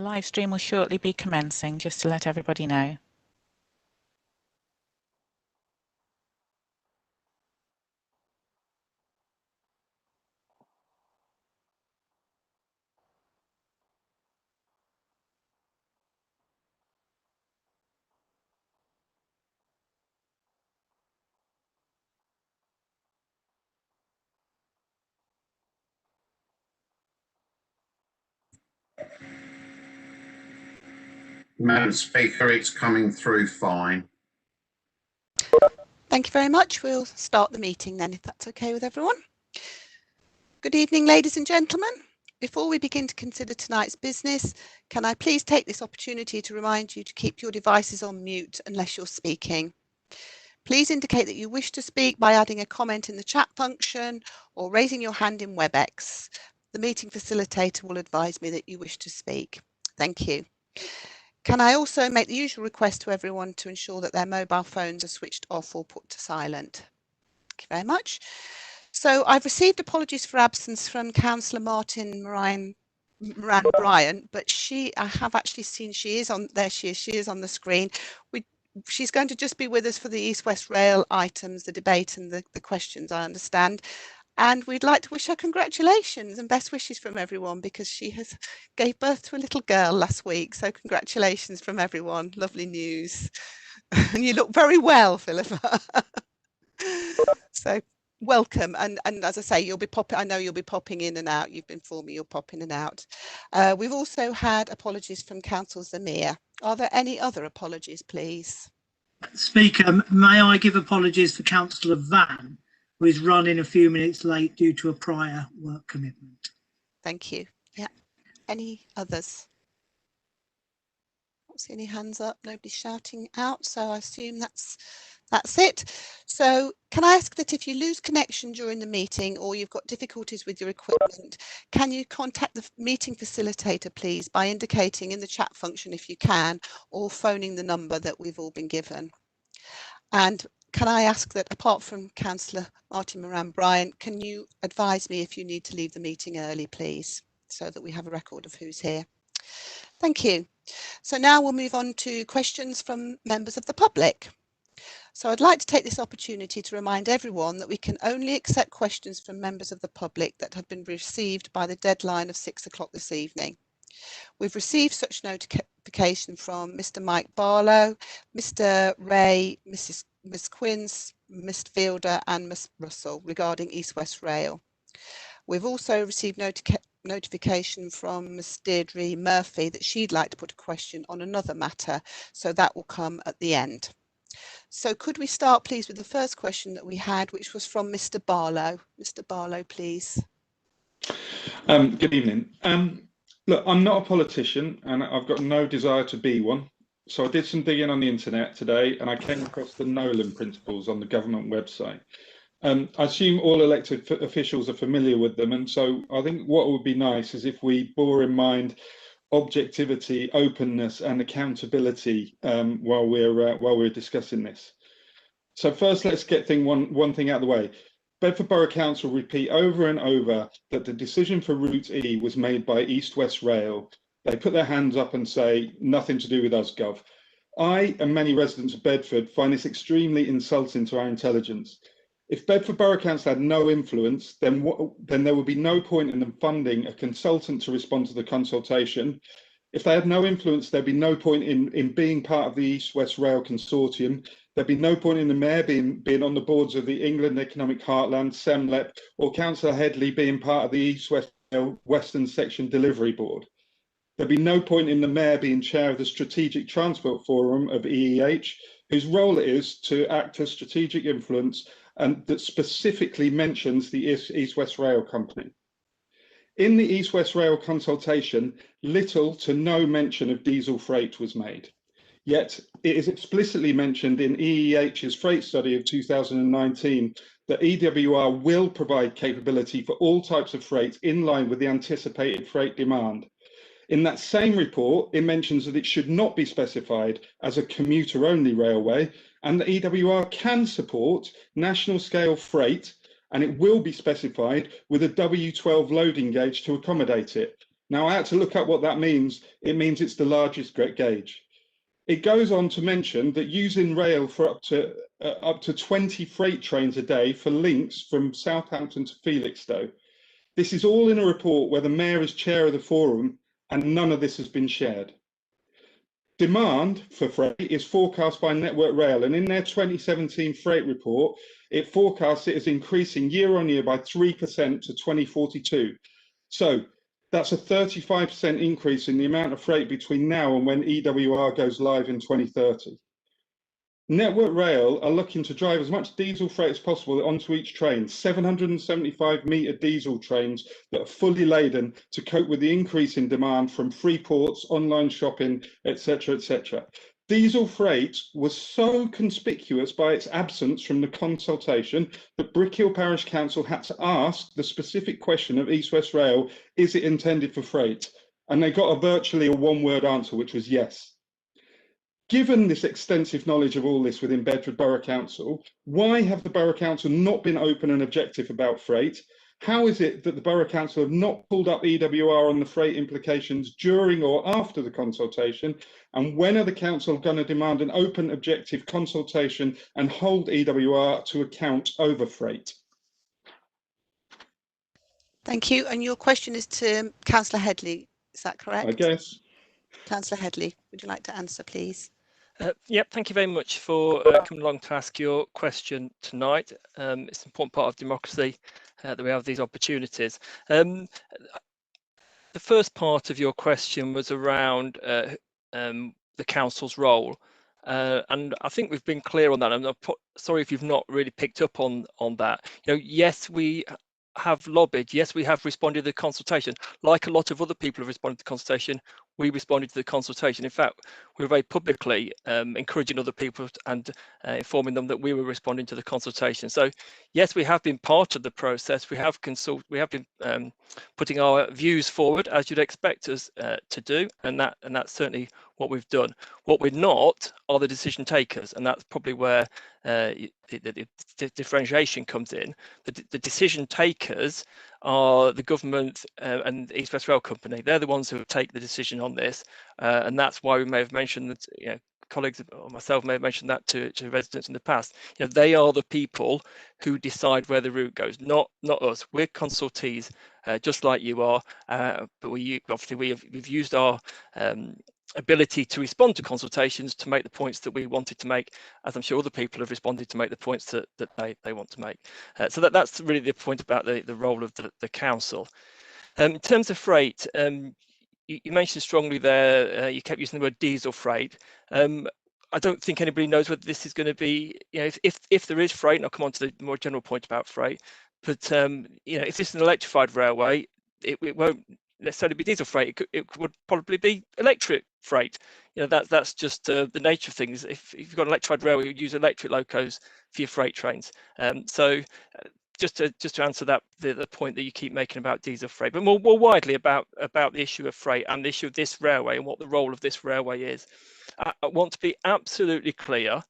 The live stream will shortly be commencing, just to let everybody know. Madam Speaker, it's coming through fine. Thank you very much. We'll start the meeting then, if that's okay with everyone. Good evening, ladies and gentlemen. Before we begin to consider tonight's business, can I please take this opportunity to remind you to keep your devices on mute unless you're speaking. Please indicate that you wish to speak by adding a comment in the chat function or raising your hand in WebEx. The meeting facilitator will advise me that you wish to speak. Thank you. Can I also make the usual request to everyone to ensure that their mobile phones are switched off or put to silent? Thank you very much. So I've received apologies for absence from Councillor Martin Moran Bryant, but I have actually seen she is on the screen. She's going to just be with us for the East West Rail items, the debate and the questions, I understand. And we'd like to wish her congratulations and best wishes from everyone, because she gave birth to a little girl last week. So congratulations from everyone. Lovely news. And you look very well, Philippa. So welcome. And as I say, you'll be popping. I know you'll be popping in and out. You've informed me you'll pop in and out. We've also had apologies from Councillor Zamir. Are there any other apologies, please? Speaker, may I give apologies for Councillor Vann, who is running a few minutes late due to a prior work commitment. Thank you. Yeah. Any others? I don't see any hands up. Nobody's shouting out, so I assume that's it. So can I ask that if you lose connection during the meeting or you've got difficulties with your equipment, can you contact the meeting facilitator, please, by indicating in the chat function if you can, or phoning the number that we've all been given? And can I ask that, apart from Councillor Martin Moran Bryant, can you advise me if you need to leave the meeting early, please, so that we have a record of who's here? Thank you. So now we'll move on to questions from members of the public. So I'd like to take this opportunity to remind everyone that we can only accept questions from members of the public that have been received by the deadline of 6 o'clock this evening. We've received such notification from Mr. Mike Barlow, Mr. Ray, Ms. Quince, Mr. Fielder and Ms. Russell regarding East West Rail. We've also received notification from Ms. Deirdre Murphy that she'd like to put a question on another matter, so that will come at the end. So could we start, please, with the first question that we had, which was from Mr. Barlow. Mr. Barlow, please. Good evening. Look, I'm not a politician and I've got no desire to be one. So I did some digging on the internet today and I came across the Nolan principles on the government website. I assume all elected officials are familiar with them, and so I think what would be nice is if we bore in mind objectivity, openness and accountability while we're discussing this. So first, let's get one thing out of the way. Bedford Borough Council repeat over and over that the decision for Route E was made by East West Rail. They put their hands up and say, nothing to do with us, Gov. I and many residents of Bedford find this extremely insulting to our intelligence. If Bedford Borough Council had no influence, then there would be no point in them funding a consultant to respond to the consultation. If they had no influence, there'd be no point in being part of the East West Rail Consortium. There'd be no point in the Mayor being on the boards of the England Economic Heartland, SEMLEP, or Councillor Headley being part of the East West Rail Western Section Delivery Board. There'd be no point in the Mayor being chair of the Strategic Transport Forum of EEH, whose role it is to act as strategic influence and that specifically mentions the East West Rail Company. In the East West Rail consultation, little to no mention of diesel freight was made. Yet it is explicitly mentioned in EEH's freight study of 2019 that EWR will provide capability for all types of freight in line with the anticipated freight demand. In that same report, it mentions that it should not be specified as a commuter-only railway and that EWR can support national scale freight and it will be specified with a W12 loading gauge to accommodate it. Now, I had to look up what that means. It means it's the largest gauge. It goes on to mention that using rail for up to 20 freight trains a day for links from Southampton to Felixstowe. This is all in a report where the Mayor is chair of the forum, and none of this has been shared. Demand for freight is forecast by Network Rail, and in their 2017 freight report, it forecasts it as increasing year on year by 3% to 2042. So that's a 35% increase in the amount of freight between now and when EWR goes live in 2030. Network Rail are looking to drive as much diesel freight as possible onto each train, 775-metre diesel trains that are fully laden to cope with the increase in demand from free ports, online shopping, etc., etc. Diesel freight was so conspicuous by its absence from the consultation that Brickhill Parish Council had to ask the specific question of East West Rail, is it intended for freight? And they got virtually a one-word answer, which was yes. Given this extensive knowledge of all this within Bedford Borough Council, why have the Borough Council not been open and objective about freight? How is it that the Borough Council have not pulled up EWR on the freight implications during or after the consultation? And when are the Council going to demand an open, objective consultation and hold EWR to account over freight? Thank you. And your question is to Councillor Headley, is that correct? I guess. Councillor Headley, would you like to answer, please? Yep, thank you very much for coming along to ask your question tonight. It's an important part of democracy that we have these opportunities. The first part of your question was around the council's role, and I think we've been clear on that. I'm sorry if you've not really picked up on that. You know, yes, we have lobbied. Yes, we have responded to the consultation. Like a lot of other people have responded to the consultation, we responded to the consultation. In fact, we were very publicly encouraging other people and informing them that we were responding to the consultation. So yes, we have been part of the process. We have been putting our views forward, as you'd expect us to do, and that's certainly what we've done. What we're not are the decision takers, and that's probably where the differentiation comes in. The decision takers are the government and the East West Rail Company. They're the ones who take the decision on this, and that's why we may have mentioned that, you know, colleagues or myself may have mentioned that to residents in the past. You know, they are the people who decide where the route goes, not us. We're consultees, just like you are, but we've used our ability to respond to consultations to make the points that we wanted to make, as I'm sure other people have responded to make the points that they want to make. So that's really the point about the role of the council. In terms of freight, you mentioned strongly there, you kept using the word diesel freight. I don't think anybody knows whether this is going to be, you know, if there is freight, and I'll come on to the more general point about freight, but you know, if this is an electrified railway, it won't necessarily be diesel freight. It would probably be electric freight. You know, that's just the nature of things. If you've got an electrified railway, you use electric locos for your freight trains. So just to answer that, the point that you keep making about diesel freight, but more widely about the issue of freight and the issue of this railway and what the role of this railway is. I want to be absolutely clear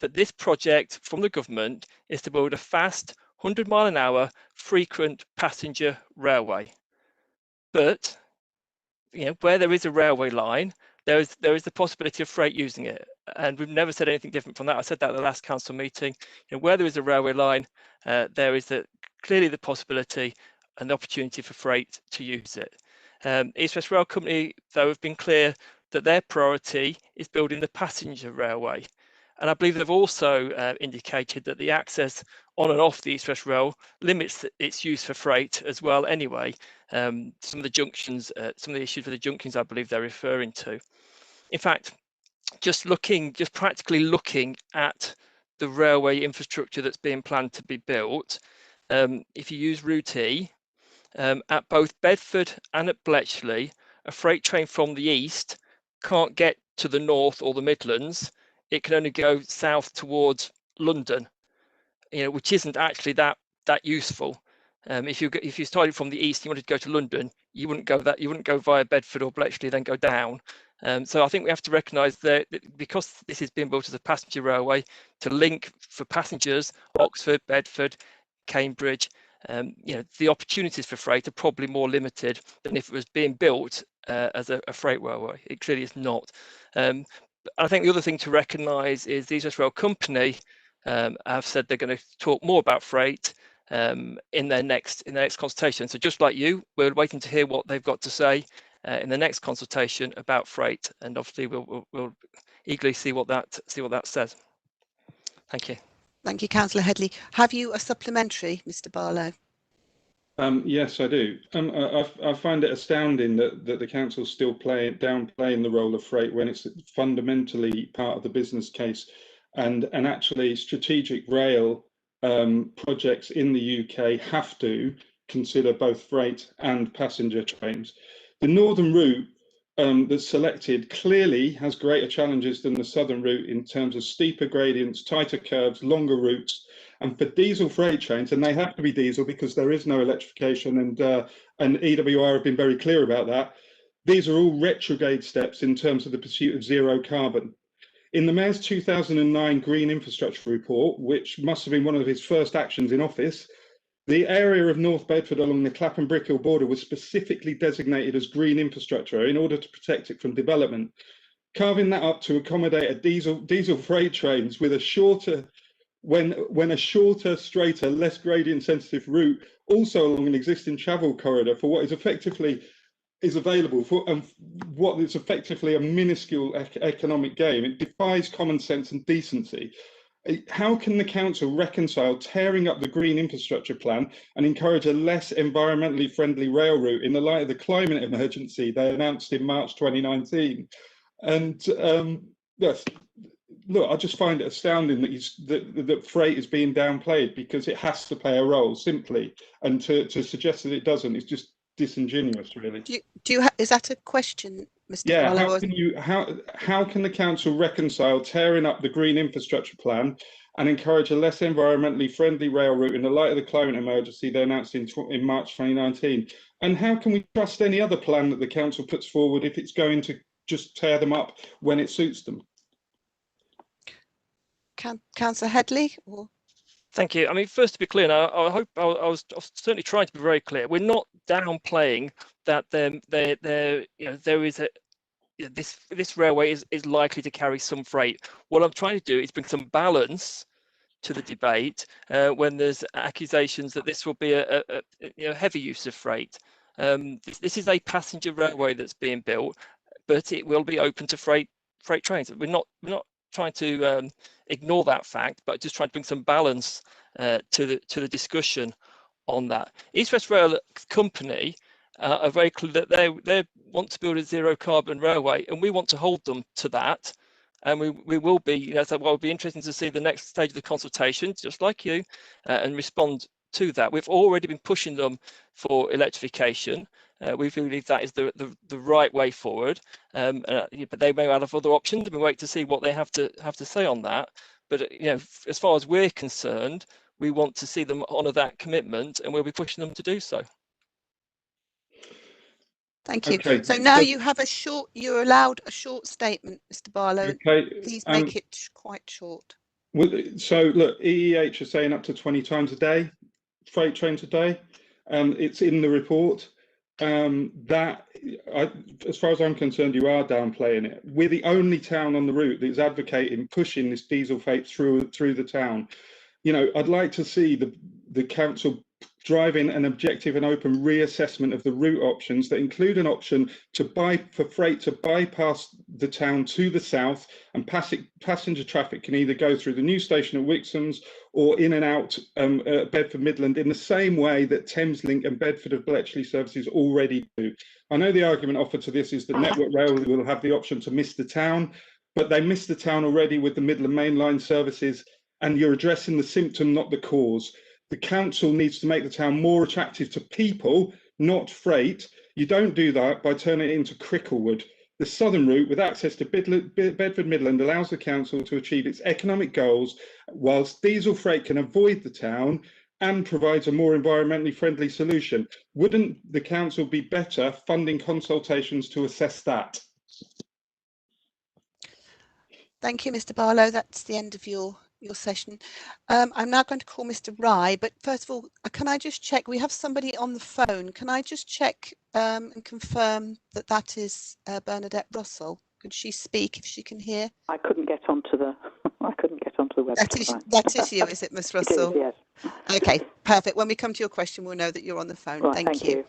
that this project from the government is to build a fast 100-mile-an-hour frequent passenger railway. But you know, where there is a railway line, there is the possibility of freight using it, and we've never said anything different from that. I said that at the last council meeting. You know, where there is a railway line, there is clearly the possibility and the opportunity for freight to use it. East West Rail Company, though, have been clear that their priority is building the passenger railway, and I believe they've also indicated that the access on and off the East West Rail limits its use for freight as well. Anyway, some of the junctions, some of the issues with the junctions, I believe they're referring to. In fact, just practically looking at the railway infrastructure that's being planned to be built, if you use Route E, at both Bedford and at Bletchley, a freight train from the east can't get to the north or the Midlands. It can only go south towards London, you know, which isn't actually that useful. If you started from the east and you wanted to go to London, you wouldn't go via Bedford or Bletchley, then go down. So I think we have to recognise that because this is being built as a passenger railway to link for passengers Oxford, Bedford, Cambridge, the opportunities for freight are probably more limited than if it was being built as a freight railway. It clearly is not. I think the other thing to recognise is the East West Rail Company have said they're going to talk more about freight in their next consultation. So just like you, we're waiting to hear what they've got to say in the next consultation about freight, and obviously we'll eagerly see what that says. Thank you. Thank you, Councillor Headley. Have you a supplementary, Mr. Barlow? Yes, I do. I find it astounding that the council's still downplaying the role of freight when it's fundamentally part of the business case, and actually strategic rail projects in the UK have to consider both freight and passenger trains. The northern route that's selected clearly has greater challenges than the southern route in terms of steeper gradients, tighter curves, longer routes. And for diesel freight trains, and they have to be diesel because there is no electrification, and EWR have been very clear about that, these are all retrograde steps in terms of the pursuit of zero carbon. In the Mayor's 2009 Green Infrastructure Report, which must have been one of his first actions in office, the area of North Bedford along the Clapham-Brickhill border was specifically designated as green infrastructure in order to protect it from development. Carving that up to accommodate a diesel freight trains with a shorter, when a shorter, straighter, less gradient sensitive route also along an existing travel corridor for what is effectively available for what is effectively a minuscule economic gain, it defies common sense and decency. How can the council reconcile tearing up the green infrastructure plan and encourage a less environmentally friendly rail route in the light of the climate emergency they announced in March 2019? And yes, look, I just find it astounding that freight is being downplayed because it has to play a role simply, and to suggest that it doesn't is just disingenuous, really. Is that a question, Mr. Yeah, Barlow? how can the council reconcile tearing up the green infrastructure plan and encourage a less environmentally friendly rail route in the light of the climate emergency they announced in March 2019? And how can we trust any other plan that the council puts forward if it's going to just tear them up when it suits them? Councillor Headley? Or? Thank you. I mean, first, to be clear, now, I hope I was certainly trying to be very clear. We're not downplaying that there is this railway is likely to carry some freight. What I'm trying to do is bring some balance to the debate when there's accusations that this will be a heavy use of freight. This is a passenger railway that's being built, but it will be open to freight trains. We're not trying to ignore that fact, but just trying to bring some balance to the discussion on that. East West Rail Company are very clear that they want to build a zero carbon railway, and we want to hold them to that. And we will be, so it will be interesting to see the next stage of the consultation, just like you, and respond to that. We've already been pushing them for electrification. We believe that is the right way forward, but they may have other options, and we wait to see what they have to say on that. But as far as we're concerned, we want to see them honour that commitment, and we'll be pushing them to do so. Thank you. Okay. So now you're allowed a short statement, Mr. Barlow. Okay. Please make it quite short. So look, EEH are saying up to 20 times a day, freight trains a day. It's in the report. As far as I'm concerned, you are downplaying it. We're the only town on the route that's advocating pushing this diesel freight through the town. I'd like to see the council driving an objective and open reassessment of the route options that include an option for freight to bypass the town to the south, and passenger traffic can either go through the new station at Wixham's or in and out Bedford Midland in the same way that Thameslink and Bedford of Bletchley services already do. I know the argument offered to this is that Network Rail will have the option to miss the town, but they missed the town already with the Midland Main Line services, and you're addressing the symptom, not the cause. The council needs to make the town more attractive to people, not freight. You don't do that by turning it into Cricklewood. The southern route with access to Bedford Midland allows the council to achieve its economic goals, whilst diesel freight can avoid the town and provides a more environmentally friendly solution. Wouldn't the council be better funding consultations to assess that? Thank you, Mr. Barlow. That's the end of your your session. I'm now going to call Mr. Rye, but first of all, can I just check? We have somebody on the phone. Can I just check and confirm that that is Bernadette Russell? Could she speak if she can hear? I couldn't get onto the. I couldn't get onto the website. That is you, is it, Miss Russell? It is, yes. Okay, perfect. When we come to your question, we'll know that you're on the phone. Right, Thank you.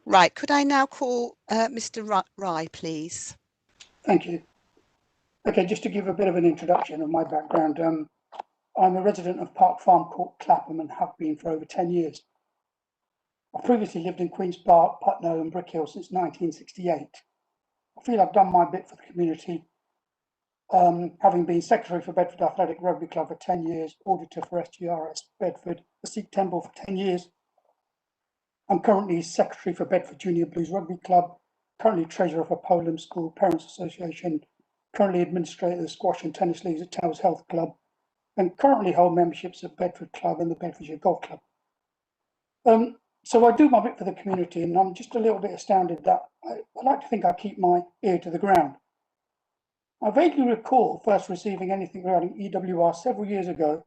Right, could I now call Mr. Rye, please? Thank you. Okay, just to give a bit of an introduction of my background, I'm a resident of Park Farm Court, Clapham, and have been for over 10 years. I previously lived in Queen's Park, Putney and Brickhill since 1968. I feel I've done my bit for the community, having been secretary for Bedford Athletic Rugby Club for 10 years, auditor for SGRS Bedford, Sikh Temple for 10 years. I'm currently secretary for Bedford Junior Blues Rugby Club, currently treasurer for Poland School Parents Association, currently administrator of the Squash and Tennis Leagues at Towers Health Club, and currently hold memberships at Bedford Club and the Bedfordshire Golf Club. So I do my bit for the community, and I'm just a little bit astounded that I like to think I keep my ear to the ground. I vaguely recall first receiving anything regarding EWR several years ago,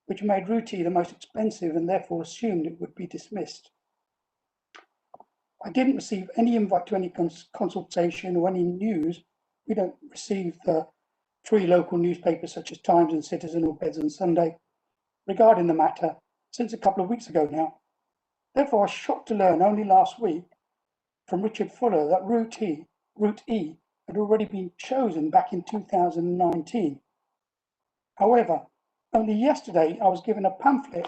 which made Ruti the most expensive and therefore assumed it would be dismissed. I didn't receive any invite to any consultation or any news. We don't receive the 3 local newspapers such as Times and Citizen or Beds and Sunday regarding the matter since a couple of weeks ago now. Therefore, I was shocked to learn only last week from Richard Fuller that Route E had already been chosen back in 2019. However, only yesterday I was given a pamphlet,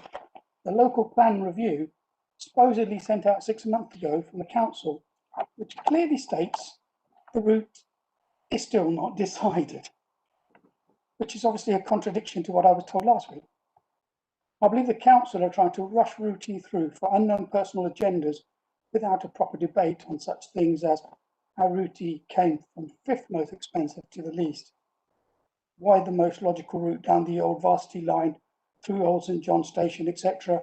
the local plan review, supposedly sent out 6 months ago from the council, which clearly states the route is still not decided, which is obviously a contradiction to what I was told last week. I believe the council are trying to rush Route E through for unknown personal agendas without a proper debate on such things as how Route E came from 5th most expensive to the least, why the most logical route down the old Varsity line through Old St John Station, etc.,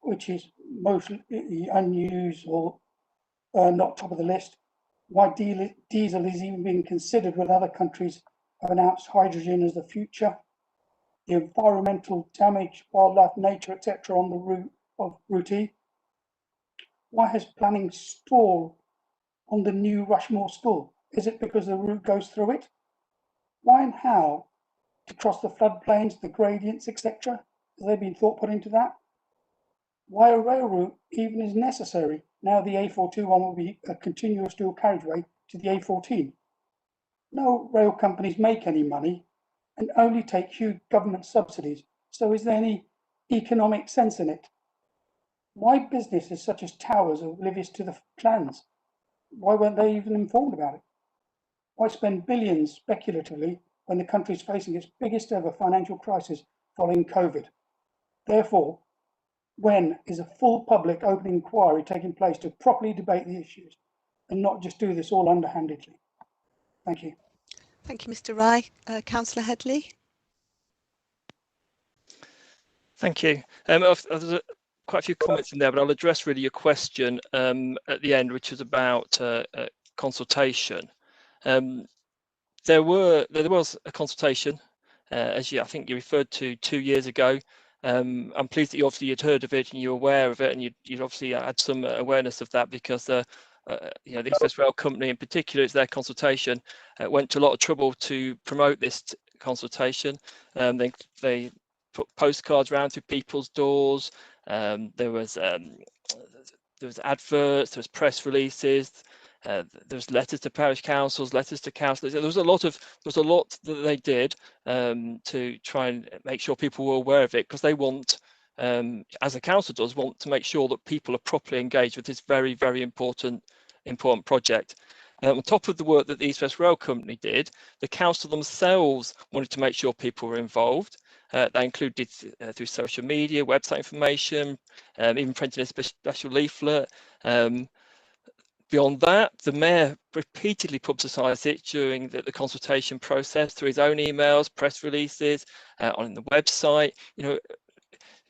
which is mostly unused or not top of the list, why diesel is even being considered when other countries have announced hydrogen as the future, the environmental damage, wildlife, nature, etc. on the route of Route E. Why has planning stalled on the new Rushmore School? Is it because the route goes through it? Why and how to cross the floodplains, the gradients, etc.? Has there been thought put into that? Why a rail route even is necessary? Now the A421 will be a continuous dual carriageway to the A14. No rail companies make any money and only take huge government subsidies. So is there any economic sense in it? Why businesses such as Towers are oblivious to the plans? Why weren't they even informed about it? Why spend billions speculatively when the country is facing its biggest ever financial crisis following COVID? Therefore, when is a full public open inquiry taking place to properly debate the issues and not just do this all underhandedly? Thank you. Thank you, Mr. Rye. Councillor Headley. Thank you. There's quite a few comments in there, but I'll address really your question at the end, which was about consultation. There was a consultation, as I think you referred to 2 years ago. I'm pleased that you'd heard of it and you're aware of it, and you'd obviously had some awareness of that because the East West Rail Company in particular, it's their consultation, went to a lot of trouble to promote this consultation. They put postcards around to people's doors. There was adverts, there was press releases, there was letters to parish councils, letters to councillors. There was a lot that they did to try and make sure people were aware of it, because they want, as a council does, want to make sure that people are properly engaged with this very, very important project. On top of the work that the East West Rail Company did, the council themselves wanted to make sure people were involved. They included through social media, website information, even printing a special leaflet. Beyond that, the mayor repeatedly publicised it during the consultation process through his own emails, press releases, on the website.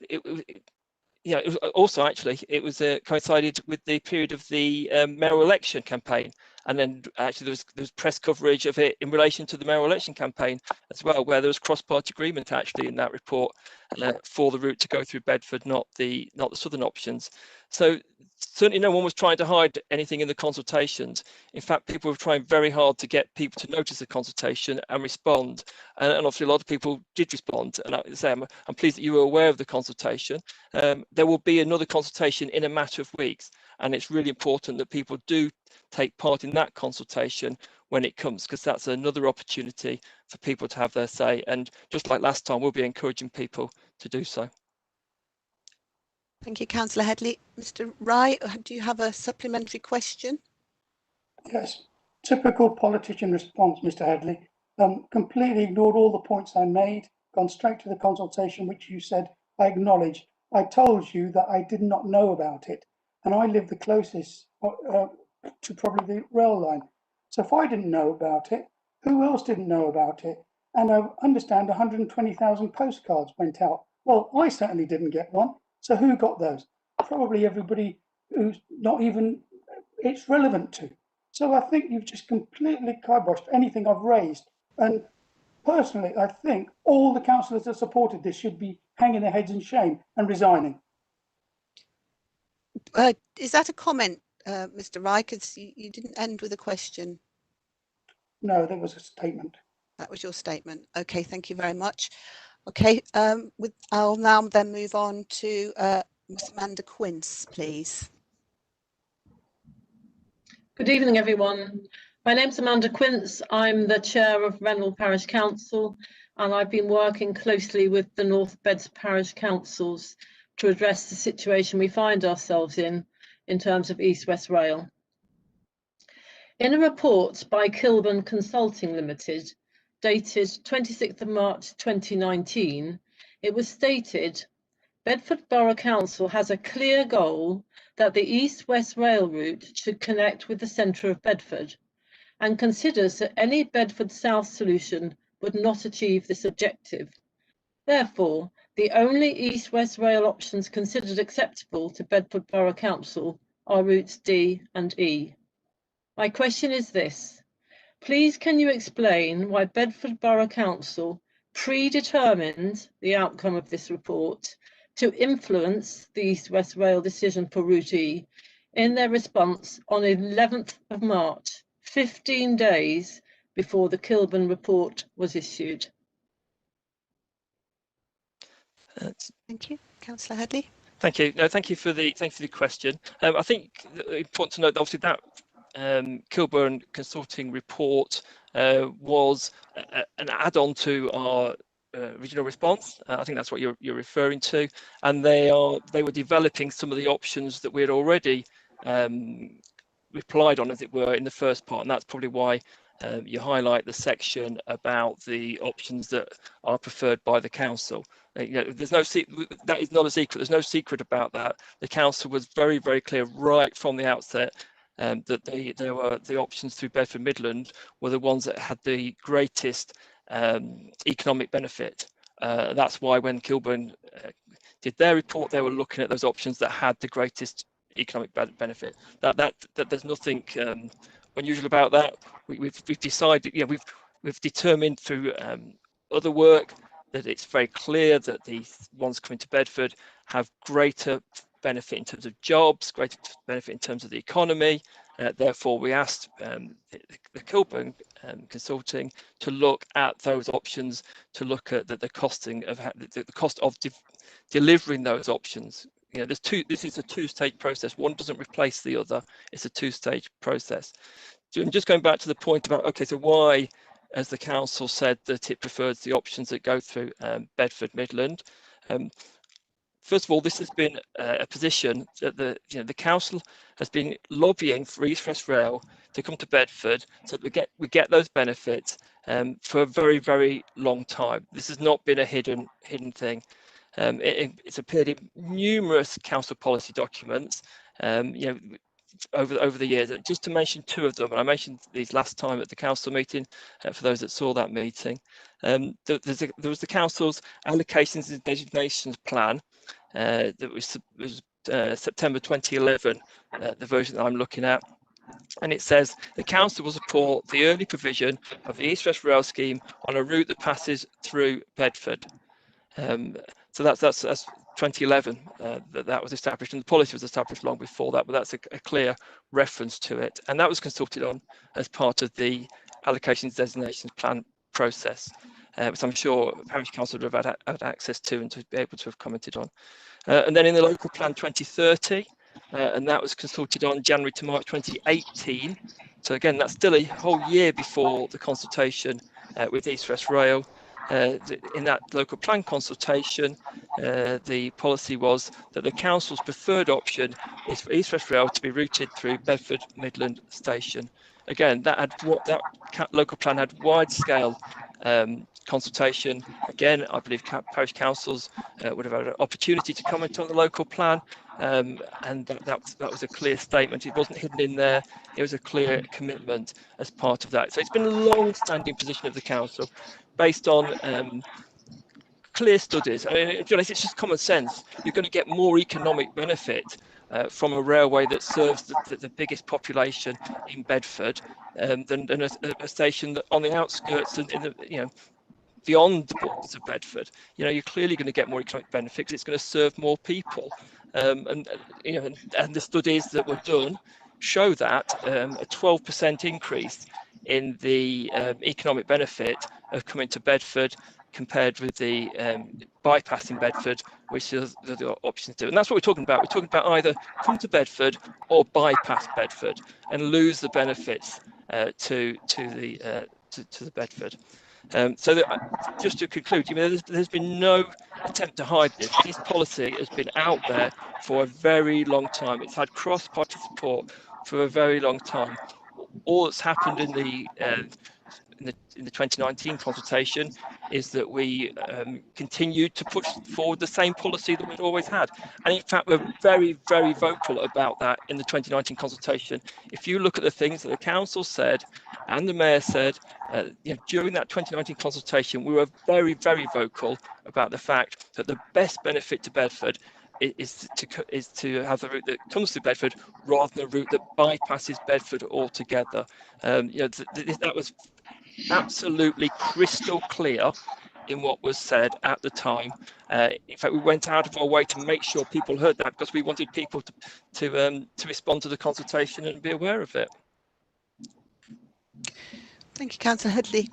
It was also, actually, it was coincided with the period of the mayoral election campaign, And then actually there was press coverage of it in relation to the mayoral election campaign as well, where there was cross-party agreement actually in that report for the route to go through Bedford, not the southern options. So certainly no one was trying to hide anything in the consultations. In fact, people were trying very hard to get people to notice the consultation and respond. And obviously a lot of people did respond. And I'm pleased that you were aware of the consultation. There will be another consultation in a matter of weeks. And it's really important that people do take part in that consultation when it comes, because that's another opportunity for people to have their say. And just like last time, we'll be encouraging people to do so. Thank you, Councillor Headley. Mr. Wright, do you have a supplementary question? Yes, typical politician response, Mr. Headley. Completely ignored all the points I made, gone straight to the consultation, which you said I acknowledged. I told you that I did not know about it, and I live the closest to probably the rail line. So if I didn't know about it, who else didn't know about it? And I understand 120,000 postcards went out. Well, I certainly didn't get one. So who got those? Probably everybody who's not even it's relevant to. So I think you've just completely kiboshed anything I've raised. And personally, I think all the councillors that supported this should be hanging their heads in shame and resigning. Is that a comment, Mr. Wright? Because you didn't end with a question. No, that was a statement. That was your statement. Okay, thank you very much. Okay, I'll now then move on to Ms. Amanda Quince, please. Good evening, everyone. My name's Amanda Quince. I'm the chair of Wrenwell Parish Council, and I've been working closely with the North Bedford Parish Councils to address the situation we find ourselves in terms of East West Rail. In a report by Kilburn Consulting Limited, dated 26th of March 2019, it was stated, Bedford Borough Council has a clear goal that the East-West Rail route should connect with the centre of Bedford, and considers that any Bedford South solution would not achieve this objective. Therefore, the only East-West Rail options considered acceptable to Bedford Borough Council are routes D and E. My question is this. Please can you explain why Bedford Borough Council predetermined the outcome of this report to influence the East-West Rail decision for Route E in their response on 11th of March, 15 days before the Kilburn report was issued? Thank you, Councillor Headley. Thank you. No, thank you for the question. I think it's important to note that obviously that Kilburn Consulting report was an add-on to our regional response. I think that's what you're referring to, and they were developing some of the options that we had already replied on, as it were, in the first part, and that's probably why you highlight the section about the options that are preferred by the council. There's no that is not a secret. There's no secret about that. The council was very, very clear right from the outset that the options through Bedford Midland were the ones that had the greatest economic benefit. That's why when Kilburn did their report, they were looking at those options that had the greatest economic benefit. That there's nothing unusual about that. We've decided, we've determined through other work that it's very clear that the ones coming to Bedford have greater benefit in terms of jobs, greater benefit in terms of the economy. Therefore, we asked the Kilburn Consulting to look at those options, to look at the costing of the cost of delivering those options. This is a two-stage process. One doesn't replace the other. It's a two-stage process. So I'm just going back to the point about, okay, so why, as the council said, that it prefers the options that go through Bedford Midland. First of all, this has been a position that the council has been lobbying for East West Rail to come to Bedford, so that we get those benefits for a very, very long time. This has not been a hidden thing. It's appeared in numerous council policy documents, over the years. Just to mention two of them, and I mentioned these last time at the council meeting, for those that saw that meeting. There was the council's allocations and designations plan that was September 2011, the version that I'm looking at. and it says the council will support the early provision of the East West Rail Scheme on a route that passes through Bedford. So that's 2011 that was established, and the policy was established long before that, but that's a clear reference to it, and that was consulted on as part of the allocations designations plan process, which I'm sure Parish Council would have had access to and to be able to have commented on. And then in the local plan 2030, and that was consulted on January to March 2018. So again, that's still a whole year before the consultation with East West Rail. In that local plan consultation, the policy was that the council's preferred option is for East West Rail to be routed through Bedford Midland Station. Again, that local plan had wide-scale consultation. Again, I believe parish councils would have had an opportunity to comment on the local plan, and that was a clear statement. It wasn't hidden in there. It was a clear commitment as part of that. So it's been a long-standing position of the council, based on clear studies. I mean, to be honest, it's just common sense. You're going to get more economic benefit from a railway that serves the biggest population in Bedford than a station that on the outskirts and in the, beyond the borders of Bedford. You're clearly going to get more economic benefit because it's going to serve more people. And the studies that were done show that a 12% increase in the economic benefit of coming to Bedford compared with the bypassing Bedford, which is the options do. And that's what we're talking about. We're talking about either come to Bedford or bypass Bedford and lose the benefits to the Bedford. So just to conclude, there's been no attempt to hide this. This policy has been out there for a very long time. It's had cross-party support for a very long time. All that's happened in the 2019 consultation is that we continued to push forward the same policy that we'd always had. And in fact, we're very, very vocal about that in the 2019 consultation. If you look at the things that the council said and the mayor said during that 2019 consultation, we were very, very vocal about the fact that the best benefit to Bedford is to have a route that comes to Bedford rather than a route that bypasses Bedford altogether. That was absolutely crystal clear in what was said at the time. In fact, we went out of our way to make sure people heard that because we wanted people to respond to the consultation and be aware of it. Thank you, Councillor Headley.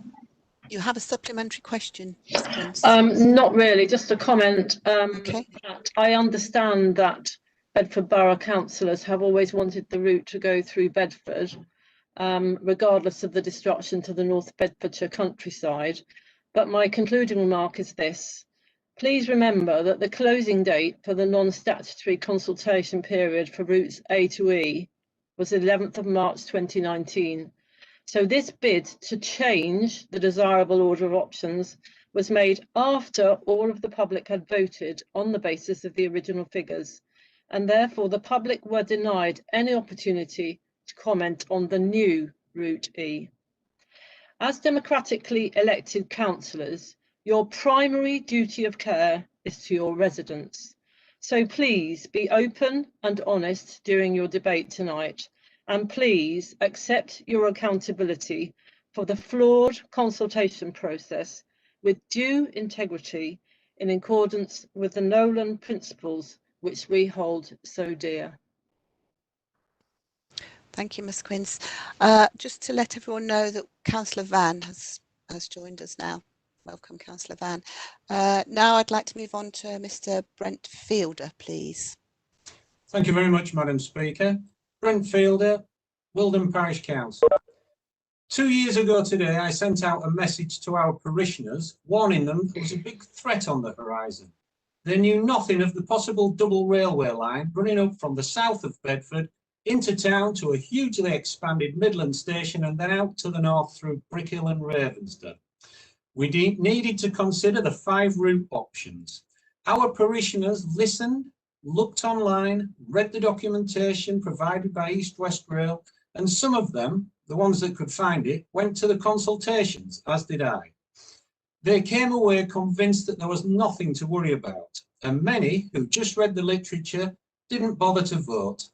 You have a supplementary question, Ms. Prince? Not really, just a comment. Okay. That I understand that Bedford Borough councillors have always wanted the route to go through Bedford, regardless of the disruption to the North Bedfordshire countryside. But my concluding remark is this. Please remember that the closing date for the non-statutory consultation period for routes A to E was 11th of March 2019. So this bid to change the desirable order of options was made after all of the public had voted on the basis of the original figures, and therefore the public were denied any opportunity to comment on the new Route E. As democratically elected councillors, your primary duty of care is to your residents. So please be open and honest during your debate tonight, and please accept your accountability for the flawed consultation process with due integrity in accordance with the Nolan principles which we hold so dear. Thank you, Ms. Quince. Just to let everyone know that Councillor Van has joined us now. Welcome, Councillor Van. Now I'd like to move on to Mr. Brent Fielder, please. Thank you very much, Madam Speaker. Brent Fielder, Wildon Parish Council. 2 years ago today, I sent out a message to our parishioners, warning them there was a big threat on the horizon. They knew nothing of the possible double railway line running up from the south of Bedford into town to a hugely expanded Midland station and then out to the north through Brickhill and Ravensden. We needed to consider the 5 route options. Our parishioners listened, looked online, read the documentation provided by East West Rail, and some of them, the ones that could find it, went to the consultations, as did I. They came away convinced that there was nothing to worry about, and many who just read the literature didn't bother to vote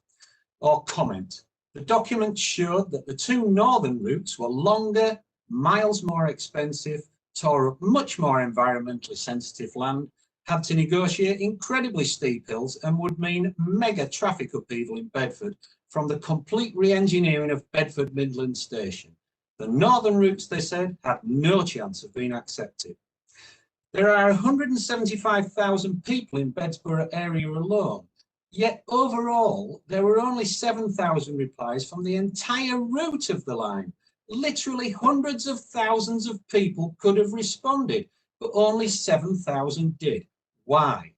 or comment. The documents showed that the two northern routes were longer, miles more expensive, tore up much more environmentally sensitive land, had to negotiate incredibly steep hills, and would mean mega traffic upheaval in Bedford from the complete re-engineering of Bedford Midland Station. The northern routes, they said, had no chance of being accepted. There are 175,000 people in Bedsborough area alone, yet overall there were only 7,000 replies from the entire route of the line. Literally hundreds of thousands of people could have responded, but only 7,000 did. Why?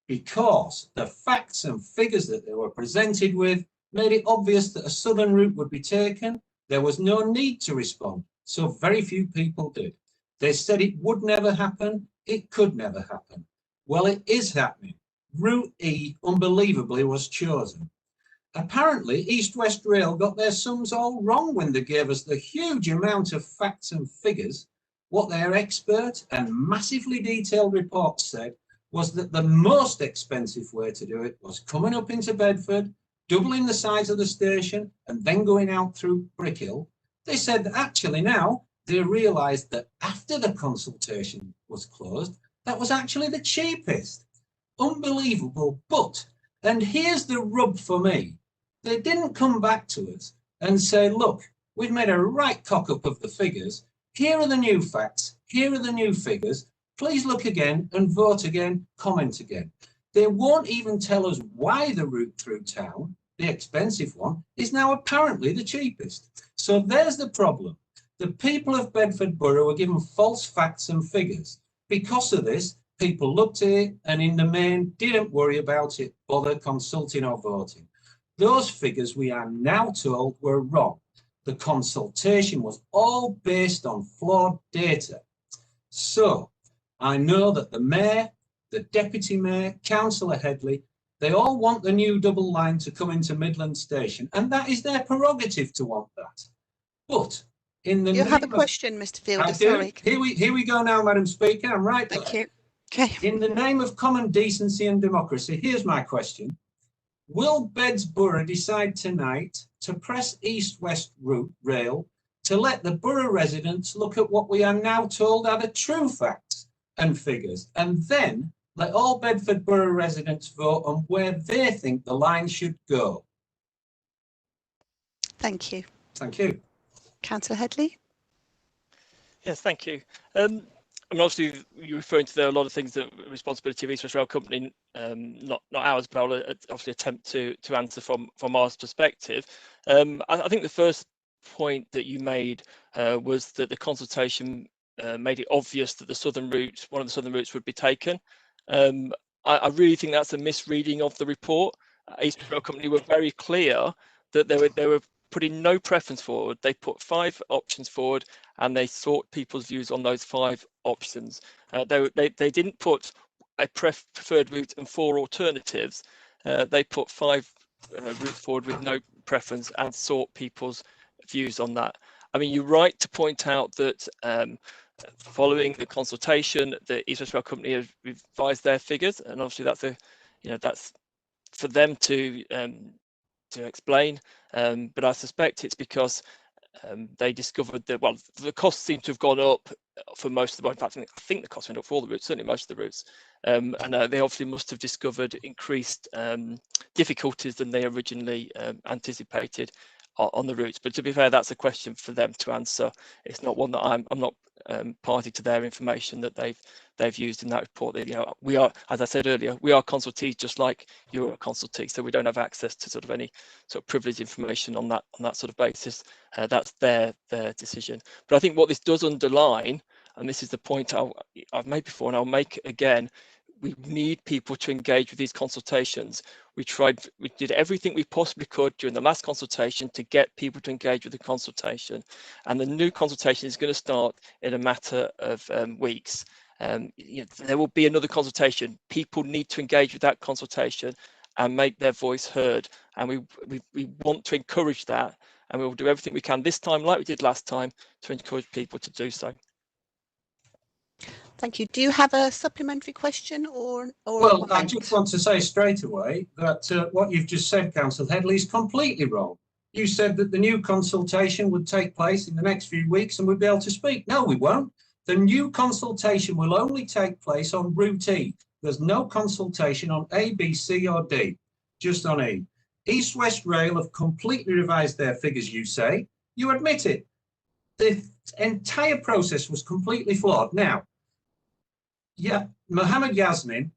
Because the facts and figures that they were presented with made it obvious that a southern route would be taken. There was no need to respond, so very few people did. They said it would never happen, it could never happen. Well, it is happening. Route E, unbelievably, was chosen. Apparently, East West Rail got their sums all wrong when they gave us the huge amount of facts and figures. What their expert and massively detailed report said was that the most expensive way to do it was coming up into Bedford, doubling the size of the station, and then going out through Brickhill. They said that actually now they realised that after the consultation was closed, that was actually the cheapest. Unbelievable, but, and here's the rub for me, they didn't come back to us and say, look, we've made a right cock-up of the figures, here are the new facts, here are the new figures, please look again and vote again, comment again. They won't even tell us why the route through town, the expensive one, is now apparently the cheapest. So there's the problem. The people of Bedford Borough were given false facts and figures. Because of this, people looked at it and in the main didn't worry about it, bother consulting or voting. Those figures we are now told were wrong. The consultation was all based on flawed data. So I know that the Mayor, the Deputy Mayor, Councillor Headley, they all want the new double line to come into Midland Station, and that is their prerogative to want that. But in the You have a question, Mr. Fielder, sorry. Here we go now, Madam Speaker, I'm right there. Thank you. Okay. In the name of common decency and democracy, here's my question. Will Bedsborough decide tonight to press East-West Rail to let the borough residents look at what we are now told are the true facts and figures, and then let all Bedford Borough residents vote on where they think the line should go? Thank you. Thank you. Councillor Headley. Yes, thank you. I mean, obviously, you're referring to there are a lot of things that responsibility of East West Rail Company, not ours, but I'll obviously attempt to answer from our perspective. I think the first point that you made was that the consultation made it obvious that the southern route, one of the southern routes, would be taken. I really think that's a misreading of the report. East West Rail Company were very clear that they were putting no preference forward. They put 5 options forward and they sought people's views on those 5 options. They didn't put a preferred route and 4 alternatives. They put 5 routes forward with no preference and sought people's views on that. I mean, you're right to point out that following the consultation, the East West Rail Company has revised their figures, and obviously that's for them to explain. But I suspect it's because they discovered that, well, the costs seem to have gone up for most of the, in fact, I think the cost went up for all the routes, certainly most of the routes. And they obviously must have discovered increased difficulties than they originally anticipated on the routes. But to be fair, that's a question for them to answer. It's not one that I'm not party to their information that they've used in that report. That, we are, as I said earlier, we are consultees just like you're a consultee, so we don't have access to sort of any sort of privileged information on that sort of basis. That's their decision. But I think what this does underline, and this is the point I've made before and I'll make again, we need people to engage with these consultations. We did everything we possibly could during the last consultation to get people to engage with the consultation, and the new consultation is going to start in a matter of weeks. There will be another consultation. People need to engage with that consultation and make their voice heard, and we want to encourage that, and we will do everything we can this time, like we did last time, to encourage people to do so. Thank you. Do you have a supplementary question or Well, a I just want to say straight away that what you've just said, Councillor Headley, is completely wrong. You said that the new consultation would take place in the next few weeks and we'd be able to speak. No, we won't. The new consultation will only take place on Route E. There's no consultation on A, B, C or D, just on E. East West Rail have completely revised their figures, you say. You admit it. The entire process was completely flawed. Now, yeah, Mohammed Yasmin,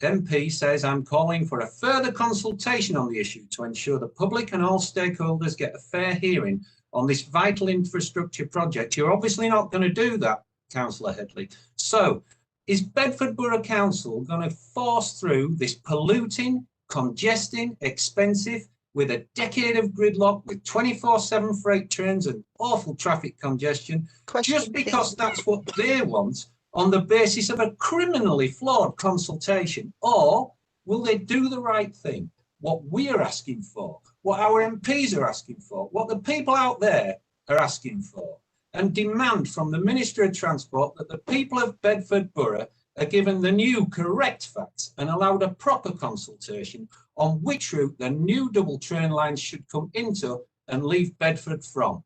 MP, says, I'm calling for a further consultation on the issue to ensure the public and all stakeholders get a fair hearing on this vital infrastructure project. You're obviously not going to do that, Councillor Headley. So, is Bedford Borough Council going to force through this polluting, congesting, expensive, with a decade of gridlock, with 24/7 freight trains and awful traffic congestion, just because that's what they want, on the basis of a criminally flawed consultation? Or will they do the right thing, what we're asking for, what our MPs are asking for, what the people out there are asking for, and demand from the Minister of Transport that the people of Bedford Borough are given the new correct facts and allowed a proper consultation on which route the new double train lines should come into and leave Bedford from?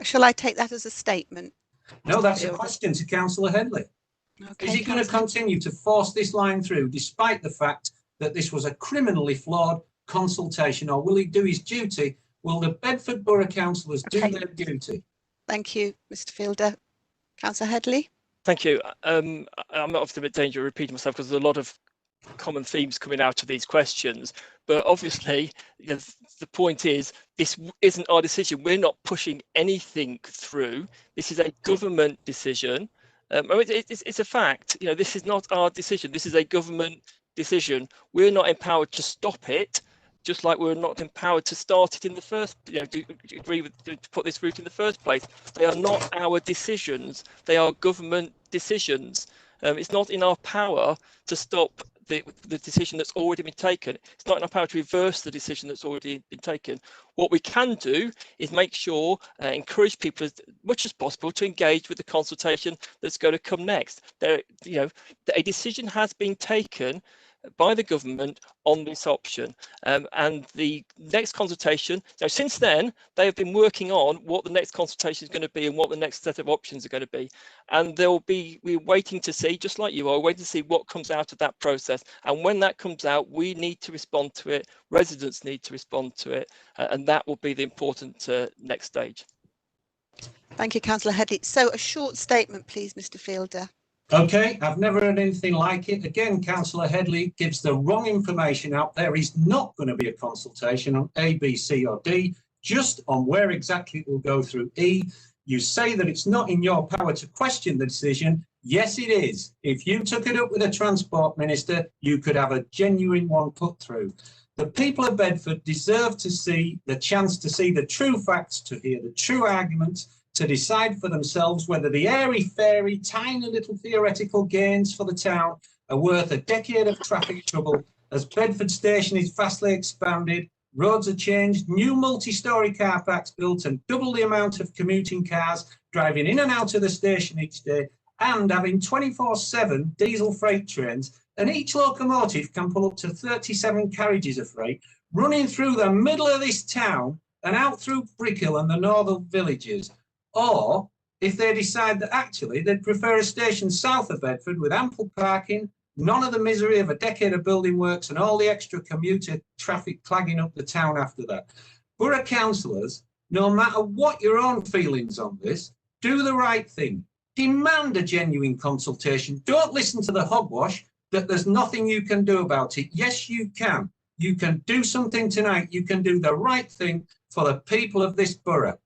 Shall I take that as a statement? No, that's a question to Councillor Headley. Okay, Is he going to continue to force this line through despite the fact that this was a criminally flawed consultation, or will he do his duty? Will the Bedford Borough Councillors do their duty? Thank you, Mr. Fielder. Councillor Headley. Thank you. I'm not often in danger of repeating myself because there's a lot of common themes coming out of these questions, but obviously, you know, the point is this isn't our decision. We're not pushing anything through. This is a government decision. It's a fact. You know, this is not our decision. This is a government decision. We're not empowered to stop it, just like we're not empowered to start it in the first, you know, to agree with, to put this route in the first place. They are not our decisions. They are government decisions. It's not in our power to stop the decision that's already been taken. It's not in our power to reverse the decision that's already been taken. What we can do is make sure, encourage people as much as possible to engage with the consultation that's going to come next. There, you know, a decision has been taken by the government on this option, and the next consultation, now since then they have been working on what the next consultation is going to be and what the next set of options are going to be, and we're waiting to see, just like you are, waiting to see what comes out of that process. And when that comes out, we need to respond to it, residents need to respond to it, and that will be the important next stage. Thank you, Councillor Headley. So a short statement, please, Mr. Fielder. Okay, I've never heard anything like it. Again, Councillor Headley gives the wrong information out. There is not going to be a consultation on A, B, C or D, just on where exactly it will go through E. You say that it's not in your power to question the decision. Yes, it is. If you took it up with the Transport Minister, you could have a genuine one put through. The people of Bedford deserve to see the chance to see the true facts, to hear the true arguments, to decide for themselves whether the airy-fairy, tiny little theoretical gains for the town are worth a decade of traffic trouble as Bedford Station is vastly expanded, roads are changed, new multi-storey car parks built and double the amount of commuting cars driving in and out of the station each day, and having 24/7 diesel freight trains, and each locomotive can pull up to 37 carriages of freight, running through the middle of this town and out through Brickhill and the northern villages. Or if they decide that actually they'd prefer a station south of Bedford with ample parking, none of the misery of a decade of building works and all the extra commuter traffic clagging up the town after that. Borough councillors, no matter what your own feelings on this, do the right thing. Demand a genuine consultation. Don't listen to the hogwash that there's nothing you can do about it. Yes, you can. You can do something tonight. You can do the right thing for the people of this borough.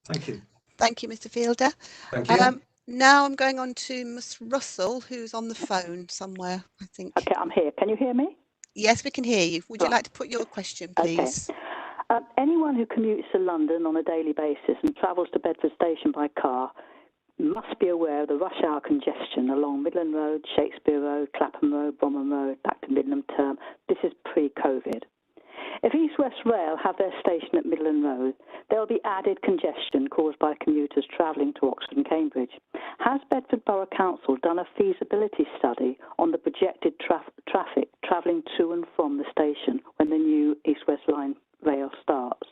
Thank you. Thank you, Mr. Fielder. Thank you. Now I'm going on to Ms. Russell, who's on the phone somewhere, I think. Okay, I'm here. Can you hear me? Yes, we can hear you. Would you like to put your question, please? Okay. Anyone who commutes to London on a daily basis and travels to Bedford Station by car must be aware of the rush hour congestion along Midland Road, Shakespeare Road, Clapham Road, Bromham Road, back to Midland Term. This is pre-COVID. If East West Rail have their station at Midland Road, there will be added congestion caused by commuters travelling to Oxford and Cambridge. Has Bedford Borough Council done a feasibility study on the projected traffic travelling to and from the station when the new Line rail starts?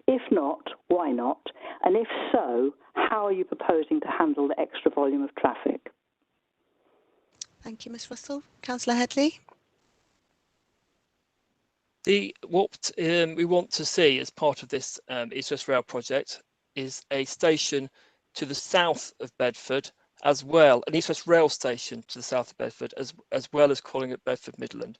If not, why not? And if so, how are you proposing to handle the extra volume of traffic? Thank you, Ms Russell. Councillor Headley. What we want to see as part of this East West Rail project is a station to the south of Bedford, as well, an East West Rail station to the south of Bedford, as well as calling it Bedford Midland.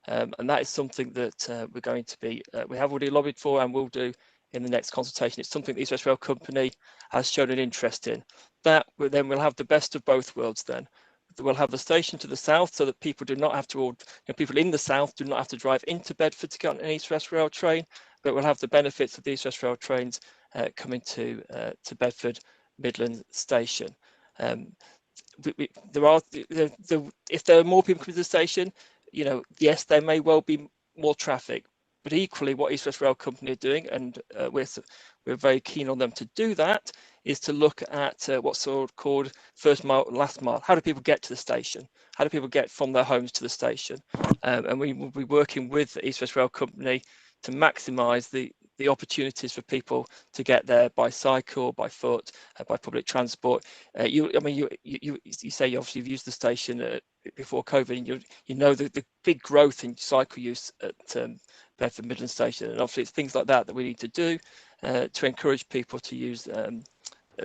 And that is something that we're going to be, we have already lobbied for and will do in the next consultation. It's something the East West Rail Company has shown an interest in. That then we'll have the best of both worlds then. We'll have the station to the south so that people do not have to, people in the south do not have to drive into Bedford to get on an East West Rail train, but we'll have the benefits of the East West Rail trains coming to Bedford Midland Station. If there are more people coming to the station, yes, there may well be more traffic, but equally what East West Rail Company are doing, and we're very keen on them to do that, is to look at what's called first mile, last mile. How do people get to the station? How do people get from their homes to the station? And we will be working with the East West Rail Company to maximise the opportunities for people to get there by cycle, by foot, by public transport. You say obviously you've used the station before COVID, and you know the big growth in cycle use at Bedford Midland Station, and obviously it's things like that we need to do to encourage people to use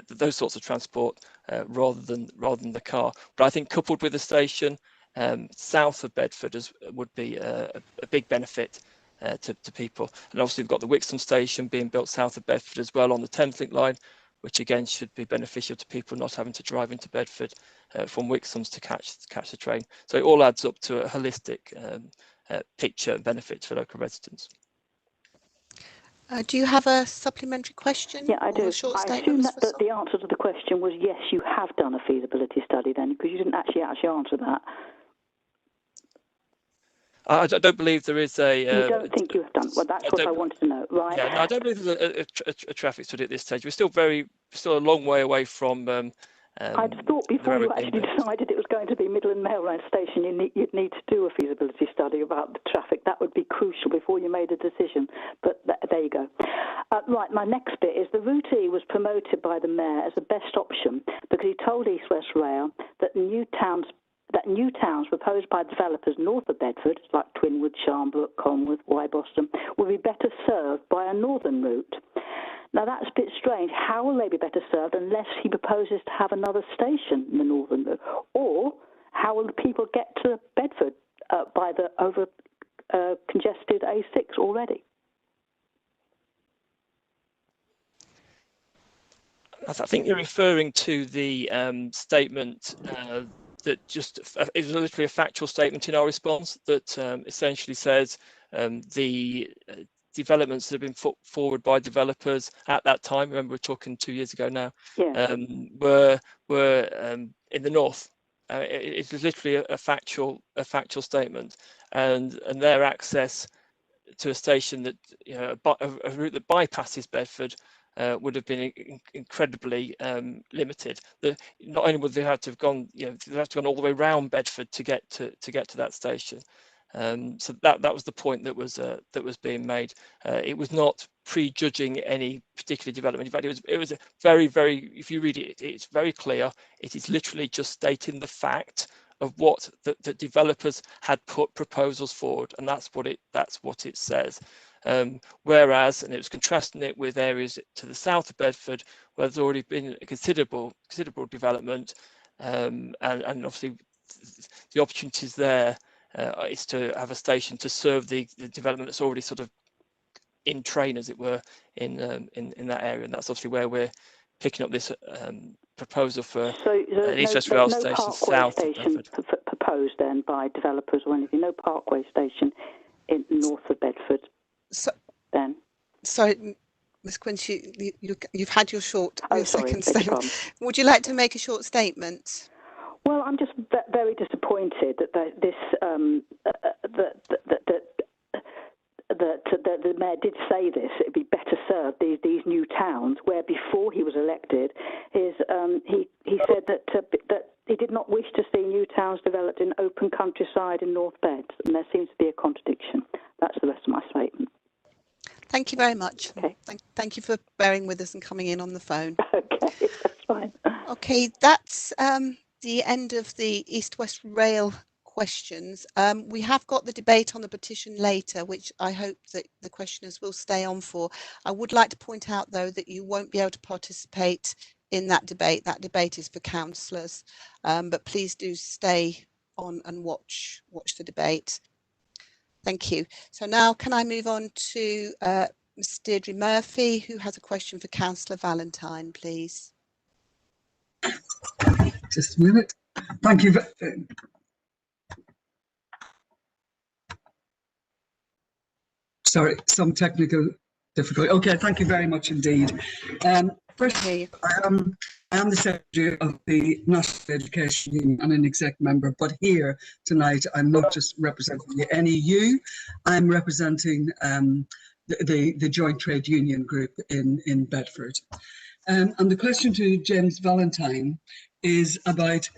those sorts of transport rather than the car. But I think coupled with the station south of Bedford would be a big benefit to people. And obviously we've got the Wixham station being built south of Bedford as well on the Thameslink line, which again should be beneficial to people not having to drive into Bedford from Wixham's to catch the train. So it all adds up to a holistic picture and benefit for local residents. Do you have a supplementary question? Yeah, I do. Or a short I statement, assume Ms. that Russell? the answer to the question was yes, you have done a feasibility study then, because you didn't actually answer that. I don't believe there is a. You don't think you have done? Well, that's what I wanted to know, right? Yeah, no, I don't believe there's a traffic study at this stage. We're still a long way away from. I'd thought before you actually decided it was going to be Midland Mail Line Station, you'd need to do a feasibility study about the traffic. That would be crucial before you made a decision. But there you go. Right, my next bit is the Route E was promoted by the Mayor as the best option because he told East West Rail that new towns proposed by developers north of Bedford, like Twinwood, Sharnbrook, Conworth, Wyboston, will be better served by a northern route. Now that's a bit strange. How will they be better served unless he proposes to have another station in the northern route? Or how will the people get to Bedford by the congested A6 already? I think you're referring to the statement that just it was literally a factual statement in our response that essentially says the developments that have been put forward by developers at that time, remember we're talking 2 years ago now, yeah. were in the north. It was literally a factual statement, and their access to a station that a route that bypasses Bedford would have been incredibly limited. Not only would they have to have gone, they have to have gone all the way around Bedford to get to that station. So that was the point that was being made. It was not prejudging any particular development. In fact, it was a very, very. If you read it, it's very clear. It is literally just stating the fact of what the developers had put proposals forward, and that's what it says. Whereas, and it was contrasting it with areas to the south of Bedford, where there's already been a considerable development, and obviously the opportunities there is to have a station to serve the development that's already sort of in train, as it were, in that area, and that's obviously where we're picking up this proposal for an East West Rail station south of Bedford. Proposed then by developers or anything, no Parkway station in north of Bedford. Then. Sorry, Ms. Quince, you've had your second statement. Would you like to make a short statement? Well, I'm just very disappointed that the mayor did say this. It'd be better served these new towns, where before he was elected, he said that he did not wish to see new towns developed in open countryside in North Beds, and there seems to be a contradiction. That's the rest of my statement. Thank you very much. Okay. Thank you for bearing with us and coming in on the phone. Okay, that's fine. Okay, that's the end of the East West Rail questions. We have got the debate on the petition later, which I hope that the questioners will stay on for. I would like to point out, though, that you won't be able to participate in that debate. That debate is for councillors, but please do stay on and watch the debate. Thank you. So now can I move on to Ms. Deirdre Murphy, who has a question for Councillor Valentine, please. Just a minute. Thank you. Sorry, some technical difficulty. Okay, thank you very much indeed. First, I am the Secretary of the National Education Union and an exec member, but here tonight I'm not just representing the NEU, I'm representing the Joint Trade Union Group in Bedford. And the question to James Valentine is about,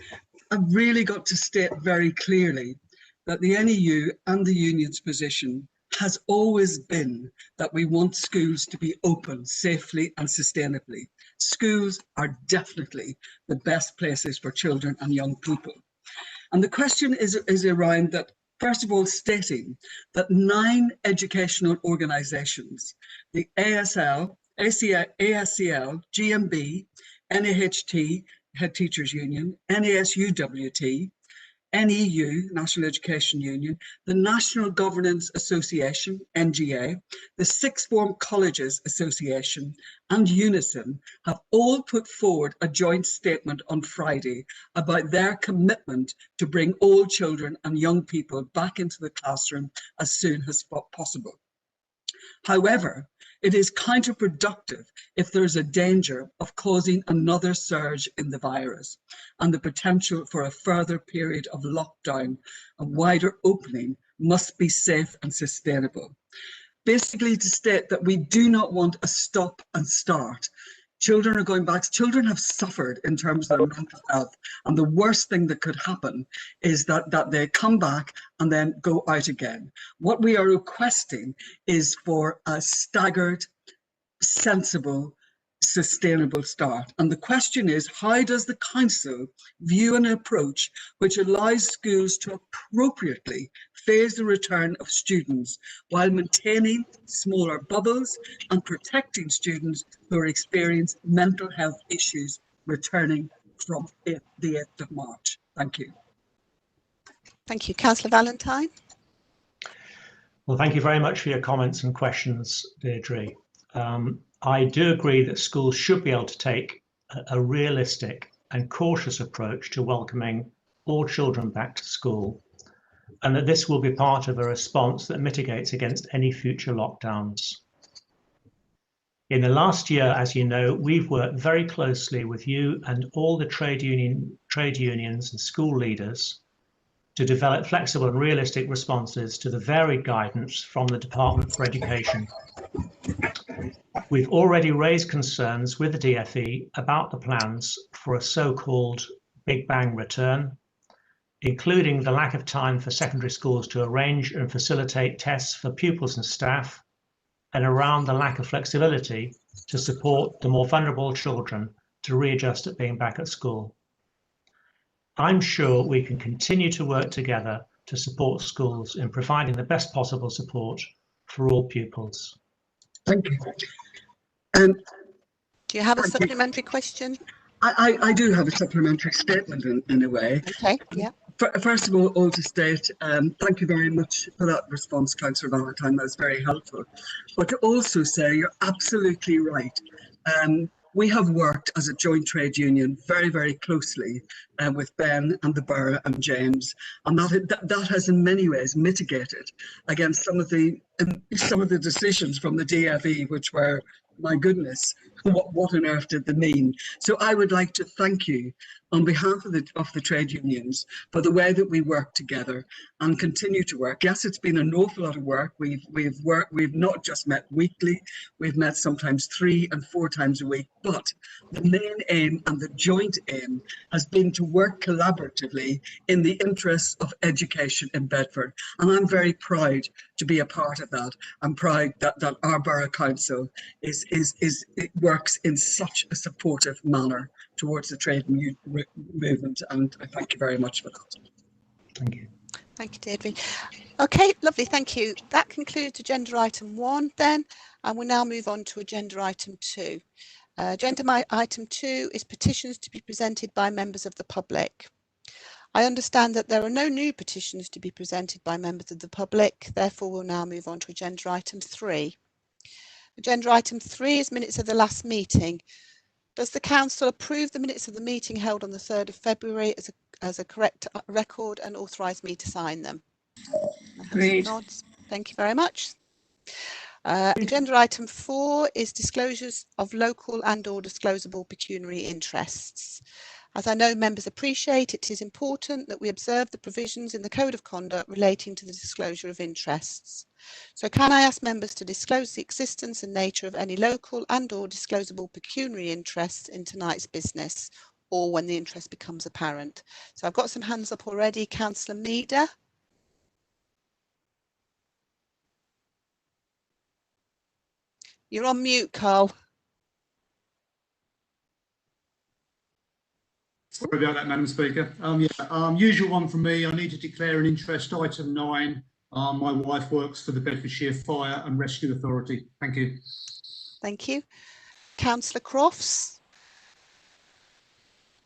I've really got to state very clearly that the NEU and the union's position has always been that we want schools to be open safely and sustainably. Schools are definitely the best places for children and young people. And the question is around that, first of all, stating that 9 educational organisations, the ASL, ASCL, GMB, NAHT, Head Teachers Union, NASUWT, NEU, National Education Union, the National Governance Association, NGA, the Sixth Form Colleges Association and Unison have all put forward a joint statement on Friday about their commitment to bring all children and young people back into the classroom as soon as possible. However, it is counterproductive if there is a danger of causing another surge in the virus and the potential for a further period of lockdown. A wider opening must be safe and sustainable. Basically, to state that we do not want a stop and start. Children are going back. Children have suffered in terms of their mental health, and the worst thing that could happen is that they come back and then go out again. What we are requesting is for a staggered, sensible, sustainable start. And the question is, how does the council view an approach which allows schools to appropriately phase the return of students while maintaining smaller bubbles and protecting students who are experiencing mental health issues returning from the 8th of March? Thank you. Thank you. Councillor Valentine. Well, thank you very much for your comments and questions, Deirdre. I do agree that schools should be able to take a realistic and cautious approach to welcoming all children back to school, and that this will be part of a response that mitigates against any future lockdowns. In the last year, as you know, we've worked very closely with you and all the trade unions and school leaders to develop flexible and realistic responses to the varied guidance from the Department for Education. We've already raised concerns with the DFE about the plans for a so-called Big Bang return, including the lack of time for secondary schools to arrange and facilitate tests for pupils and staff, and around the lack of flexibility to support the more vulnerable children to readjust at being back at school. I'm sure we can continue to work together to support schools in providing the best possible support for all pupils. Thank you. Do you have a supplementary question? I do have a supplementary statement in a way. Okay, yeah. First of all to state, thank you very much for that response, Councillor Valentine. That was very helpful. But to also say, you're absolutely right. We have worked as a joint trade union very, very closely with Ben and the Borough and James, and that has in many ways mitigated against some of the decisions from the DFE, which were, my goodness, what on earth did they mean? So I would like to thank you on behalf of the trade unions for the way that we work together and continue to work. Yes, it's been an awful lot of work. We've not just met weekly, we've met sometimes 3 and 4 times a week, but the main aim and the joint aim has been to work collaboratively in the interests of education in Bedford. And I'm very proud to be a part of that. I'm proud that our Borough Council it works in such a supportive manner towards the trade movement, and I thank you very much for that. Thank you. Thank you, Deirdre. Okay, lovely, thank you. That concludes agenda item 1 then, and we'll now move on to agenda item 2. Agenda item 2 is petitions to be presented by members of the public. I understand that there are no new petitions to be presented by members of the public, therefore we'll now move on to agenda item 3. Agenda item 3 is minutes of the last meeting. Does the council approve the minutes of the meeting held on the 3rd of February as a correct record and authorise me to sign them? Agreed. Thank you very much. Agenda item 4 is disclosures of local and/or disclosable pecuniary interests. As I know members appreciate, it is important that we observe the provisions in the Code of Conduct relating to the disclosure of interests. So can I ask members to disclose the existence and nature of any local and/or disclosable pecuniary interests in tonight's business, or when the interest becomes apparent? So I've got some hands up already. Councillor Meader. You're on mute, Carl. Sorry about that, Madam Speaker. Usual one from me. I need to declare an interest, item 9. My wife works for the Bedfordshire Fire and Rescue Authority. Thank you. Thank you. Councillor Crofts.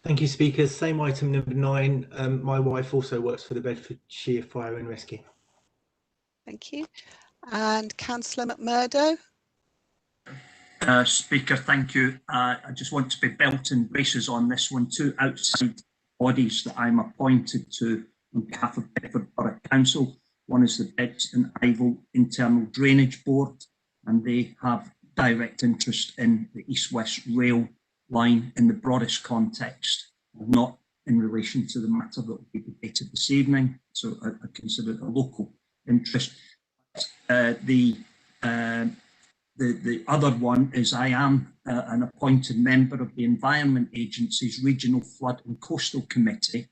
Thank you, Speaker. Same item number 9. My wife also works for the Bedfordshire Fire and Rescue. Thank you. And Councillor McMurdo. Speaker, thank you. I just want to be belt and braces on this one. 2 outside bodies that I'm appointed to on behalf of Bedford Borough Council. One is the Beds and Ivell Internal Drainage Board, and they have direct interest in the East-West Rail line in the broadest context, not in relation to the matter that will be debated this evening. So I consider it a local interest. The other one is I am an appointed member of the Environment Agency's Regional Flood and Coastal Committee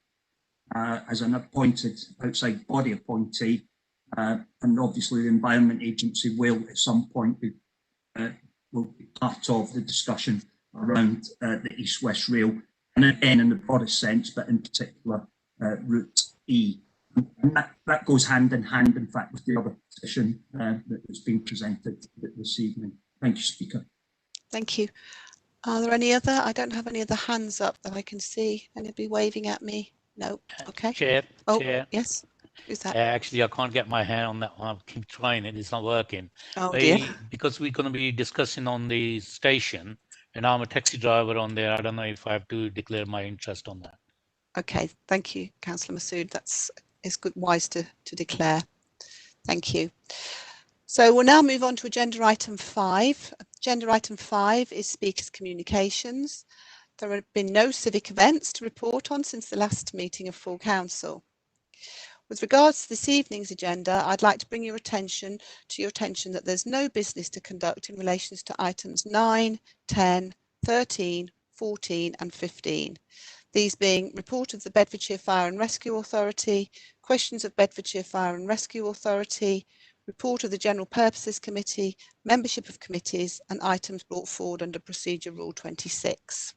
as an appointed outside body appointee, and obviously the Environment Agency will at some point be part of the discussion around the East-West Rail, and again in the broadest sense, but in particular Route E. And that goes hand in hand, in fact, with the other petition that has been presented this evening. Thank you, Speaker. Thank you. Are there any other? I don't have any other hands up that I can see. Anybody waving at me? No. Okay. Chair. Yes. Who's that? Actually, I can't get my hand on that one. I keep trying it. It's not working. Oh, dear. Because we're going to be discussing on the station, and I'm a taxi driver on there. I don't know if I have to declare my interest on that. Okay. Thank you, Councillor Masood. It's good, wise to declare. Thank you. So we'll now move on to agenda item 5. Agenda item 5 is Speaker's Communications. There have been no civic events to report on since the last meeting of full council. With regards to this evening's agenda, I'd like to bring your attention that there's no business to conduct in relation to items 9, 10, 13, 14 and 15. These being report of the Bedfordshire Fire and Rescue Authority, questions of Bedfordshire Fire and Rescue Authority, report of the General Purposes Committee, membership of committees and items brought forward under Procedure Rule 26.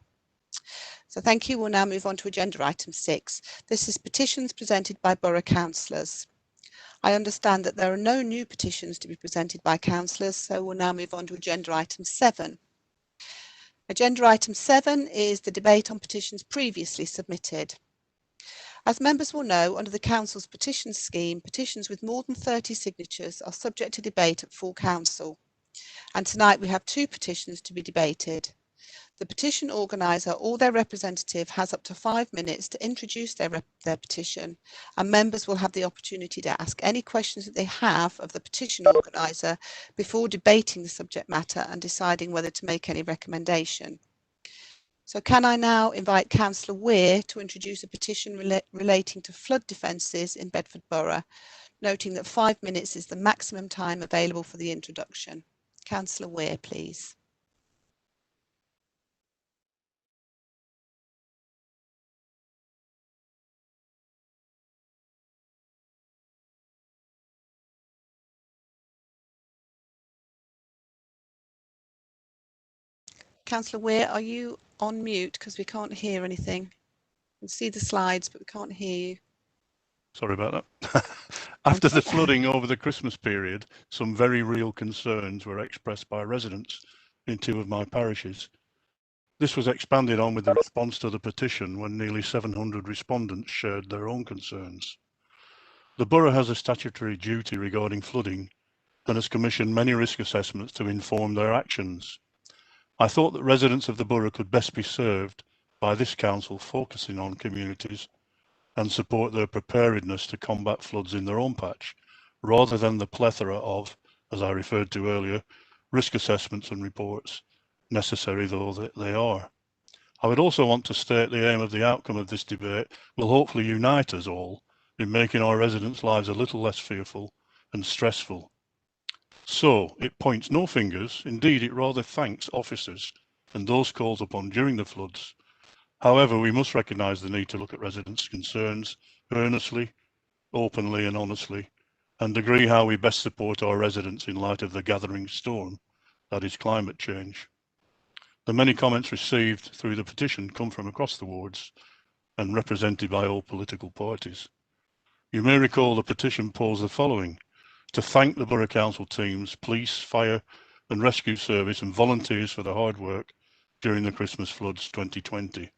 So thank you. We'll now move on to agenda item 6. This is petitions presented by borough councillors. I understand that there are no new petitions to be presented by councillors, so we'll now move on to agenda item 7. Agenda item 7 is the debate on petitions previously submitted. As members will know, under the Council's petition scheme, petitions with more than 30 signatures are subject to debate at full council. And tonight we have 2 petitions to be debated. The petition organiser or their representative has up to 5 minutes to introduce their petition, and members will have the opportunity to ask any questions that they have of the petition organiser before debating the subject matter and deciding whether to make any recommendation. So can I now invite Councillor Weir to introduce a petition relating to flood defences in Bedford Borough, noting that 5 minutes is the maximum time available for the introduction. Councillor Weir, please. Councillor Weir, are you on mute? Because we can't hear anything. We can see the slides, but we can't hear you. Sorry about that. After the flooding over the Christmas period, some very real concerns were expressed by residents in 2 of my parishes. This was expanded on with the response to the petition when nearly 700 respondents shared their own concerns. The borough has a statutory duty regarding flooding and has commissioned many risk assessments to inform their actions. I thought that residents of the borough could best be served by this council focusing on communities and support their preparedness to combat floods in their own patch, rather than the plethora of, as I referred to earlier, risk assessments and reports, necessary though they are. I would also want to state the aim of the outcome of this debate will hopefully unite us all in making our residents' lives a little less fearful and stressful. So it points no fingers, indeed it rather thanks officers and those called upon during the floods. However, we must recognise the need to look at residents' concerns earnestly, openly and honestly, and agree how we best support our residents in light of the gathering storm that is climate change. The many comments received through the petition come from across the wards and represented by all political parties. You may recall the petition posed the following: to thank the Borough Council teams, police, fire and rescue service and volunteers for the hard work during the Christmas floods 2020,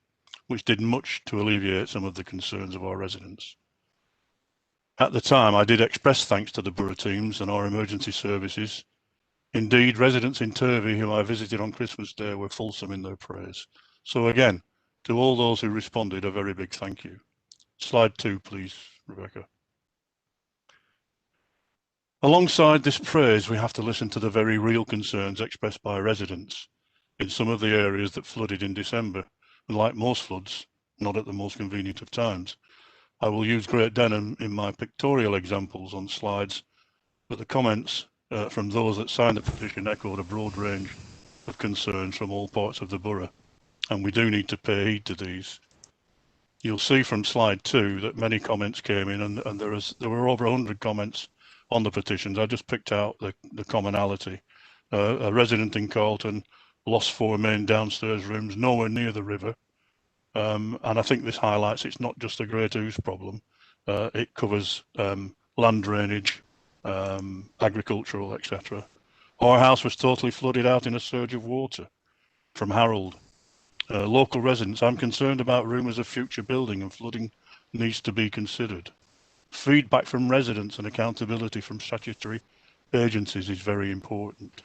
which did much to alleviate some of the concerns of our residents. At the time, I did express thanks to the Borough teams and our emergency services. Indeed, residents in Turvey who I visited on Christmas Day were fulsome in their praise. So again, to all those who responded, a very big thank you. Slide 2, please, Rebecca. Alongside this praise, we have to listen to the very real concerns expressed by residents in some of the areas that flooded in December. And like most floods, not at the most convenient of times. I will use Great Denham in my pictorial examples on slides, but the comments from those that signed the petition echoed a broad range of concerns from all parts of the borough, and we do need to pay heed to these. You'll see from slide 2 that many comments came in, and there were over 100 comments on the petitions. I just picked out the commonality. A resident in Carlton lost 4 main downstairs rooms nowhere near the river. And I think this highlights it's not just a Great Ouse problem. It covers land drainage, agricultural, etc. Our house was totally flooded out in a surge of water from Harold. Local residents, I'm concerned about rumours of future building and flooding needs to be considered. Feedback from residents and accountability from statutory agencies is very important.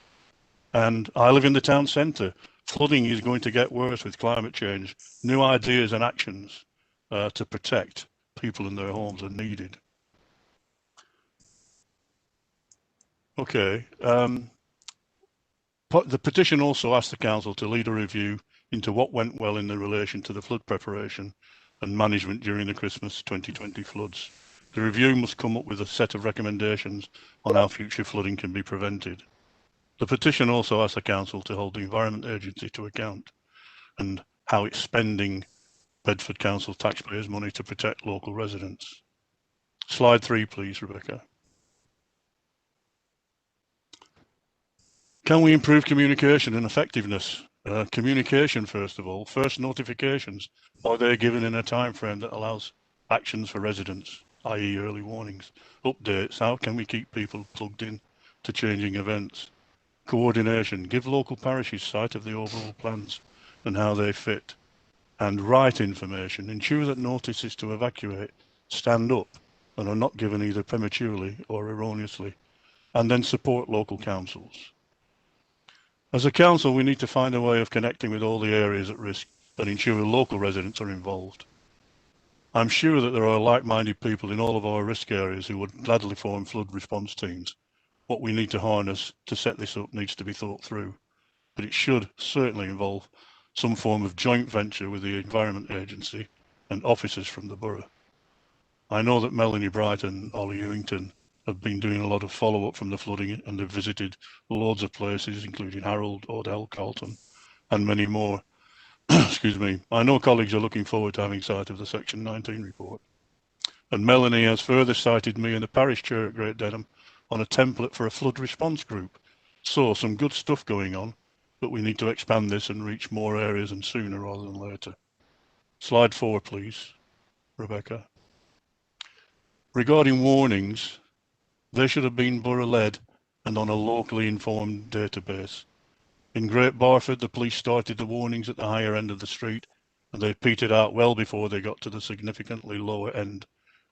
And I live in the town centre. Flooding is going to get worse with climate change. New ideas and actions to protect people in their homes are needed. Okay. The petition also asked the council to lead a review into what went well in relation to the flood preparation and management during the Christmas 2020 floods. The review must come up with a set of recommendations on how future flooding can be prevented. The petition also asks the council to hold the Environment Agency to account and how it's spending Bedford Council taxpayers' money to protect local residents. Slide 3, please, Rebecca. Can we improve communication and effectiveness? Communication, first of all. First notifications, are they given in a time frame that allows actions for residents, i.e. early warnings? Updates, how can we keep people plugged in to changing events? Coordination, give local parishes sight of the overall plans and how they fit. And right information, ensure that notices to evacuate stand up and are not given either prematurely or erroneously. And then support local councils. As a council, we need to find a way of connecting with all the areas at risk and ensure local residents are involved. I'm sure that there are like-minded people in all of our risk areas who would gladly form flood response teams. What we need to harness to set this up needs to be thought through, but it should certainly involve some form of joint venture with the Environment Agency and officers from the borough. I know that Melanie Bright and Ollie Ewington have been doing a lot of follow-up from the flooding, and they've visited loads of places, including Harold, Odell, Carlton, and many more. Excuse me. I know colleagues are looking forward to having sight of the Section 19 report. And Melanie has further cited me and the parish chair at Great Denham on a template for a flood response group. So some good stuff going on, but we need to expand this and reach more areas and sooner rather than later. Slide 4, please, Rebecca. Regarding warnings, they should have been borough-led and on a locally informed database. In Great Barford, the police started the warnings at the higher end of the street, and they petered out well before they got to the significantly lower end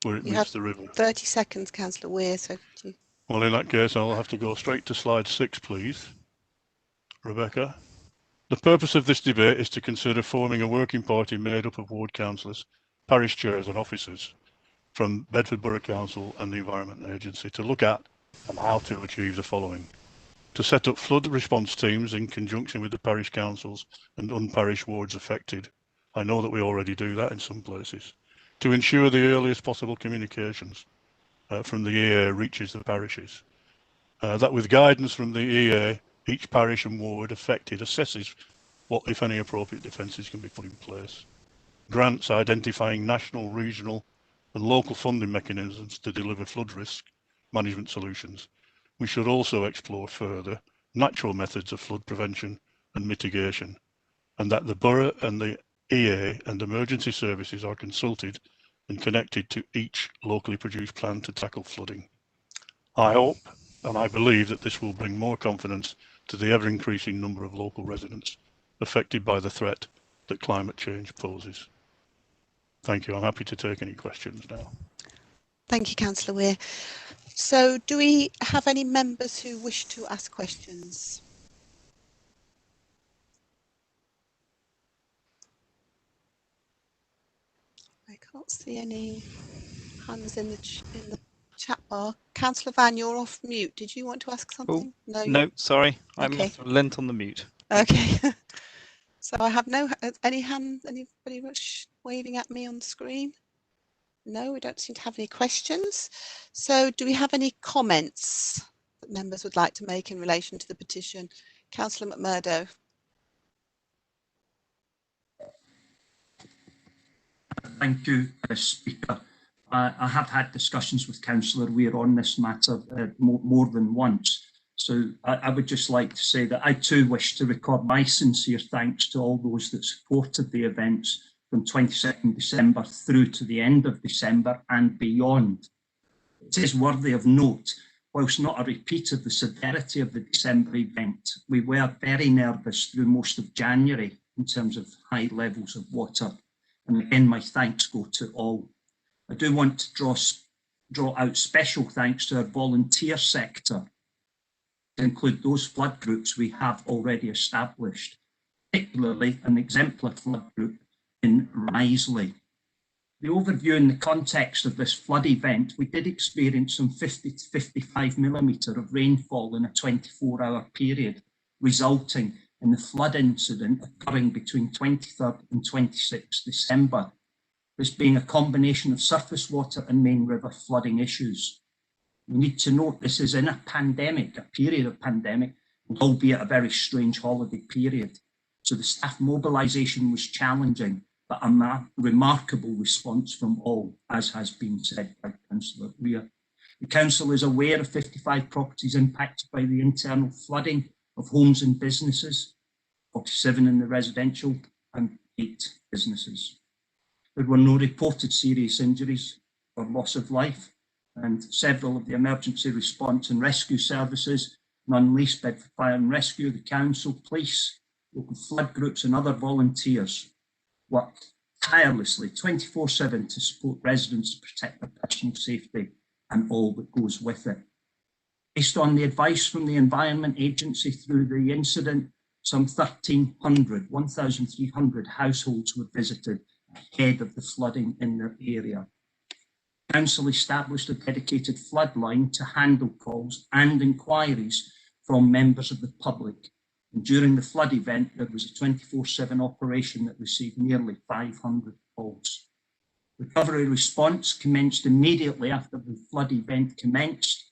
where it meets the river. 30 seconds, Councillor Weir. So could you... Well, in that case, I'll have to go straight to slide 6, please. Rebecca. The purpose of this debate is to consider forming a working party made up of ward councillors, parish chairs and officers from Bedford Borough Council and the Environment Agency to look at and how to achieve the following. To set up flood response teams in conjunction with the parish councils and unparished wards affected. I know that we already do that in some places. To ensure the earliest possible communications from the EA reaches the parishes. That with guidance from the EA, each parish and ward affected assesses what, if any, appropriate defences can be put in place. Grants identifying national, regional and local funding mechanisms to deliver flood risk management solutions. We should also explore further natural methods of flood prevention and mitigation, and that the borough and the EA and emergency services are consulted and connected to each locally produced plan to tackle flooding. I hope and I believe that this will bring more confidence to the ever-increasing number of local residents affected by the threat that climate change poses. Thank you. I'm happy to take any questions now. Thank you, Councillor Weir. So do we have any members who wish to ask questions? I can't see any hands in the chat bar. Councillor Van, you're off mute. Did you want to ask something? Oh, no, sorry. I'm okay. lent on the mute. Okay. So I have no any hand. Anybody waving at me on the screen? No, we don't seem to have any questions. So do we have any comments that members would like to make in relation to the petition? Councillor McMurdo. Thank you, Speaker. I have had discussions with Councillor Weir on this matter more than once. So I would just like to say that I too wish to record my sincere thanks to all those that supported the events from 22nd December through to the end of December and beyond. It is worthy of note, whilst not a repeat of the severity of the December event, we were very nervous through most of January in terms of high levels of water. And again, my thanks go to all. I do want to draw out special thanks to our volunteer sector, to include those flood groups we have already established, particularly an exemplar flood group in Risley. The overview in the context of this flood event, we did experience some 50 to 55 millimetre of rainfall in a 24-hour period, resulting in the flood incident occurring between 23rd and 26th December. This being a combination of surface water and main river flooding issues. We need to note this is in a pandemic, a period of pandemic, albeit a very strange holiday period. So the staff mobilisation was challenging, but a remarkable response from all, as has been said by Councillor Weir. The Council is aware of 55 properties impacted by the internal flooding of homes and businesses, 47 in the residential and 8 businesses. There were no reported serious injuries or loss of life, and several of the emergency response and rescue services, non-least Bedford Fire and Rescue, the Council, police, local flood groups and other volunteers worked tirelessly 24/7 to support residents to protect their personal safety and all that goes with it. Based on the advice from the Environment Agency through the incident, Some 1,300 households were visited ahead of the flooding in their area. Council established a dedicated flood line to handle calls and inquiries from members of the public. And during the flood event, there was a 24/7 operation that received nearly 500 calls. Recovery response commenced immediately after the flood event commenced,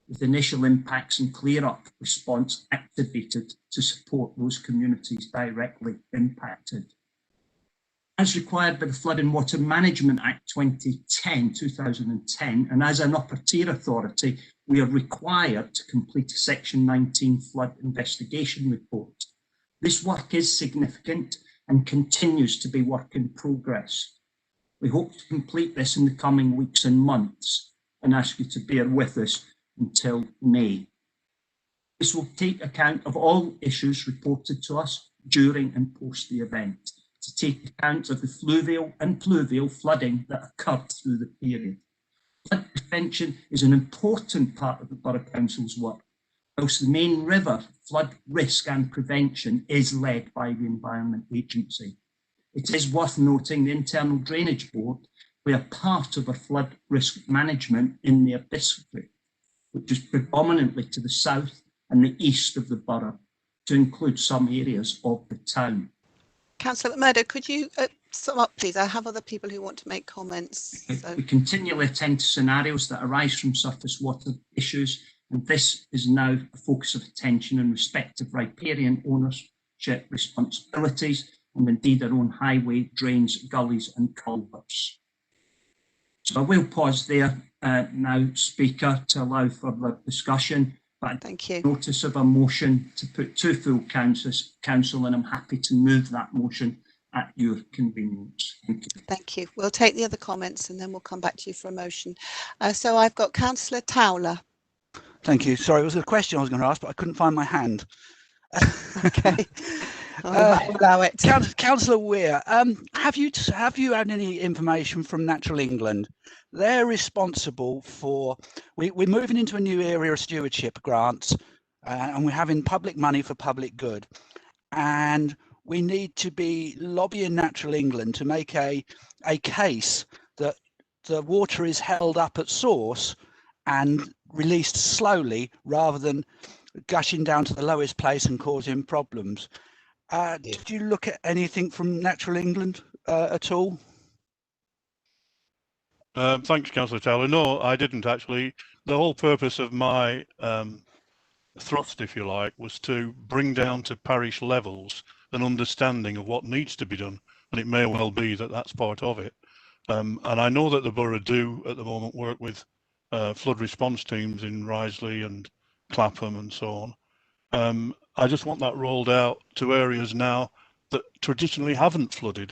with initial impacts and clear-up response activated to support those communities directly impacted. As required by the Flood and Water Management Act 2010, and as an upper tier authority, we are required to complete a Section 19 flood investigation report. This work is significant and continues to be work in progress. We hope to complete this in the coming weeks and months and ask you to bear with us until May. This will take account of all issues reported to us during and post the event, to take account of the fluvial and pluvial flooding that occurred through the period. Flood prevention is an important part of the Borough Council's work, whilst the main river flood risk and prevention is led by the Environment Agency. It is worth noting the Internal Drainage Board were part of a flood risk management in their district, which is predominantly to the south and the east of the borough, to include some areas of the town. Councillor McMurdo, could you sum up, please? I have other people who want to make comments. So. We continually attend to scenarios that arise from surface water issues, and this is now a focus of attention in respect of riparian ownership responsibilities, and indeed our own highway, drains, gullies and culverts. So I will pause there now, Speaker, to allow further discussion. But thank you. Notice of a motion to put to full council, and I'm happy to move that motion at your convenience. Thank you. Thank you. We'll take the other comments and then we'll come back to you for a motion. So I've got Councillor Towler. Thank you. Sorry, it was a question I was going to ask, but I couldn't find my hand. Okay. I'll allow it. Councillor Weir, have you had any information from Natural England? They're responsible for, we're moving into a new area of stewardship grants, and we're having public money for public good. And we need to be lobbying Natural England to make a case that the water is held up at source and released slowly rather than gushing down to the lowest place and causing problems. Did you look at anything from Natural England at all? Thanks, Councillor Taylor. No, I didn't actually. The whole purpose of my thrust, if you like, was to bring down to parish levels an understanding of what needs to be done, and it may well be that that's part of it. And I know that the borough do at the moment work with flood response teams in Risley and Clapham and so on. I just want that rolled out to areas now that traditionally haven't flooded,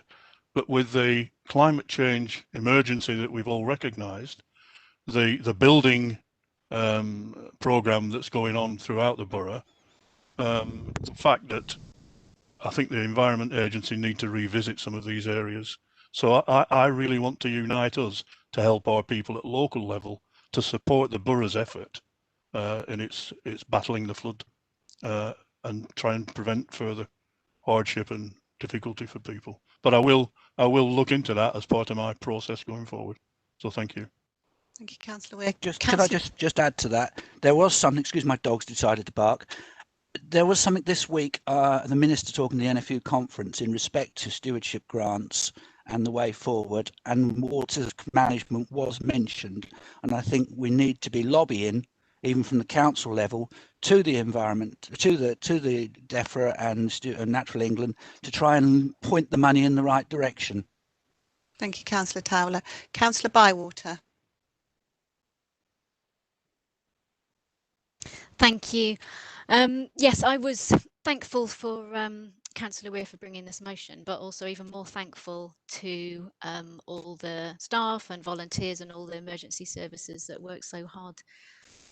but with the climate change emergency that we've all recognised, the building programme that's going on throughout the borough, the fact that I think the Environment Agency need to revisit some of these areas. So I really want to unite us to help our people at local level to support the borough's effort in its battling the flood and try and prevent further hardship and difficulty for people. But I will look into that as part of my process going forward. So thank you. Thank you, Councillor Weir. Can I just add to that? There was something, excuse my dogs decided to bark. There was something this week, the Minister talking to the NFU conference in respect to stewardship grants and the way forward, and water management was mentioned. And I think we need to be lobbying, even from the council level, to the environment, to the DEFRA and Natural England, to try and point the money in the right direction. Thank you, Councillor Towler. Councillor Bywater. Thank you. Yes, I was thankful for Councillor Weir for bringing this motion, but also even more thankful to all the staff and volunteers and all the emergency services that worked so hard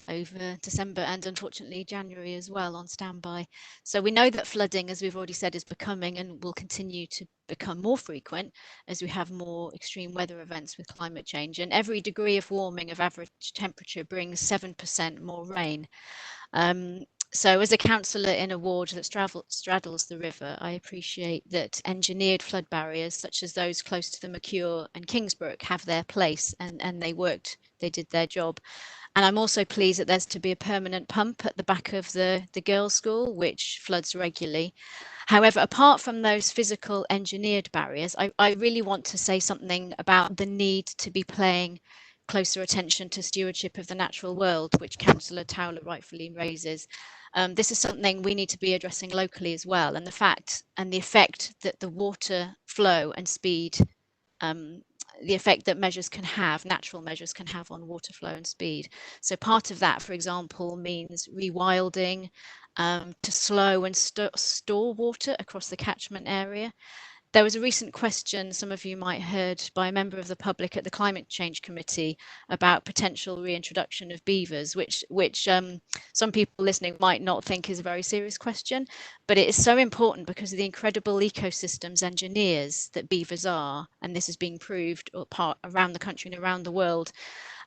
over December and unfortunately January as well on standby. So we know that flooding, as we've already said, is becoming and will continue to become more frequent as we have more extreme weather events with climate change, and every degree of warming of average temperature brings 7% more rain. So as a councillor in a ward that straddles the river, I appreciate that engineered flood barriers such as those close to the Mercure and Kingsbrook have their place, and they did their job. And I'm also pleased that there's to be a permanent pump at the back of the girls' school, which floods regularly. However, apart from those physical engineered barriers, I really want to say something about the need to be paying closer attention to stewardship of the natural world, which Councillor Towler rightfully raises. This is something we need to be addressing locally as well, and the effect that the water flow and speed, the effect that natural measures can have on water flow and speed. So part of that, for example, means rewilding to slow and store water across the catchment area. There was a recent question, some of you might have heard, by a member of the public at the Climate Change Committee about potential reintroduction of beavers, which some people listening might not think is a very serious question, but it is so important because of the incredible ecosystems engineers that beavers are, and this is being proved around the country and around the world,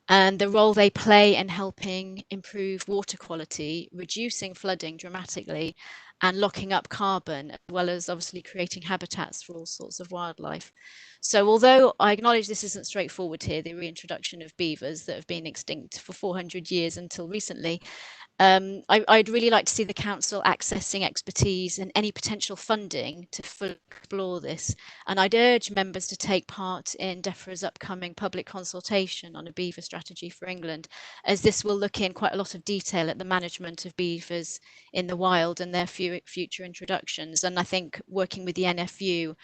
and the role they play in helping improve water quality, reducing flooding dramatically, and locking up carbon, as well as obviously creating habitats for all sorts of wildlife. So although I acknowledge this isn't straightforward here, the reintroduction of beavers that have been extinct for 400 years until recently, I'd really like to see the council accessing expertise and any potential funding to fully explore this. And I'd urge members to take part in DEFRA's upcoming public consultation on a beaver strategy for England, as this will look in quite a lot of detail at the management of beavers in the wild and their future introductions. And I think working with the NFU,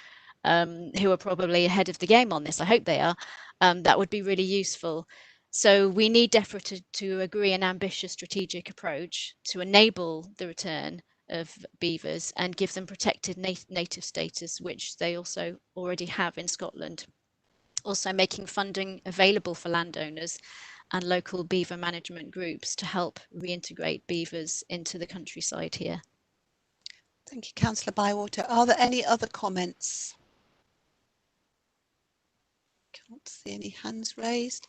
who are probably ahead of the game on this, I hope they are, that would be really useful. So we need DEFRA to agree an ambitious strategic approach to enable the return of beavers and give them protected native status, which they also already have in Scotland. Also making funding available for landowners and local beaver management groups to help reintegrate beavers into the countryside here. Thank you, Councillor Bywater. Are there any other comments? Can't see any hands raised.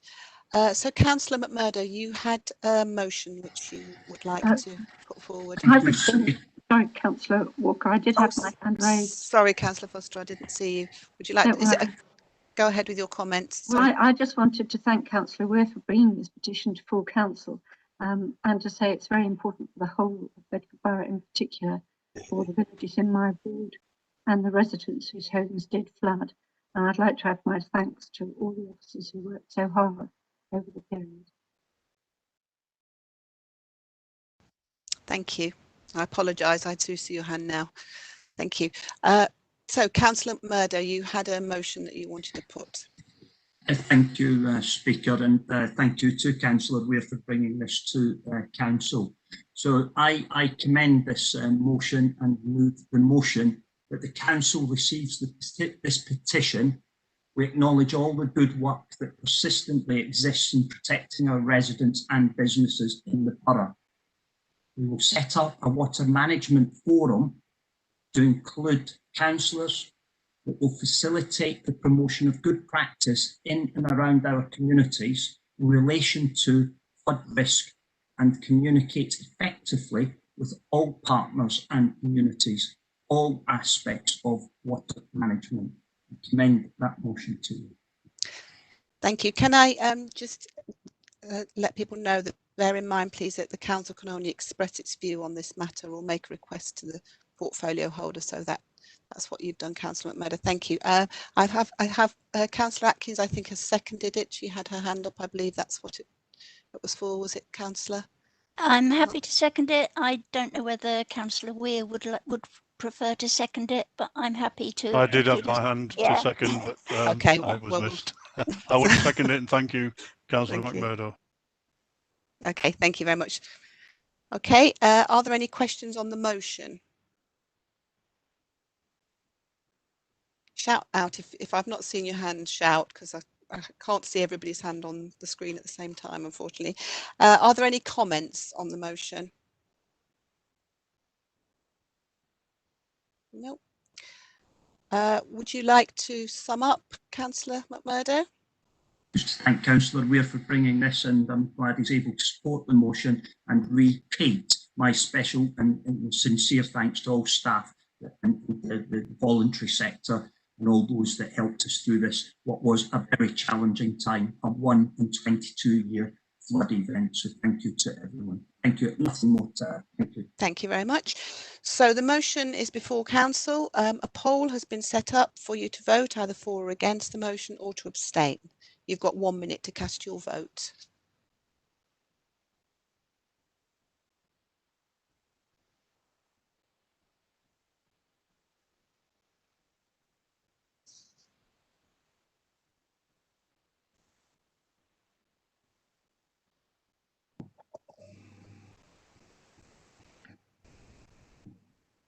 So Councillor McMurdo, you had a motion which you would like to put forward. Sorry, Councillor Walker, I did have my hand raised. Sorry, Councillor Foster, I didn't see you. Would you like to go ahead with your comments? Well, I just wanted to thank Councillor Weir for bringing this petition to full council, and to say it's very important for the whole of Bedford Borough, in particular for the villages in my ward and the residents whose homes did flood. And I'd like to add my thanks to all the officers who worked so hard over the period. Thank you. I apologise, I do see your hand now. Thank you. So Councillor McMurdo, you had a motion that you wanted to put. Thank you, Speaker, and thank you to Councillor Weir for bringing this to Council. So I commend this motion and move the motion that the Council receives this petition. We acknowledge all the good work that persistently exists in protecting our residents and businesses in the borough. We will set up a water management forum to include councillors that will facilitate the promotion of good practice in and around our communities in relation to flood risk and communicate effectively with all partners and communities, all aspects of water management. I commend that motion to you. Thank you. Can I just let people know that, bear in mind please, that the council can only express its view on this matter or make a request to the portfolio holder, so that's what you've done, Councillor McMurdo. Thank you. I have Councillor Atkins, I think, has seconded it. She had her hand up. I believe that's what it was for. Was it, Councillor? I'm happy to second it. I don't know whether Councillor Weir would prefer to second it, but I'm happy to. I did have my hand to second, but okay, I was missed. I would second it, and thank you, Councillor McMurdo. Okay, thank you very much. Okay, are there any questions on the motion? Shout out if I've not seen your hand, shout, because I can't see everybody's hand on the screen at the same time, unfortunately. Are there any comments on the motion? No. Would you like to sum up, Councillor McMurdo? Just thank Councillor Weir for bringing this, and I'm glad he's able to support the motion and repeat my special and sincere thanks to all staff and the voluntary sector and all those that helped us through this, what was a very challenging time, a 1 in 22-year flood event. So thank you to everyone. Thank you. Nothing more to add. Thank you. Thank you very much. So the motion is before council. A poll has been set up for you to vote either for or against the motion or to abstain. You've got 1 minute to cast your vote.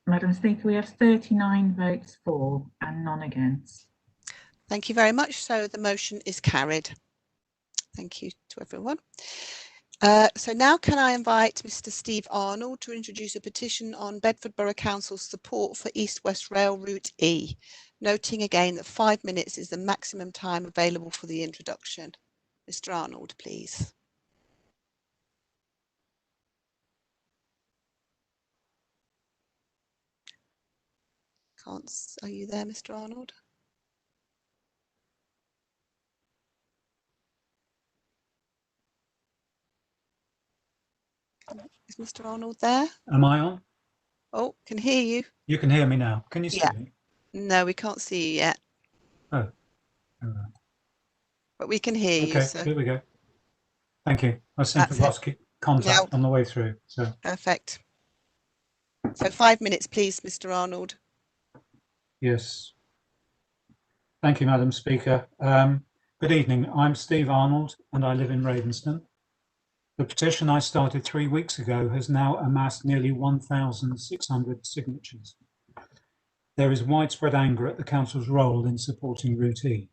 Madam Speaker, we have 39 votes for and none against. Thank you very much. So the motion is carried. Thank you to everyone. So now can I invite Mr. Steve Arnold to introduce a petition on Bedford Borough Council's support for East West Rail Route E, noting again that 5 minutes is the maximum time available for the introduction. Mr. Arnold, please. Are you there, Mr. Arnold? Is Mr. Arnold there? Am I on? Oh, can hear you. You can hear me now. Can you see me? No, we can't see you yet. Oh, all right. But we can hear you. Okay, So. here we go. Thank you. I seem to have lost contact on the way through. So perfect. So 5 minutes, please, Mr. Arnold. yes. Thank you, Madam Speaker. Good evening. I'm Steve Arnold and I live in Ravenston. The petition I started 3 weeks ago has now amassed nearly 1,600 signatures. There is widespread anger at the council's role in supporting Route E.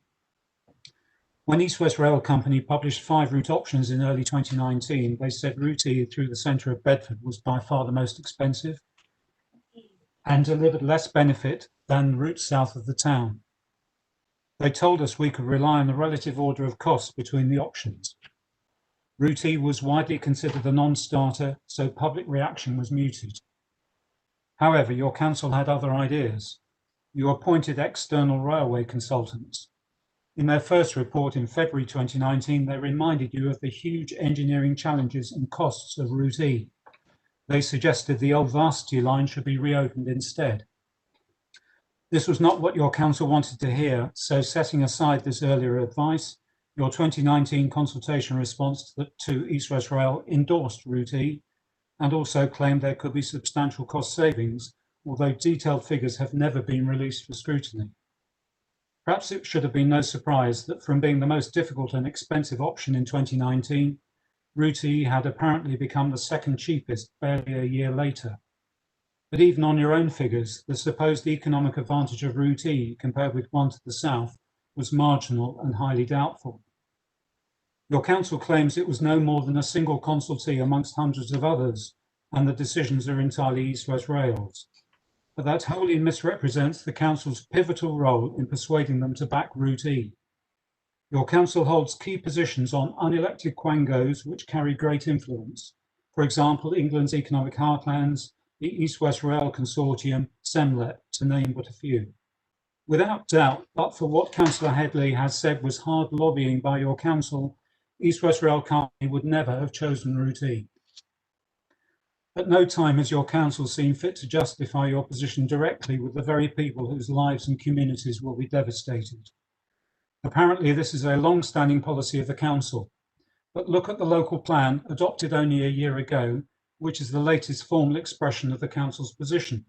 When East West Rail Company published 5 route options in early 2019, they said Route E through the centre of Bedford was by far the most expensive and delivered less benefit than routes south of the town. They told us we could rely on the relative order of costs between the options. Route E was widely considered a non-starter, so public reaction was muted. However, your council had other ideas. You appointed external railway consultants. In their first report in February 2019, they reminded you of the huge engineering challenges and costs of Route E. They suggested the old Varsity line should be reopened instead. This was not what your council wanted to hear, so setting aside this earlier advice, your 2019 consultation response to East West Rail endorsed Route E and also claimed there could be substantial cost savings, although detailed figures have never been released for scrutiny. Perhaps it should have been no surprise that from being the most difficult and expensive option in 2019, Route E had apparently become the second cheapest barely a year later. But even on your own figures, the supposed economic advantage of Route E compared with one to the south was marginal and highly doubtful. Your council claims it was no more than a single consultee amongst hundreds of others, and the decisions are entirely East West Rail's. But that wholly misrepresents the council's pivotal role in persuading them to back Route E. Your council holds key positions on unelected quangos which carry great influence. For example, England's economic heartlands, the East West Rail Consortium, SEMLET, to name but a few. Without doubt, but for what Councillor Headley has said was hard lobbying by your council, East West Rail Company would never have chosen Route E. At no time has your council seen fit to justify your position directly with the very people whose lives and communities will be devastated. Apparently, this is a long-standing policy of the council, but look at the local plan adopted only a year ago, which is the latest formal expression of the council's position.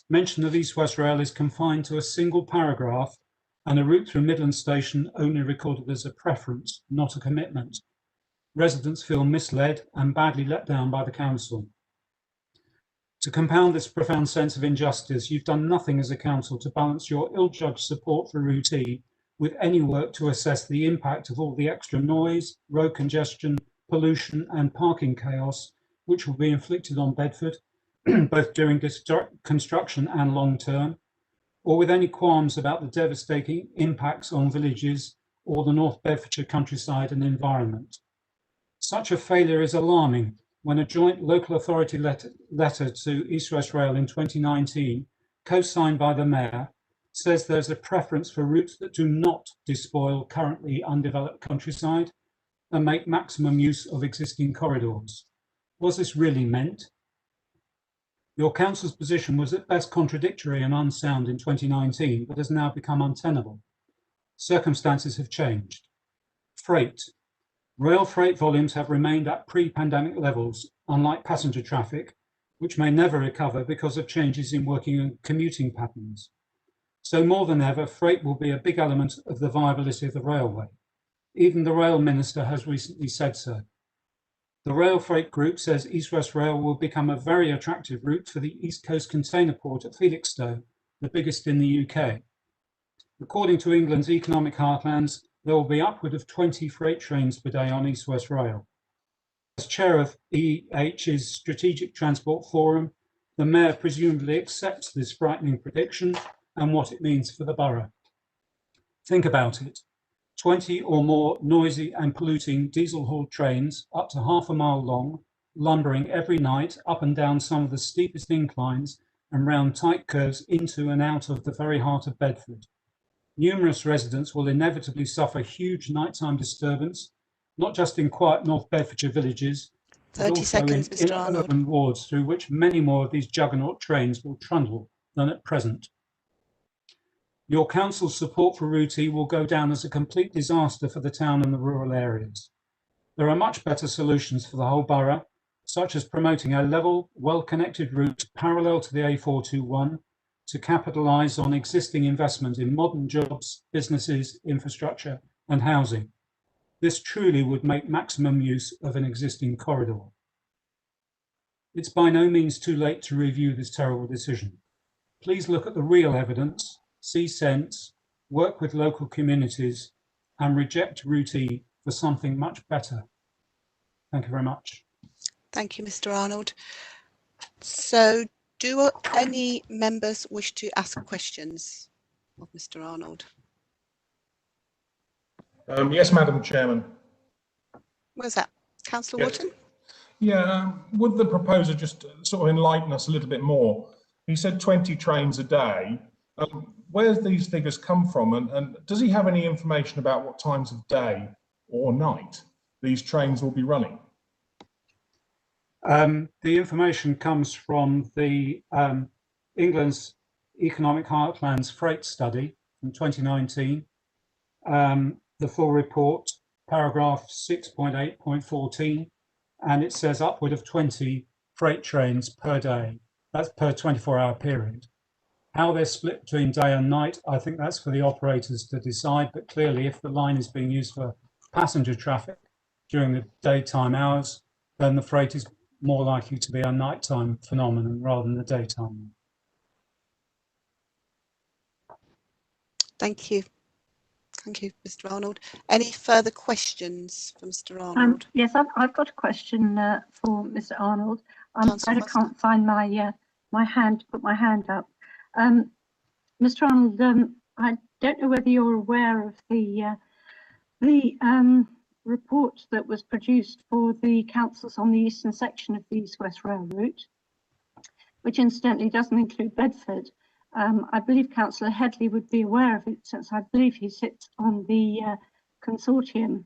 Mention of East West Rail is confined to a single paragraph and a route through Midland Station only recorded as a preference, not a commitment. Residents feel misled and badly let down by the council. To compound this profound sense of injustice, you've done nothing as a council to balance your ill-judged support for Route E with any work to assess the impact of all the extra noise, road congestion, pollution and parking chaos which will be inflicted on Bedford, both during construction and long term, or with any qualms about the devastating impacts on villages or the North Bedfordshire countryside and environment. Such a failure is alarming when a joint local authority letter to East West Rail in 2019, co-signed by the Mayor, says there's a preference for routes that do not despoil currently undeveloped countryside and make maximum use of existing corridors. Was this really meant? Your council's position was at best contradictory and unsound in 2019, but has now become untenable. Circumstances have changed. Freight. Rail freight volumes have remained at pre-pandemic levels, unlike passenger traffic, which may never recover because of changes in working and commuting patterns. So more than ever, freight will be a big element of the viability of the railway. Even the rail minister has recently said so. The Rail Freight Group says East West Rail will become a very attractive route for the East Coast Container Port at Felixstowe, the biggest in the UK. According to England's economic heartlands, there will be upward of 20 freight trains per day on East West Rail. As chair of EH's Strategic Transport Forum, the Mayor presumably accepts this frightening prediction and what it means for the borough. Think about it. 20 or more noisy and polluting diesel-hauled trains up to half a mile long, lumbering every night up and down some of the steepest inclines and round tight curves into and out of the very heart of Bedford. Numerous residents will inevitably suffer huge nighttime disturbance, not just in quiet North Bedfordshire villages, but also in urban wards through which many more of these juggernaut trains will trundle than at present. Your council's support for Route E will go down as a complete disaster for the town and the rural areas. There are much better solutions for the whole borough, such as promoting a level, well-connected route parallel to the A421 to capitalise on existing investment in modern jobs, businesses, infrastructure and housing. This truly would make maximum use of an existing corridor. It's by no means too late to review this terrible decision. Please look at the real evidence, see sense, work with local communities and reject Route E for something much better. Thank you very much. Thank you, Mr. Arnold. So do any members wish to ask questions of Mr. Arnold? Yes, Madam Chairman. Where's that? Councillor Wotton? Yeah, would the proposer just sort of enlighten us a little bit more? He said 20 trains a day. Where do these figures come from? And does he have any information about what times of day or night these trains will be running? The information comes from the England's Economic Heartlands Freight Study from 2019. The full report, paragraph 6.8.14, and it says upward of 20 freight trains per day. That's per 24-hour period. How they're split between day and night, I think that's for the operators to decide, but clearly if the line is being used for passenger traffic during the daytime hours, then the freight is more likely to be a nighttime phenomenon rather than the daytime. Thank you. Thank you, Mr. Arnold. Any further questions for Mr. Arnold? Yes, I've got a question for Mr. Arnold. I'm afraid I can't find my hand to put my hand up. Mr. Arnold, I don't know whether you're aware of the report that was produced for the councils on the eastern section of the East West Rail route, which incidentally doesn't include Bedford. I believe Councillor Headley would be aware of it, since I believe he sits on the consortium.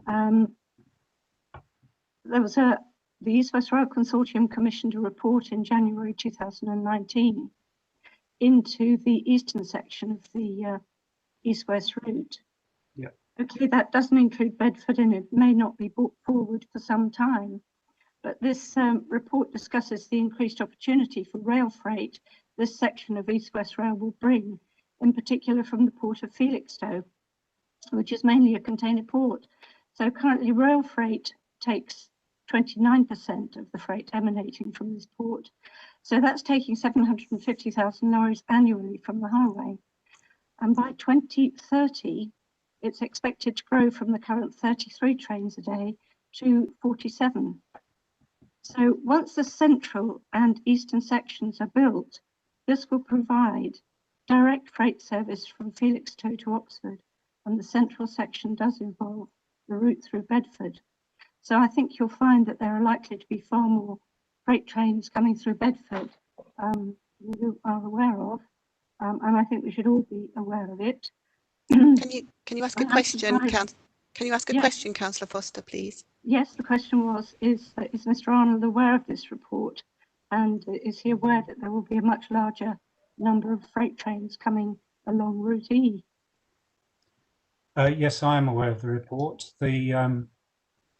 The East West Rail Consortium commissioned a report in January 2019 into the eastern section of the East West route. Yeah. Okay, that doesn't include Bedford, and it may not be brought forward for some time. But this report discusses the increased opportunity for rail freight this section of East West Rail will bring, in particular from the port of Felixstowe, which is mainly a container port. So currently rail freight takes 29% of the freight emanating from this port. So that's taking 750,000 lorries annually from the highway. And by 2030, it's expected to grow from the current 33 trains a day to 47. So once the central and eastern sections are built, this will provide direct freight service from Felixstowe to Oxford, and the central section does involve the route through Bedford. So I think you'll find that there are likely to be far more freight trains coming through Bedford you are aware of, and I think we should all be aware of it. Can you ask a question, Yes. question, Councillor Foster, please? Yes, the question was, is Mr. Arnold aware of this report, and is he aware that there will be a much larger number of freight trains coming along Route E? Yes, I am aware of the report.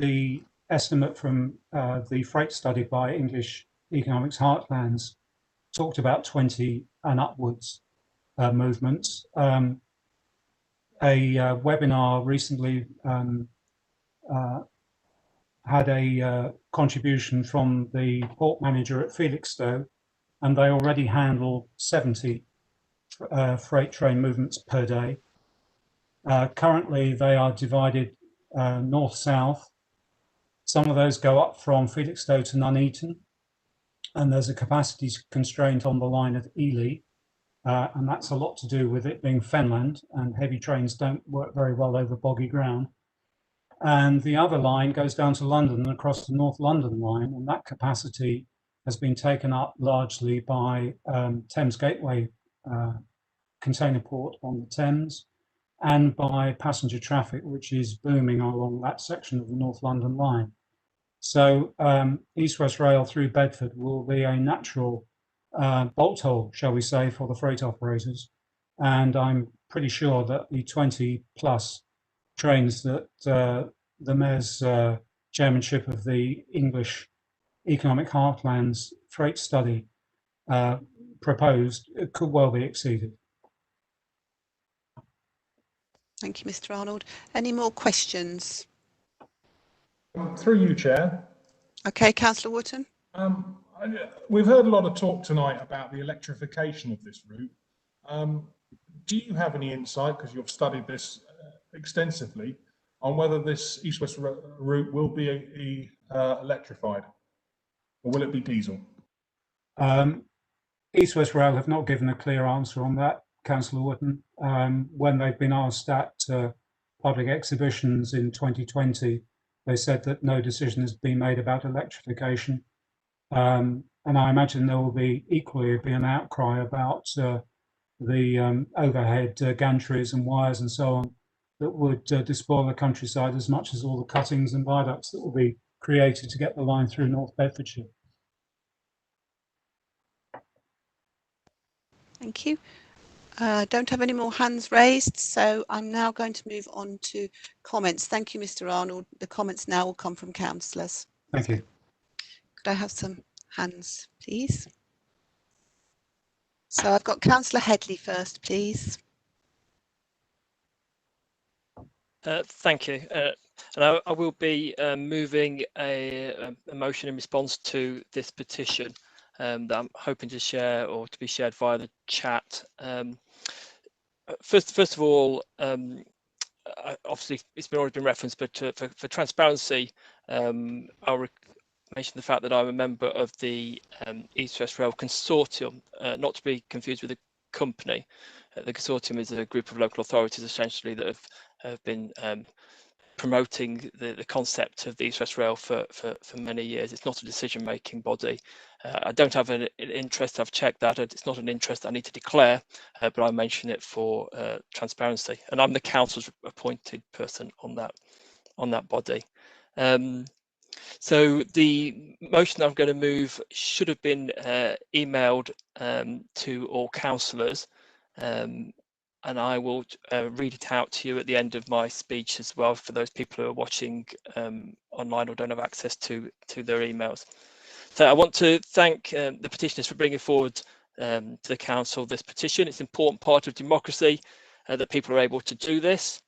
The estimate from the freight study by English Economics Heartlands talked about 20 and upwards movements. A webinar recently had a contribution from the port manager at Felixstowe, and they already handle 70 freight train movements per day. Currently, they are divided north-south. Some of those go up from Felixstowe to Nuneaton, and there's a capacity constraint on the line at Ely, and that's a lot to do with it being fenland, and heavy trains don't work very well over boggy ground. And the other line goes down to London and across the North London line, and that capacity has been taken up largely by Thames Gateway container port on the Thames, and by passenger traffic, which is booming along that section of the North London line. So East West Rail through Bedford will be a natural bolt hole, shall we say, for the freight operators. And I'm pretty sure that the 20 plus trains that the Mayor's chairmanship of the English Economic Heartlands freight study proposed could well be exceeded. Thank you, Mr. Arnold. Any more questions? Through you, Chair. Okay, Councillor Wootton. We've heard a lot of talk tonight about the electrification of this route. Do you have any insight, because you've studied this extensively, on whether this East-West route will be electrified, or will it be diesel? East-West Rail have not given a clear answer on that, Councillor Wootton. When they've been asked at public exhibitions in 2020, they said that no decision has been made about electrification. And I imagine there will be equally an outcry about the overhead gantries and wires and so on that would despoil the countryside as much as all the cuttings and viaducts that will be created to get the line through North Bedfordshire. Thank you. Don't have any more hands raised, so I'm now going to move on to comments. Thank you, Mr. Arnold. The comments now will come from councillors. Thank you. Could I have some hands, please? So I've got Councillor Headley first, please. Thank you. And I will be moving a motion in response to this petition that I'm hoping to share or to be shared via the chat. First of all, obviously it's already been referenced, but for transparency, I'll mention the fact that I'm a member of the East West Rail Consortium, not to be confused with the company. The consortium is a group of local authorities essentially that have been promoting the concept of the East West Rail for many years. It's not a decision-making body. I don't have an interest. I've checked that. It's not an interest I need to declare, but I mention it for transparency. And I'm the council's appointed person on that body. So the motion I'm going to move should have been emailed to all councillors. And I will read it out to you at the end of my speech as well for those people who are watching online or don't have access to their emails. So I want to thank the petitioners for bringing forward to the council this petition. It's an important part of democracy that people are able to do this.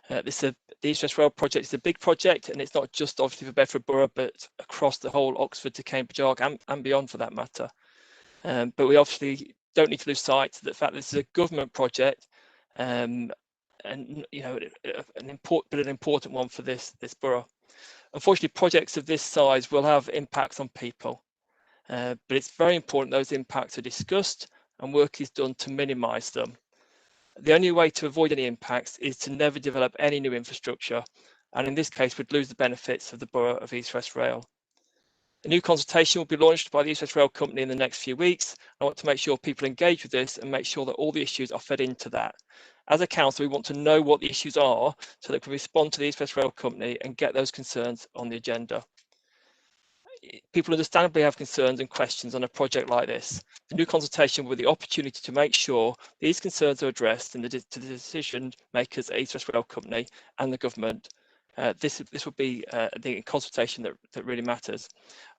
The East West Rail project is a big project, and it's not just obviously for Bedford Borough, but across the whole Oxford to Cambridge Arc and beyond for that matter. But we obviously don't need to lose sight of the fact that this is a government project, and you know, an important one for this borough. Unfortunately, projects of this size will have impacts on people, but it's very important those impacts are discussed and work is done to minimise them. The only way to avoid any impacts is to never develop any new infrastructure and in this case would lose the benefits of the Borough of East West Rail. A new consultation will be launched by the East West Rail Company in the next few weeks. I want to make sure people engage with this and make sure that all the issues are fed into that. As a council, we want to know what the issues are so that we can respond to the East West Rail Company and get those concerns on the agenda. People understandably have concerns and questions on a project like this. The new consultation will be the opportunity to make sure these concerns are addressed in to the decision makers at East West Rail Company and the government. This will be the consultation that really matters.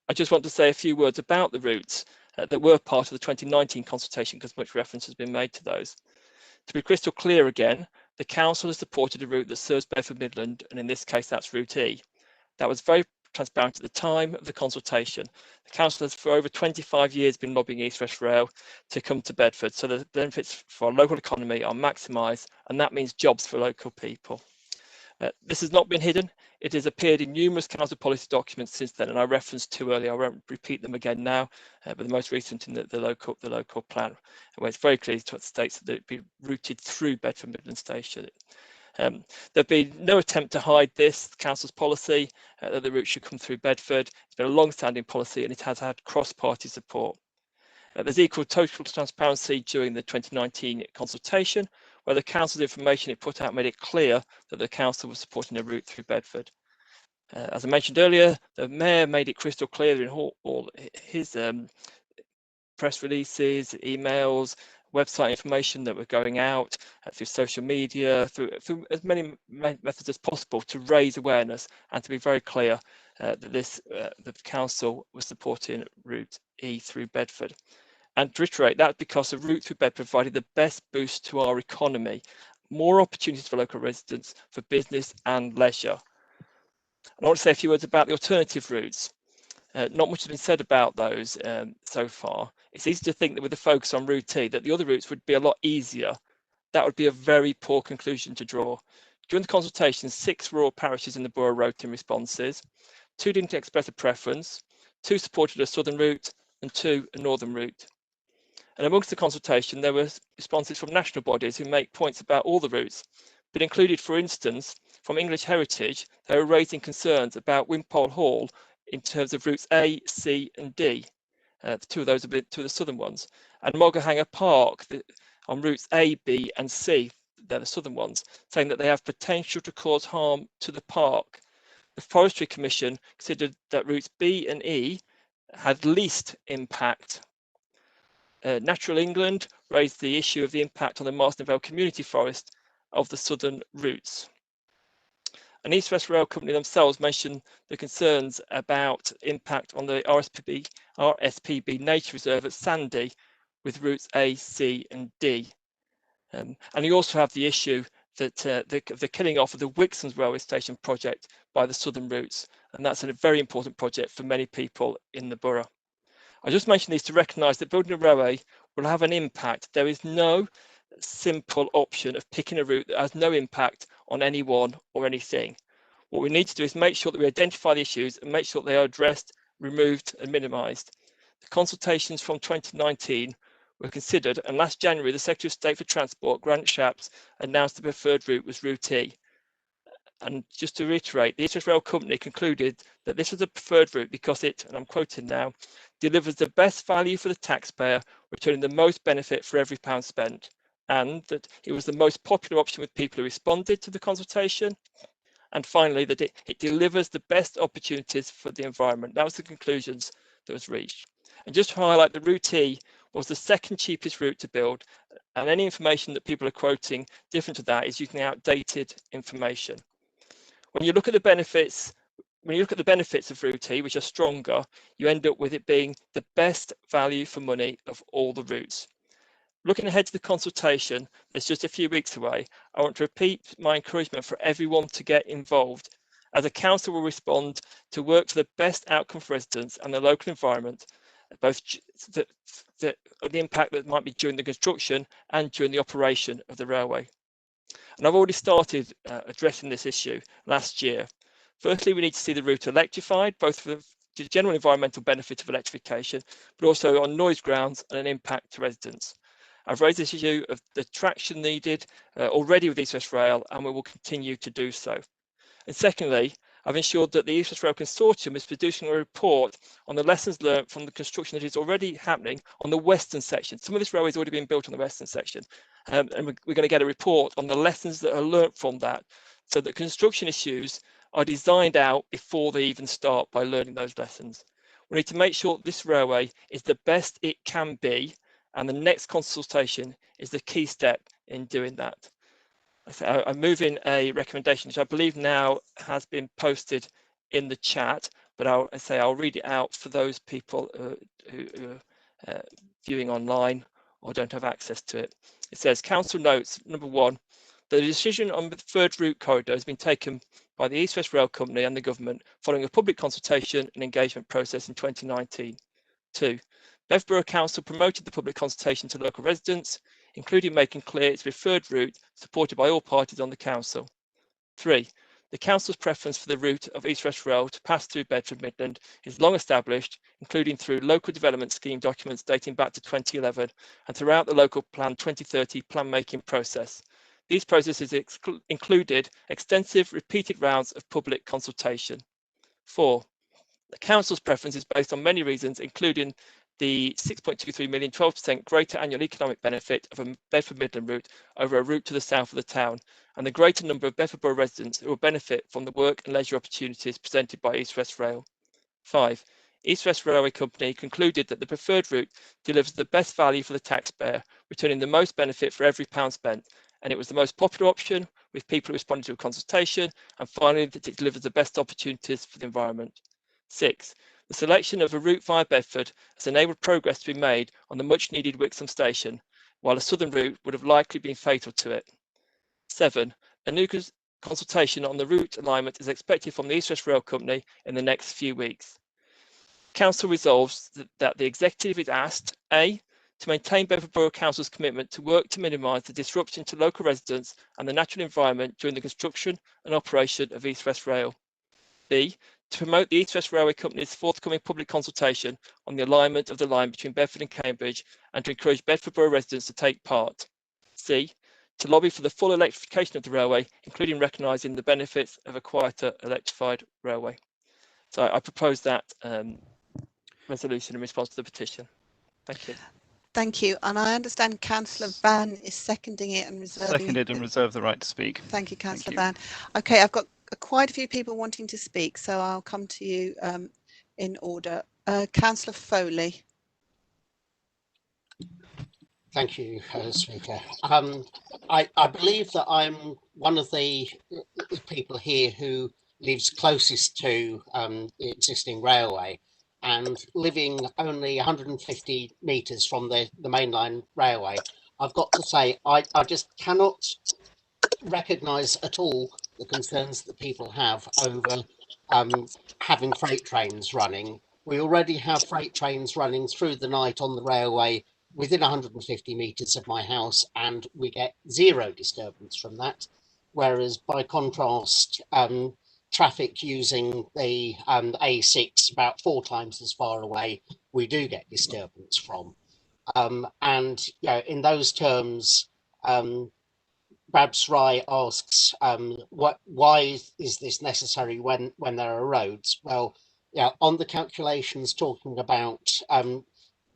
I just want to say a few words about the routes that were part of the 2019 consultation, because much reference has been made to those. To be crystal clear again, the council has supported a route that serves Bedford Midland, and in this case that's Route E. That was very transparent at the time of the consultation. The council has for over 25 years been lobbying East West Rail to come to Bedford, so the benefits for our local economy are maximised, and that means jobs for local people. This has not been hidden. It has appeared in numerous council policy documents since then, and I referenced two earlier. I won't repeat them again now, but the most recent in the local plan, where it's very clear to states that it be routed through Bedford Midland Station. There'd be no attempt to hide this. The council's policy that the route should come through Bedford. It's been a long-standing policy, and it has had cross-party support. There's equal total transparency during the 2019 consultation, where the council's information it put out made it clear that the council was supporting a route through Bedford. As I mentioned earlier, the mayor made it crystal clear in all his press releases, emails, website information that were going out through social media, through as many methods as possible to raise awareness and to be very clear that the council was supporting Route E through Bedford. And to reiterate, that's because the route through Bedford provided the best boost to our economy, more opportunities for local residents, for business and leisure. And I want to say a few words about the alternative routes. Not much has been said about those so far. It's easy to think that with the focus on Route E, that the other routes would be a lot easier. That would be a very poor conclusion to draw. During the consultation, 6 rural parishes in the borough wrote in responses. 2 didn't express a preference, 2 supported a southern route, and 2 a northern route. And amongst the consultation, there were responses from national bodies who make points about all the routes, but included, for instance, from English Heritage, they were raising concerns about Wimpole Hall in terms of routes A, C and D. 2 of those are 2 of the southern ones. And Moggahanger Park on routes A, B and C, they're the southern ones, saying that they have potential to cause harm to the park. The Forestry Commission considered that routes B and E had least impact. Natural England raised the issue of the impact on the Marston Vale Community Forest of the southern routes. And East West Rail Company themselves mentioned the concerns about impact on the RSPB Nature Reserve at Sandy with routes A, C and D. And you also have the issue that the killing off of the Wixons Railway Station project by the southern routes, and that's a very important project for many people in the borough. I just mentioned these to recognise that building a railway will have an impact. There is no simple option of picking a route that has no impact on anyone or anything. What we need to do is make sure that we identify the issues and make sure they are addressed, removed and minimised. The consultations from 2019 were considered, and last January the Secretary of State for Transport, Grant Shapps, announced the preferred route was Route E. And just to reiterate, the East West Rail Company concluded that this was a preferred route because it, and I'm quoting now, delivers the best value for the taxpayer, returning the most benefit for every pound spent, and that it was the most popular option with people who responded to the consultation. And finally, that it delivers the best opportunities for the environment. That was the conclusions that was reached. And just to highlight, the Route E was the second cheapest route to build, and any information that people are quoting different to that is using outdated information. When you look at the benefits, of Route E, which are stronger, you end up with it being the best value for money of all the routes. Looking ahead to the consultation, that's just a few weeks away, I want to repeat my encouragement for everyone to get involved, as a council will respond to work for the best outcome for residents and the local environment, both the impact that might be during the construction and during the operation of the railway. And I've already started addressing this issue last year. Firstly, we need to see the route electrified, both for the general environmental benefit of electrification, but also on noise grounds and an impact to residents. I've raised this issue of the traction needed already with East West Rail, and we will continue to do so. And secondly, I've ensured that the East West Rail Consortium is producing a report on the lessons learned from the construction that is already happening on the western section. Some of this railway has already been built on the western section, and we're going to get a report on the lessons that are learnt from that, so that construction issues are designed out before they even start by learning those lessons. We need to make sure this railway is the best it can be, and the next consultation is the key step in doing that. I'm moving a recommendation, which I believe now has been posted in the chat, but I'll read it out for those people who are viewing online or don't have access to it. It says, Council notes, number 1, the decision on the third route corridor has been taken by the East West Rail Company and the government following a public consultation and engagement process in 2019. 2, Bedford Borough Council promoted the public consultation to local residents, including making clear its preferred route supported by all parties on the council. 3, the council's preference for the route of East West Rail to pass through Bedford Midland is long established, including through local development scheme documents dating back to 2011 and throughout the local plan 2030 plan making process. These processes included extensive repeated rounds of public consultation. 4, the council's preference is based on many reasons, including the 6.23 million, 12% greater annual economic benefit of a Bedford Midland route over a route to the south of the town, and the greater number of Bedford Borough residents who will benefit from the work and leisure opportunities presented by East West Rail. 5, East West Railway Company concluded that the preferred route delivers the best value for the taxpayer, returning the most benefit for every pound spent, and it was the most popular option with people responding to a consultation, and finally that it delivers the best opportunities for the environment. 6, the selection of a route via Bedford has enabled progress to be made on the much needed Wixham station, while a southern route would have likely been fatal to it. 7, a new consultation on the route alignment is expected from the East West Rail Company in the next few weeks. Council resolves that the Executive is asked, A, to maintain Bedford Borough Council's commitment to work to minimise the disruption to local residents and the natural environment during the construction and operation of East West Rail. B, to promote the East West Railway Company's forthcoming public consultation on the alignment of the line between Bedford and Cambridge and to encourage Bedford Borough residents to take part. C, to lobby for the full electrification of the railway, including recognising the benefits of a quieter electrified railway. So I propose that resolution in response to the petition. Thank you. Thank you. And I understand Councillor Van is seconding it and reserving Seconded and reserve the right to speak. Thank you, Councillor Van. Okay, I've got quite a few people wanting to speak, so I'll come to you in order. Councillor Foley. Thank you, Speaker. I believe that I'm one of the people here who lives closest to the existing railway, and living only 150 metres from the mainline railway, I've got to say I just cannot recognise at all the concerns that people have over having freight trains running. We already have freight trains running through the night on the railway within 150 metres of my house, and we get zero disturbance from that. Whereas by contrast, traffic using the A6 about 4 times as far away, we do get disturbance from. And you know, in those terms, Babs Rye asks, why is this necessary when there are roads? Well, yeah, on the calculations talking about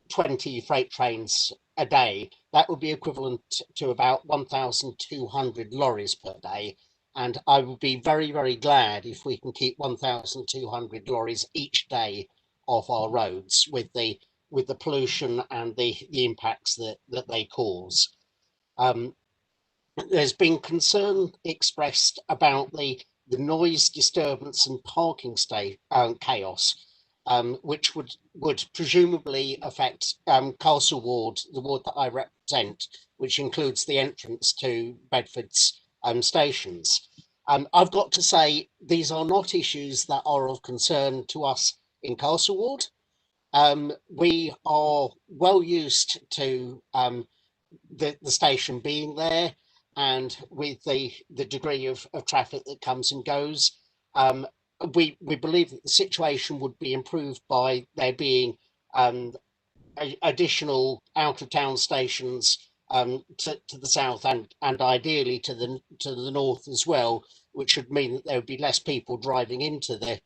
20 freight trains a day, that would be equivalent to about 1,200 lorries per day. And I would be very, very glad if we can keep 1,200 lorries each day off our roads with the pollution and the impacts that they cause. There's been concern expressed about the noise disturbance and parking chaos, which would presumably affect Castle Ward, the ward that I represent, which includes the entrance to Bedford's stations. I've got to say, these are not issues that are of concern to us in Castle Ward. We are well used to the station being there, and with the degree of traffic that comes and goes, we believe that the situation would be improved by there being additional out of town stations to the south and ideally to the north as well, which would mean that there would be less people driving into the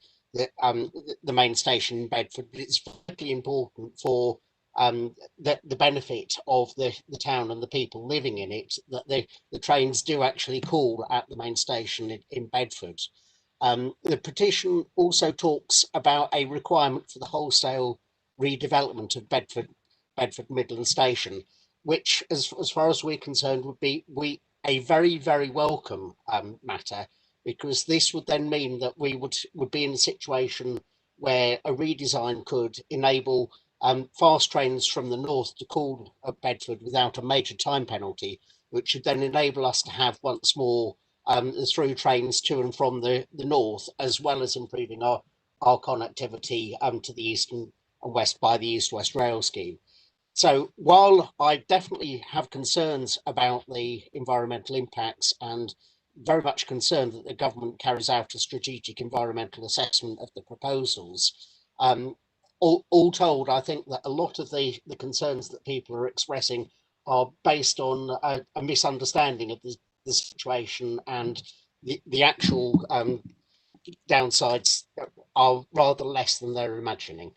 main station in Bedford. But it's vitally important for the benefit of the town and the people living in it that the trains do actually call at the main station in Bedford. The petition also talks about a requirement for the wholesale redevelopment of Bedford Midland Station, which, as far as we're concerned, would be a very, very welcome matter, because this would then mean that we would be in a situation where a redesign could enable fast trains from the north to call at Bedford without a major time penalty, which would then enable us to have once more through trains to and from the north, as well as improving our connectivity to the east and west by the East-West Rail Scheme. So while I definitely have concerns about the environmental impacts and very much concerned that the government carries out a strategic environmental assessment of the proposals, all told, I think that a lot of the concerns that people are expressing are based on a misunderstanding of the situation, and the actual downsides are rather less than they're imagining.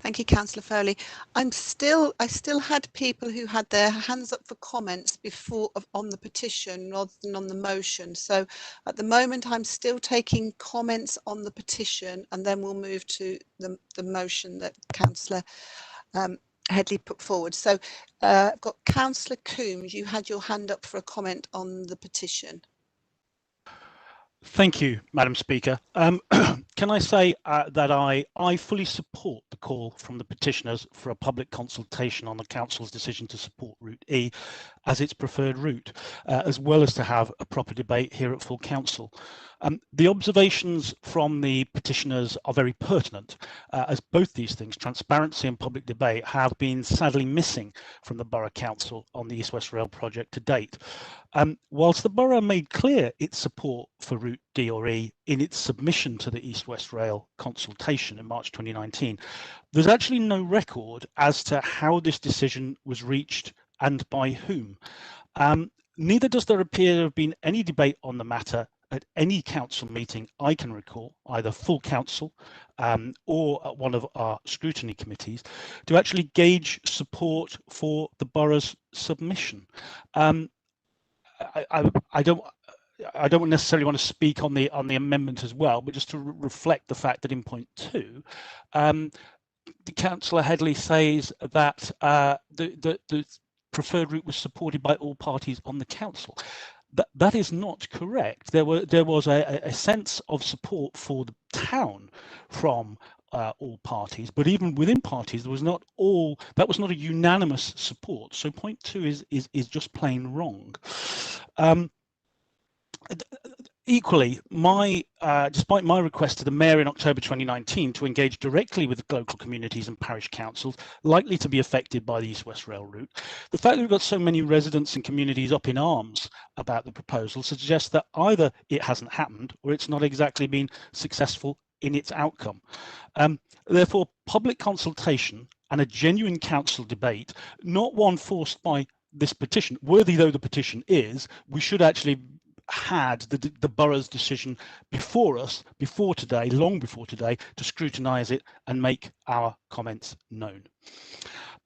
Thank you, Councillor Foley. I still had people who had their hands up for comments before on the petition rather than on the motion. So at the moment, I'm still taking comments on the petition, and then we'll move to the motion that Councillor Headley put forward. So I've got Councillor Coombs. You had your hand up for a comment on the petition. Thank you, Madam Speaker. Can I say that I fully support the call from the petitioners for a public consultation on the Council's decision to support Route E as its preferred route, as well as to have a proper debate here at full Council. The observations from the petitioners are very pertinent, as both these things, transparency and public debate, have been sadly missing from the Borough Council on the East West Rail project to date. Whilst the Borough made clear its support for Route D or E in its submission to the East West Rail consultation in March 2019, there's actually no record as to how this decision was reached and by whom. Neither does there appear to have been any debate on the matter at any council meeting I can recall, either full council or at one of our scrutiny committees, to actually gauge support for the borough's submission. I don't necessarily want to speak on the amendment as well, but just to reflect the fact that in point 2, the Councillor Headley says that the preferred route was supported by all parties on the council. That is not correct. There was a sense of support for the town from all parties, but even within parties, there was not that was not a unanimous support. So point 2 is just plain wrong. Equally, despite my request to the Mayor in October 2019 to engage directly with local communities and parish councils likely to be affected by the East West Rail route, the fact that we've got so many residents and communities up in arms about the proposal suggests that either it hasn't happened or it's not exactly been successful in its outcome. Therefore, public consultation and a genuine council debate, not one forced by this petition, worthy though the petition is, we should actually had the borough's decision before us, long before today, to scrutinise it and make our comments known.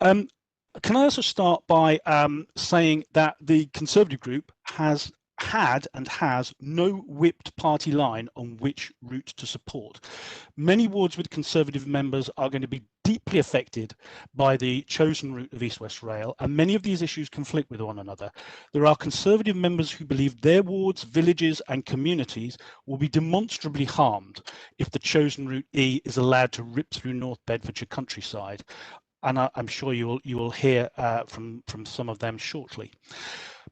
Can I also start by saying that the Conservative group has had and has no whipped party line on which route to support. Many wards with Conservative members are going to be deeply affected by the chosen route of East West Rail, and many of these issues conflict with one another. There are Conservative members who believe their wards, villages and communities will be demonstrably harmed if the chosen route E is allowed to rip through North Bedfordshire countryside, and I'm sure you will hear from some of them shortly.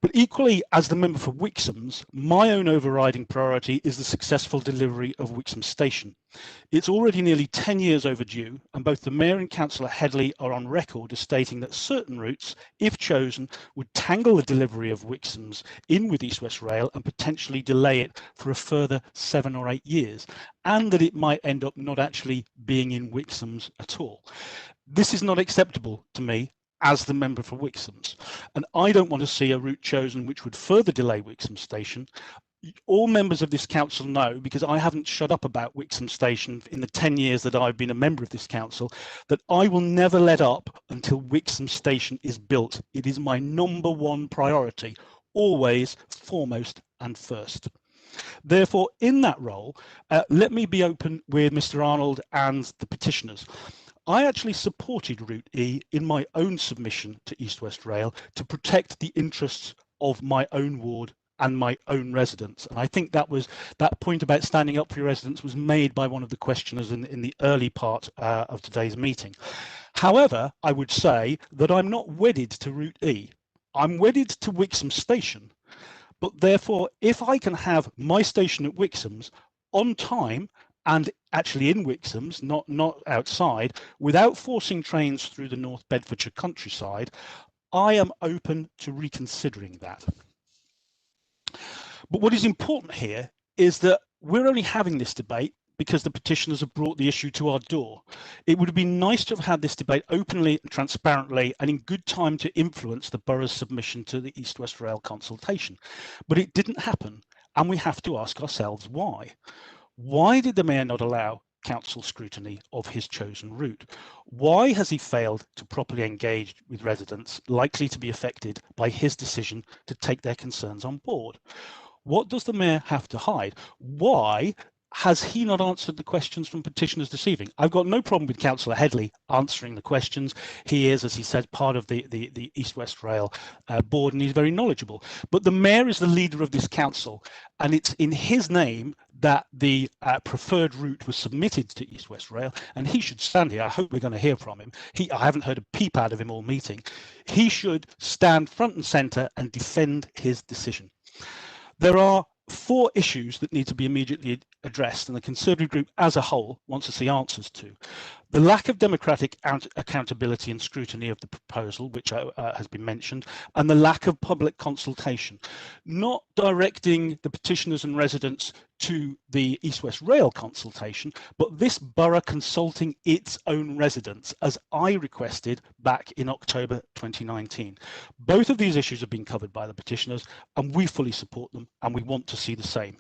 But equally, as the member for Wixham's, my own overriding priority is the successful delivery of Wixham Station. It's already nearly 10 years overdue, and both the Mayor and Councillor Headley are on record as stating that certain routes, if chosen, would tangle the delivery of Wixham's in with East West Rail and potentially delay it for a further 7 or 8 years, and that it might end up not actually being in Wixham's at all. This is not acceptable to me, as the member for Wixham's, and I don't want to see a route chosen which would further delay Wixham Station. All members of this council know, because I haven't shut up about Wixham Station in the 10 years that I've been a member of this council, that I will never let up until Wixham Station is built. It is my #1 priority, always foremost and first. Therefore, in that role, let me be open with Mr. Arnold and the petitioners. I actually supported Route E in my own submission to East West Rail to protect the interests of my own ward and my own residents. And I think that point about standing up for your residents was made by one of the questioners in the early part of today's meeting. However, I would say that I'm not wedded to Route E. I'm wedded to Wixham Station. But therefore, if I can have my station at Wixham's on time and actually in Wixham's, not outside, without forcing trains through the North Bedfordshire countryside, I am open to reconsidering that. But what is important here is that we're only having this debate because the petitioners have brought the issue to our door. It would have been nice to have had this debate openly and transparently and in good time to influence the borough's submission to the East West Rail consultation. But it didn't happen, and we have to ask ourselves why. Why did the Mayor not allow council scrutiny of his chosen route? Why has he failed to properly engage with residents likely to be affected by his decision to take their concerns on board? What does the Mayor have to hide? Why has he not answered the questions from petitioners this evening? I've got no problem with Councillor Headley answering the questions. He is, as he said, part of the East West Rail board, and he's very knowledgeable. But the Mayor is the leader of this council, and it's in his name that the preferred route was submitted to East West Rail, and he should stand here. I hope we're going to hear from him. I haven't heard a peep out of him all meeting. He should stand front and centre and defend his decision. There are 4 issues that need to be immediately addressed, and the Conservative group as a whole wants to see answers to. The lack of democratic accountability and scrutiny of the proposal, which has been mentioned, and the lack of public consultation. Not directing the petitioners and residents to the East West Rail consultation, but this borough consulting its own residents, as I requested back in October 2019. Both of these issues have been covered by the petitioners, and we fully support them, and we want to see the same.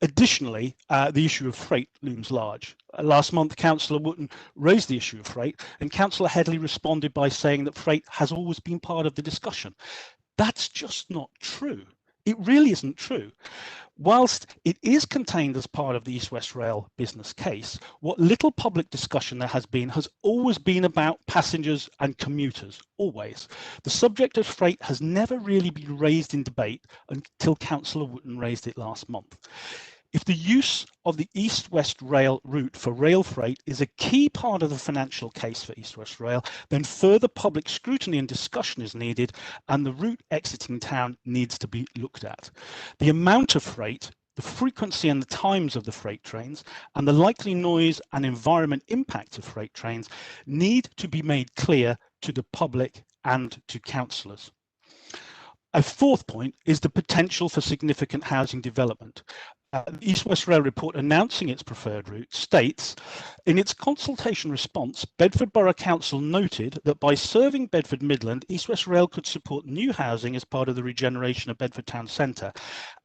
Additionally, the issue of freight looms large. Last month, Councillor Wootton raised the issue of freight, and Councillor Headley responded by saying that freight has always been part of the discussion. That's just not true. It really isn't true. Whilst it is contained as part of the East West Rail business case, what little public discussion there has always been about passengers and commuters, always. The subject of freight has never really been raised in debate until Councillor Wootton raised it last month. If the use of the East West Rail route for rail freight is a key part of the financial case for East West Rail, then further public scrutiny and discussion is needed, and the route exiting town needs to be looked at. The amount of freight, the frequency and the times of the freight trains, and the likely noise and environment impact of freight trains need to be made clear to the public and to councillors. A 4th point is the potential for significant housing development. The East West Rail report announcing its preferred route states, in its consultation response, Bedford Borough Council noted that by serving Bedford Midland, East West Rail could support new housing as part of the regeneration of Bedford Town Centre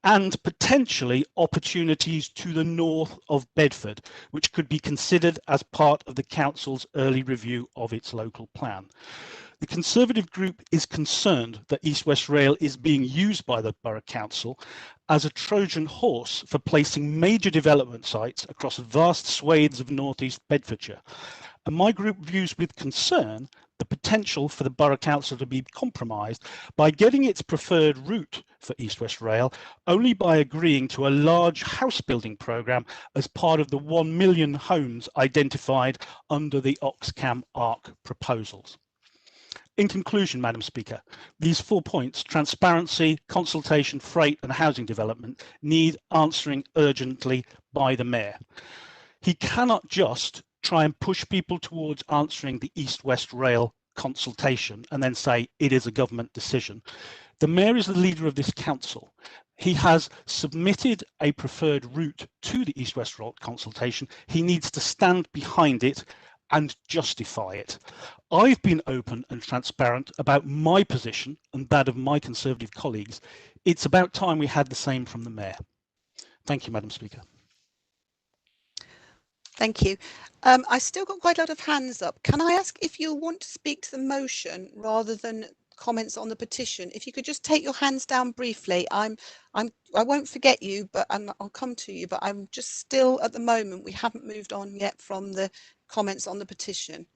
and potentially opportunities to the north of Bedford, which could be considered as part of the Council's early review of its local plan. The Conservative group is concerned that East West Rail is being used by the Borough Council as a Trojan horse for placing major development sites across vast swathes of northeast Bedfordshire. And my group views with concern the potential for the Borough Council to be compromised by getting its preferred route for East West Rail only by agreeing to a large house building programme as part of the 1 million homes identified under the Oxcam ARC proposals. In conclusion, Madam Speaker, these 4 points, transparency, consultation, freight and housing development, need answering urgently by the Mayor. He cannot just try and push people towards answering the East West Rail consultation and then say it is a government decision. The Mayor is the leader of this council. He has submitted a preferred route to the East West Rail consultation. He needs to stand behind it and justify it. I've been open and transparent about my position and that of my Conservative colleagues. It's about time we had the same from the Mayor. Thank you, Madam Speaker. Thank you. I still got quite a lot of hands up. Can I ask if you want to speak to the motion rather than comments on the petition? If you could just take your hands down briefly. I won't forget you, but I'll come to you. But I'm just still at the moment. We haven't moved on yet from the comments on the petition.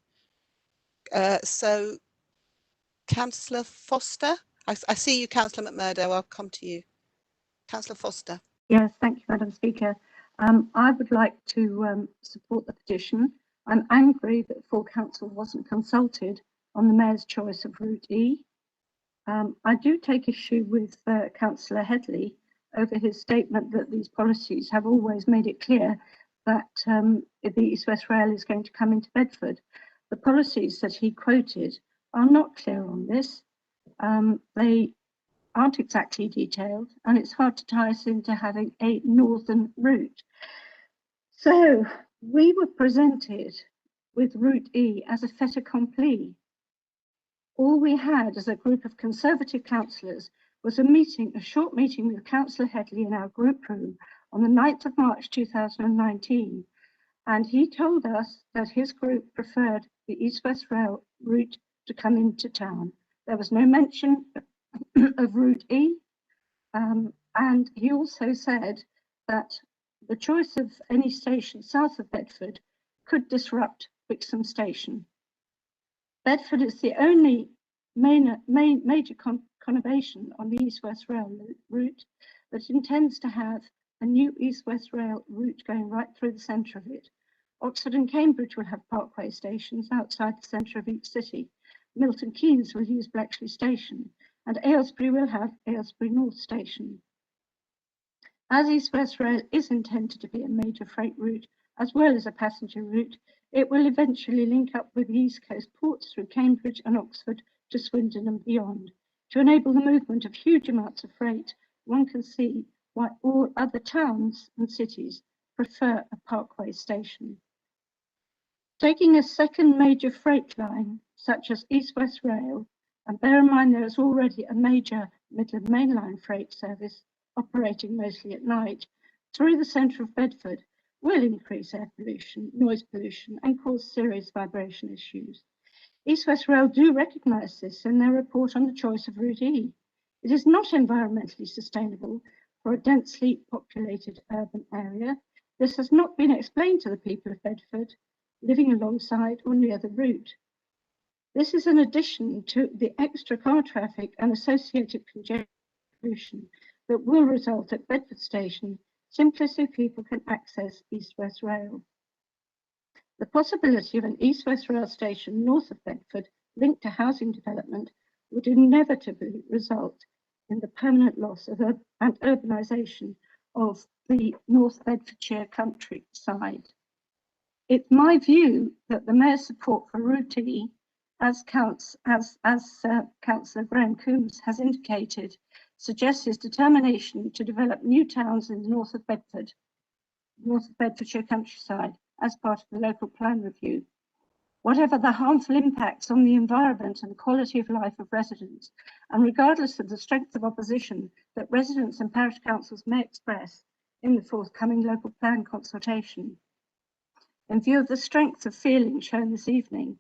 So, Councillor Foster, I see you, Councillor McMurdo. I'll come to you, Councillor Foster. Yes, thank you, Madam Speaker. I would like to support the petition. I'm angry that full council wasn't consulted on the Mayor's choice of Route E. I do take issue with Councillor Headley over his statement that these policies have always made it clear that the East West Rail is going to come into Bedford. The policies that he quoted are not clear on this. They aren't exactly detailed, and it's hard to tie us into having a northern route. So we were presented with Route E as a fait accompli. All we had as a group of Conservative councillors was a short meeting with Councillor Headley in our group room on the 9th of March 2019, and he told us that his group preferred the East West Rail route to come into town. There was no mention of Route E, and he also said that the choice of any station south of Bedford could disrupt Wixham Station. Bedford is the only major conurbation on the East West Rail route that intends to have a new East West Rail route going right through the centre of it. Oxford and Cambridge will have parkway stations outside the centre of each city. Milton Keynes will use Bletchley Station, and Aylesbury will have Aylesbury North Station. As East West Rail is intended to be a major freight route as well as a passenger route, it will eventually link up with the East Coast ports through Cambridge and Oxford to Swindon and beyond. To enable the movement of huge amounts of freight, one can see why all other towns and cities prefer a parkway station. Taking a second major freight line, such as East West Rail, and bear in mind there is already a major Midland mainline freight service operating mostly at night, through the centre of Bedford will increase air pollution, noise pollution, and cause serious vibration issues. East West Rail do recognise this in their report on the choice of Route E. It is not environmentally sustainable for a densely populated urban area. This has not been explained to the people of Bedford living alongside or near the route. This is in addition to the extra car traffic and associated congestion pollution that will result at Bedford Station simply so people can access East West Rail. The possibility of an East West Rail station north of Bedford linked to housing development would inevitably result in the permanent loss of and urbanisation of the North Bedfordshire countryside. It's my view that the Mayor's support for Route E, as Councillor Graham Coombs has indicated, suggests his determination to develop new towns in the north of Bedford, North Bedfordshire countryside, as part of the local plan review. Whatever the harmful impacts on the environment and quality of life of residents, and regardless of the strength of opposition that residents and parish councils may express in the forthcoming local plan consultation, in view of the strength of feeling shown this evening,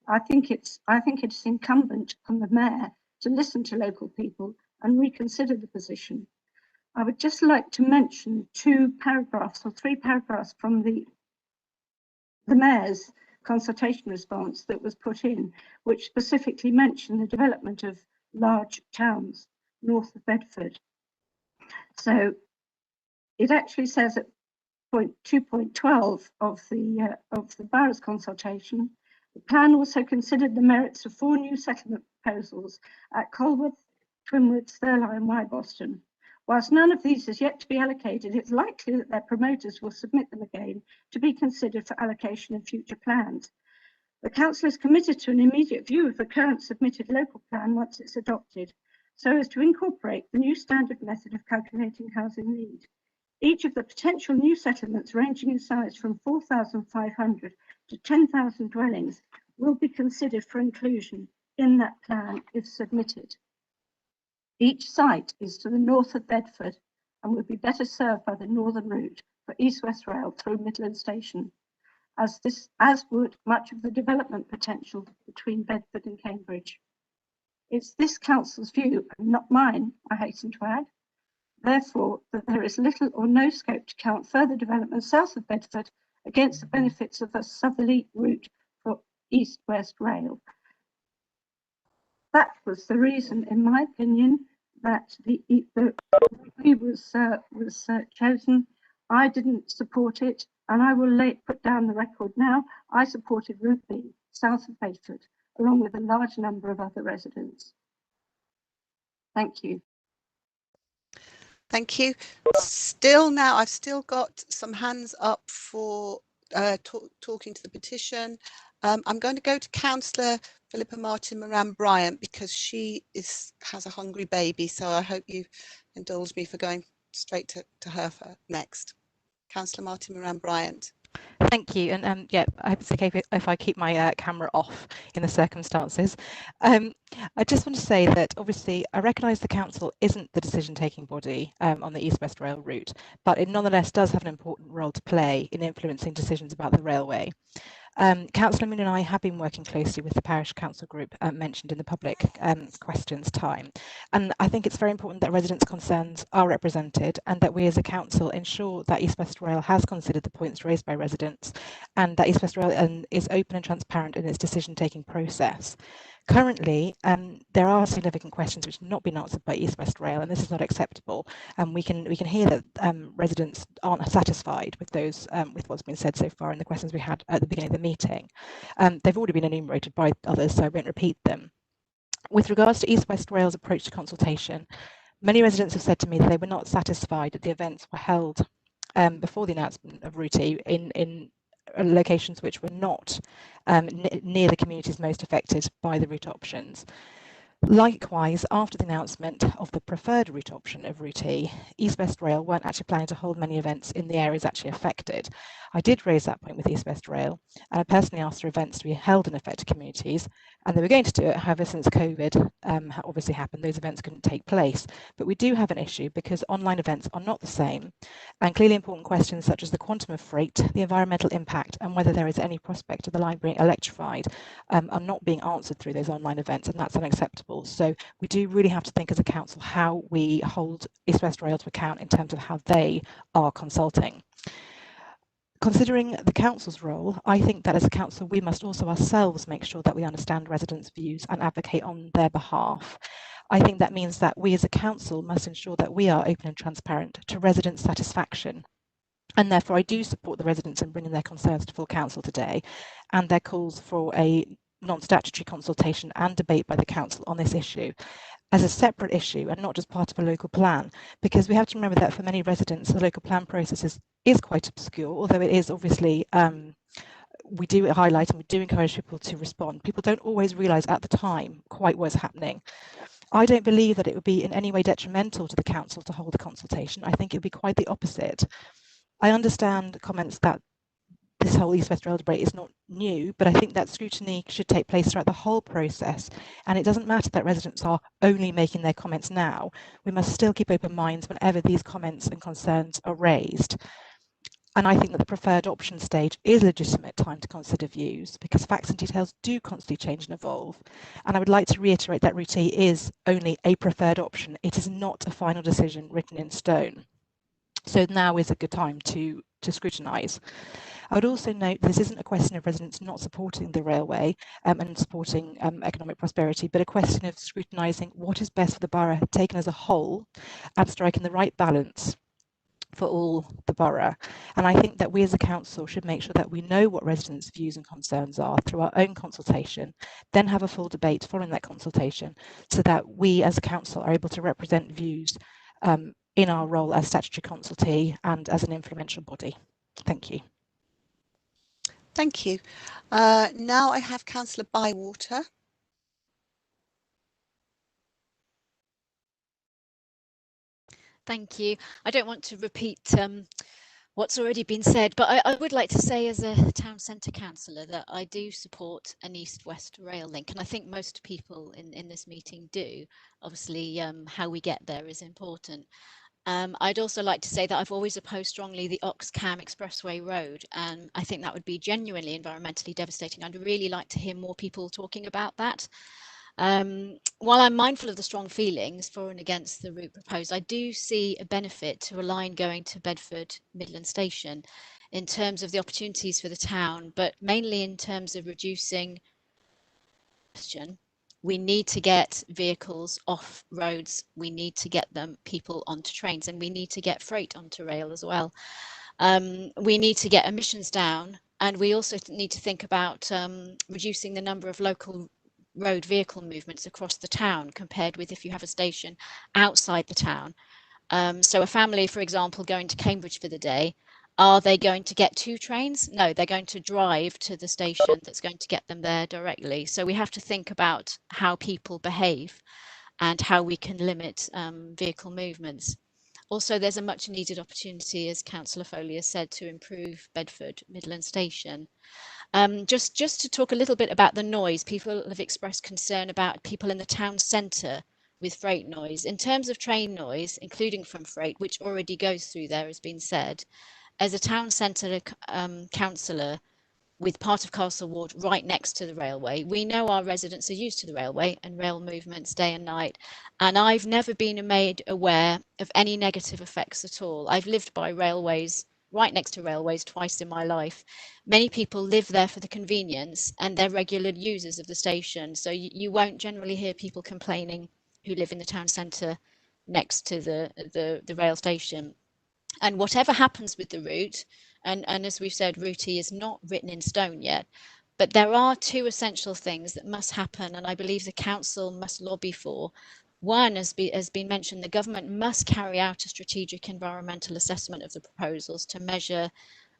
I think it's incumbent on the Mayor to listen to local people and reconsider the position. I would just like to mention 2 paragraphs or 3 paragraphs from the Mayor's consultation response that was put in, which specifically mentioned the development of large towns north of Bedford. So it actually says at point 2.12 of the borough's consultation, the plan also considered the merits of 4 new settlement proposals at Colworth, Twinwood, Thurlow and Wye Boston. Whilst none of these is yet to be allocated, it's likely that their promoters will submit them again to be considered for allocation in future plans. The Council is committed to an immediate view of the current submitted local plan once it's adopted, so as to incorporate the new standard method of calculating housing need. Each of the potential new settlements ranging in size from 4,500 to 10,000 dwellings will be considered for inclusion in that plan if submitted. Each site is to the north of Bedford and would be better served by the northern route for East West Rail through Midland Station, as would much of the development potential between Bedford and Cambridge. It's this council's view, and not mine, I hasten to add, therefore, that there is little or no scope to count further development south of Bedford against the benefits of a southerly route for East West Rail. That was the reason, in my opinion, that the route was chosen. I didn't support it, and I will put down the record now. I supported Route B, south of Bedford, along with a large number of other residents. Thank you. Thank you. I've still got some hands up for talking to the petition. I'm going to go to Councillor Philippa Martin Moran Bryant because she has a hungry baby, so I hope you indulge me for going straight to her next. Councillor Martin Moran Bryant. Thank you, and yeah, I hope it's okay if I keep my camera off in the circumstances. I just want to say that obviously I recognise the council isn't the decision-taking body on the East West Rail route, but it nonetheless does have an important role to play in influencing decisions about the railway. Councillor Moon and I have been working closely with the Parish Council group mentioned in the public questions time, and I think it's very important that residents' concerns are represented and that we as a council ensure that East West Rail has considered the points raised by residents and that East West Rail is open and transparent in its decision-taking process. Currently, there are significant questions which have not been answered by East West Rail, and this is not acceptable. And we can hear that residents aren't satisfied with those with what's been said so far in the questions we had at the beginning of the meeting. They've already been enumerated by others, so I won't repeat them. With regards to East West Rail's approach to consultation, many residents have said to me that they were not satisfied that the events were held before the announcement of Route E in locations which were not near the communities most affected by the route options. Likewise, after the announcement of the preferred route option of Route E, East West Rail weren't actually planning to hold many events in the areas actually affected. I did raise that point with East West Rail, and I personally asked for events to be held in affected communities, and they were going to do it. However, since COVID obviously happened, those events couldn't take place. But we do have an issue because online events are not the same, and clearly important questions such as the quantum of freight, the environmental impact, and whether there is any prospect of the line being electrified are not being answered through those online events, and that's unacceptable. So we do really have to think as a council how we hold East West Rail to account in terms of how they are consulting. Considering the council's role, I think that as a council we must also ourselves make sure that we understand residents' views and advocate on their behalf. I think that means that we as a council must ensure that we are open and transparent to residents' satisfaction. And therefore I do support the residents in bringing their concerns to full council today and their calls for a non-statutory consultation and debate by the council on this issue as a separate issue and not just part of a local plan, because we have to remember that for many residents the local plan process is quite obscure, although it is obviously we do highlight and we do encourage people to respond. People don't always realise at the time quite what's happening. I don't believe that it would be in any way detrimental to the council to hold a consultation. I think it would be quite the opposite. I understand comments that this whole East West Rail debate is not new, but I think that scrutiny should take place throughout the whole process. And it doesn't matter that residents are only making their comments now. We must still keep open minds whenever these comments and concerns are raised. And I think that the preferred option stage is a legitimate time to consider views because facts and details do constantly change and evolve. And I would like to reiterate that Route E is only a preferred option. It is not a final decision written in stone. So now is a good time to scrutinise. I would also note this isn't a question of residents not supporting the railway and supporting economic prosperity, but a question of scrutinising what is best for the borough taken as a whole and striking the right balance for all the borough. And I think that we as a council should make sure that we know what residents' views and concerns are through our own consultation, then have a full debate following that consultation so that we as a council are able to represent views in our role as statutory consultee and as an influential body. Thank you. Thank you. Now I have Councillor Bywater. Thank you. I don't want to repeat what's already been said, but I would like to say as a town centre councillor that I do support an east-west rail link, and I think most people in this meeting do. Obviously, how we get there is important. I'd also like to say that I've always opposed strongly the Oxcam Expressway Road, and I think that would be genuinely environmentally devastating. I'd really like to hear more people talking about that. While I'm mindful of the strong feelings for and against the route proposed, I do see a benefit to a line going to Bedford Midland Station in terms of the opportunities for the town, but mainly in terms of reducing congestion. We need to get vehicles off roads, we need to get people onto trains, and we need to get freight onto rail as well. We need to get emissions down, and we also need to think about reducing the number of local road vehicle movements across the town compared with if you have a station outside the town. So a family, for example, going to Cambridge for the day, are they going to get 2 trains? No, they're going to drive to the station that's going to get them there directly. So we have to think about how people behave and how we can limit vehicle movements. Also, there's a much needed opportunity, as Councillor Foley has said, to improve Bedford Midland Station. Just to talk a little bit about the noise, people have expressed concern about people in the town centre with freight noise. In terms of train noise, including from freight, which already goes through there, has been said, as a town centre councillor with part of Castle Ward right next to the railway, we know our residents are used to the railway and rail movements day and night, and I've never been made aware of any negative effects at all. I've lived by railways, right next to railways, twice in my life. Many people live there for the convenience and they're regular users of the station, so you won't generally hear people complaining who live in the town centre next to the rail station. And whatever happens with the route, and as we've said, Route E is not written in stone yet, but there are 2 essential things that must happen, and I believe the council must lobby for. One, has been mentioned, the government must carry out a strategic environmental assessment of the proposals to measure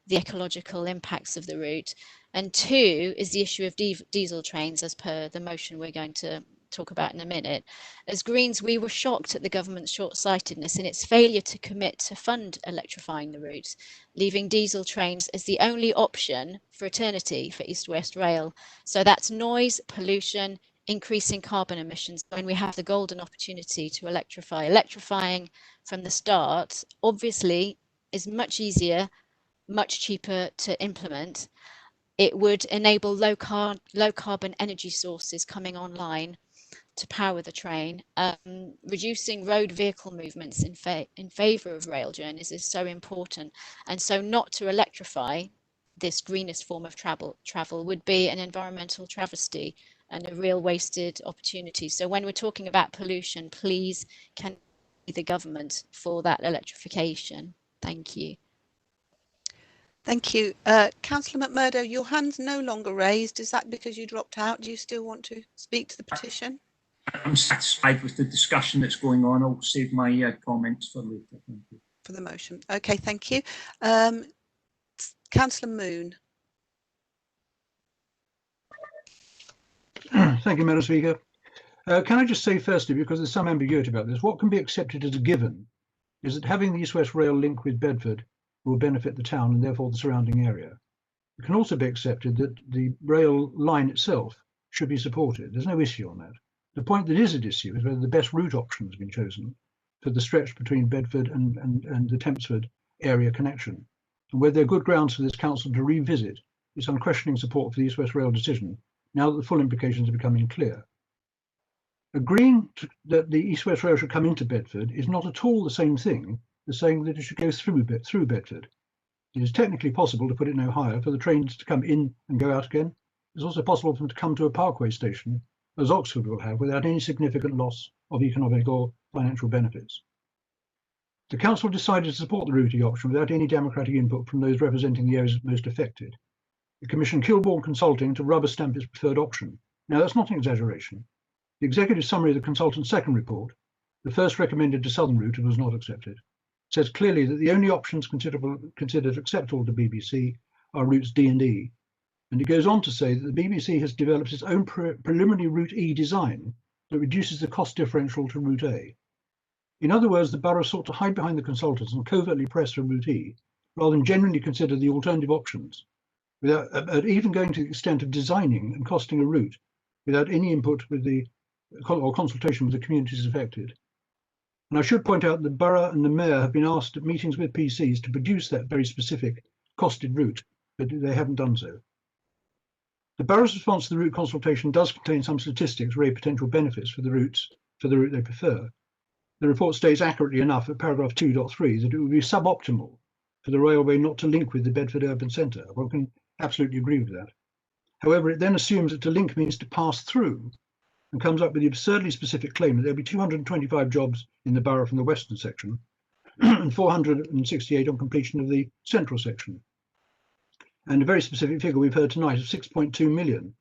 the ecological impacts of the route. And 2 is the issue of diesel trains, as per the motion we're going to talk about in a minute. As Greens, we were shocked at the government's short-sightedness in its failure to commit to fund electrifying the routes, leaving diesel trains as the only option for eternity for East-West Rail. So that's noise, pollution, increasing carbon emissions when we have the golden opportunity to electrify. Electrifying from the start, obviously, is much easier, much cheaper to implement. It would enable low carbon energy sources coming online to power the train. Reducing road vehicle movements in favour of rail journeys is so important, and so not to electrify this greenest form of travel would be an environmental travesty and a real wasted opportunity. So when we're talking about pollution, please can the government for that electrification. Thank you. Thank you. Councillor McMurdo, your hand's no longer raised. Is that because you dropped out? Do you still want to speak to the petition? I'm satisfied with the discussion that's going on. I'll save my comments for later. Thank you. For the motion. Okay, thank you. Councillor Moon. Thank you, Madam Speaker. Can I just say firstly, because there's some ambiguity about this, what can be accepted as a given is that having the East-West Rail link with Bedford will benefit the town and therefore the surrounding area. It can also be accepted that the rail line itself should be supported. There's no issue on that. The point that is at issue is whether the best route option has been chosen for the stretch between Bedford and the Tempsford area connection, and whether there are good grounds for this council to revisit its unquestioning support for the East-West Rail decision now that the full implications are becoming clear. Agreeing that the East-West Rail should come into Bedford is not at all the same thing as saying that it should go through Bedford. It is technically possible to put it no higher for the trains to come in and go out again. It's also possible for them to come to a parkway station, as Oxford will have, without any significant loss of economic or financial benefits. The council decided to support the Route E option without any democratic input from those representing the areas most affected. It commissioned Kilbourne Consulting to rubber stamp its preferred option. Now, that's not an exaggeration. The executive summary of the consultant's second report, the first recommended to Southern Route and was not accepted, says clearly that the only options considered acceptable to BBC are routes D and E. And it goes on to say that the BBC has developed its own preliminary Route E design that reduces the cost differential to Route A. In other words, the borough sought to hide behind the consultants and covertly press for Route E, rather than genuinely consider the alternative options, without even going to the extent of designing and costing a route without any input with the or consultation with the communities affected. And I should point out that the borough and the mayor have been asked at meetings with PCs to produce that very specific costed route, but they haven't done so. The borough's response to the route consultation does contain some statistics rate potential benefits for the route they prefer. The report states accurately enough at paragraph 2.3 that it would be suboptimal for the railway not to link with the Bedford urban centre. One can absolutely agree with that. However, it then assumes that to link means to pass through, and comes up with the absurdly specific claim that there'll be 225 jobs in the borough from the western section and 468 on completion of the central section. And a very specific figure we've heard tonight of 6.2 million,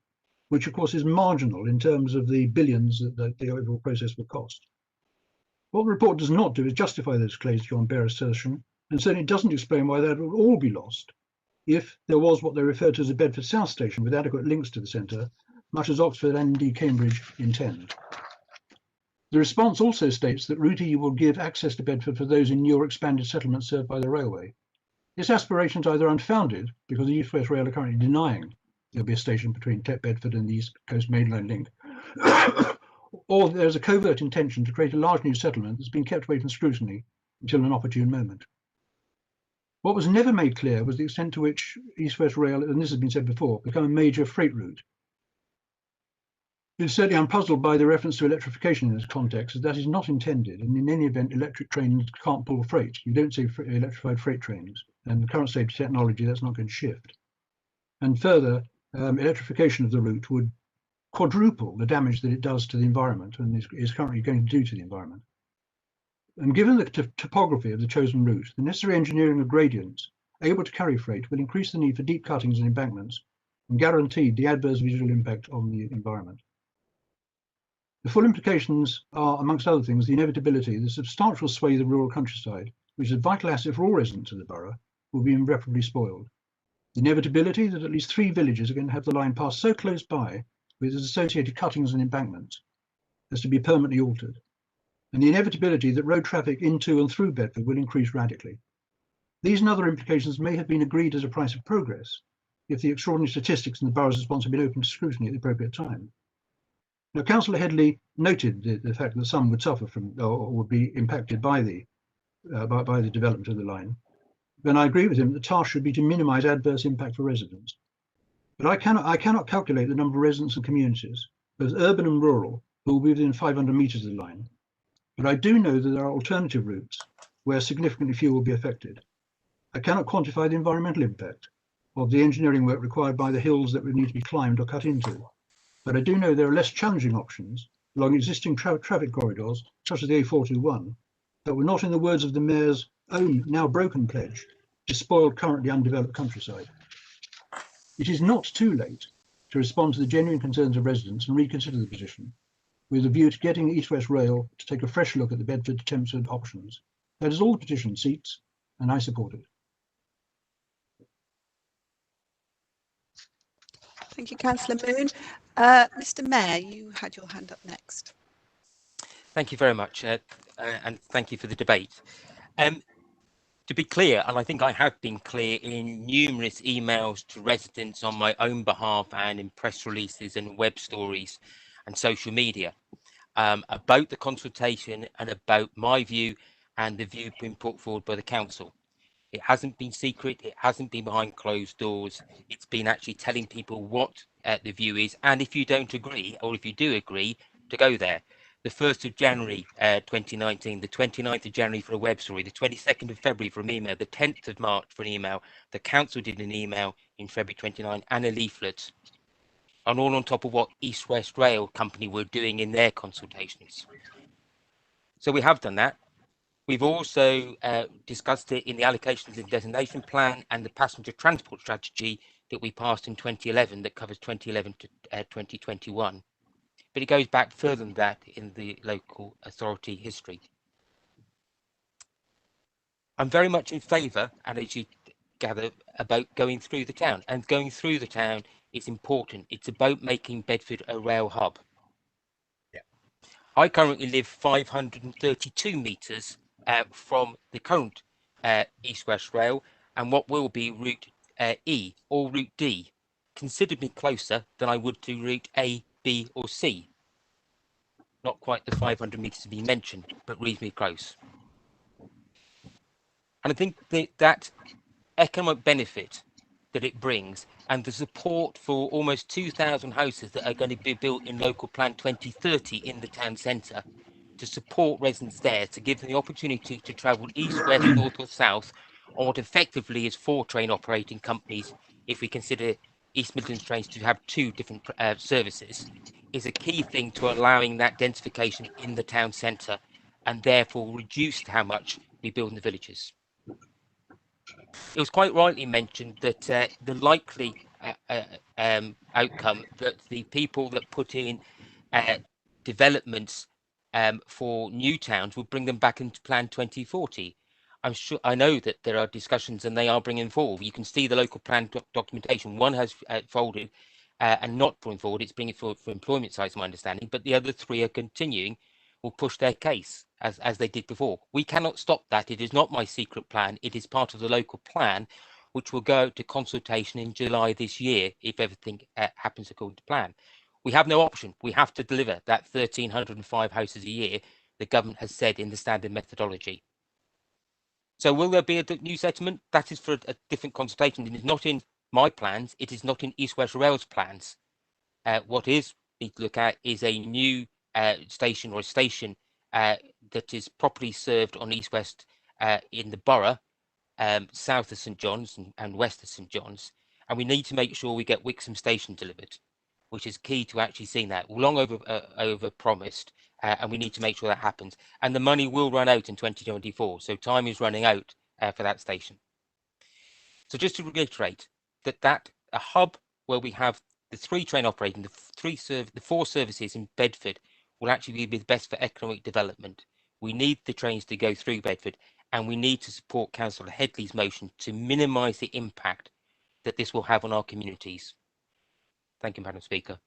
which of course is marginal in terms of the billions that the overall process will cost. What the report does not do is justify those claims to your bare assertion, and certainly doesn't explain why that would all be lost if there was what they refer to as a Bedford South station with adequate links to the centre, much as Oxford and indeed Cambridge intend. The response also states that Route E will give access to Bedford for those in newer expanded settlements served by the railway. This aspiration is either unfounded, because the East West Rail are currently denying there'll be a station between Bedford and the East Coast Mainline link, or there's a covert intention to create a large new settlement that's been kept away from scrutiny until an opportune moment. What was never made clear was the extent to which East West Rail, and this has been said before, become a major freight route. Certainly, I'm puzzled by the reference to electrification in this context, as that is not intended, and in any event, electric trains can't pull freight. You don't see electrified freight trains, and the current state of technology, that's not going to shift. And further, electrification of the route would quadruple the damage that it does to the environment and is currently going to do to the environment. And given the topography of the chosen route, the necessary engineering of gradients able to carry freight will increase the need for deep cuttings and embankments and guarantee the adverse visual impact on the environment. The full implications are, amongst other things, the inevitability that a substantial swathe of rural countryside, which is a vital asset for all residents of the borough, will be irreparably spoiled. The inevitability that at least 3 villages are going to have the line pass so close by with its associated cuttings and embankments as to be permanently altered. And the inevitability that road traffic into and through Bedford will increase radically. These and other implications may have been agreed as a price of progress if the extraordinary statistics in the borough's response had been open to scrutiny at the appropriate time. Now, Councillor Headley noted the fact that some would suffer from or would be impacted by the development of the line. Then I agree with him that the task should be to minimise adverse impact for residents. But I cannot calculate the number of residents and communities, both urban and rural, who will be within 500 metres of the line. But I do know that there are alternative routes where significantly fewer will be affected. I cannot quantify the environmental impact of the engineering work required by the hills that would need to be climbed or cut into. But I do know there are less challenging options along existing traffic corridors, such as the A421, that were not, in the words of the Mayor's own now broken pledge, to spoil currently undeveloped countryside. It is not too late to respond to the genuine concerns of residents and reconsider the position, with a view to getting East West Rail to take a fresh look at the Bedford to Chelmsford options. That is all the petition seeks, and I support it. Thank you, Councillor Moon. Mr. Mayor, you had your hand up next. Thank you very much, and thank you for the debate. To be clear, and I think I have been clear in numerous emails to residents on my own behalf and in press releases and web stories and social media about the consultation and about my view and the view being put forward by the council. It hasn't been secret, it hasn't been behind closed doors, it's been actually telling people what the view is, and if you don't agree, or if you do agree, to go there. The 1st of January 2019, the 29th of January for a web story, the 22nd of February for an email, the 10th of March for an email, the council did an email in February 29 and a leaflet, and all on top of what East West Rail Company were doing in their consultations. So we have done that. We've also discussed it in the allocations and designation plan and the passenger transport strategy that we passed in 2011 that covers 2011 to 2021. But it goes back further than that in the local authority history. I'm very much in favour, and as you gather, about going through the town. And going through the town is important. It's about making Bedford a rail hub. Yeah. I currently live 532 metres from the current East West Rail, and what will be route E or route D, considerably closer than I would to route A, B or C. Not quite the 500 metres to be mentioned, but reasonably close. And I think that economic benefit that it brings and the support for almost 2,000 houses that are going to be built in Local Plan 2030 in the town centre to support residents there, to give them the opportunity to travel east, west, north or south on what effectively is 4 train operating companies, if we consider East Midlands Trains to have 2 different services, is a key thing to allowing that densification in the town centre and therefore reduce how much we build in the villages. It was quite rightly mentioned that the likely outcome that the people that put in developments for new towns will bring them back into Plan 2040. I know that there are discussions and they are bringing forward. You can see the local plan documentation. One has folded and not brought forward. It's bringing forward for employment sites, my understanding, but the other 3 are continuing, will push their case as they did before. We cannot stop that. It is not my secret plan. It is part of the local plan, which will go to consultation in July this year if everything happens according to plan. We have no option. We have to deliver that 1,305 houses a year the government has said in the standard methodology. So will there be a new settlement? That is for a different consultation. It is not in my plans. It is not in East West Rail's plans. What is need to look at is a new station or a station that is properly served on East West in the borough, south of St John's and west of St John's. And we need to make sure we get Wixham Station delivered, which is key to actually seeing that. Long over promised, and we need to make sure that happens. And the money will run out in 2024, so time is running out for that station. So just to reiterate that a hub where we have the 3 train operating, the 4 services in Bedford will actually be the best for economic development. We need the trains to go through Bedford, and we need to support Councillor Headley's motion to minimise the impact that this will have on our communities. Thank you, Madam Speaker.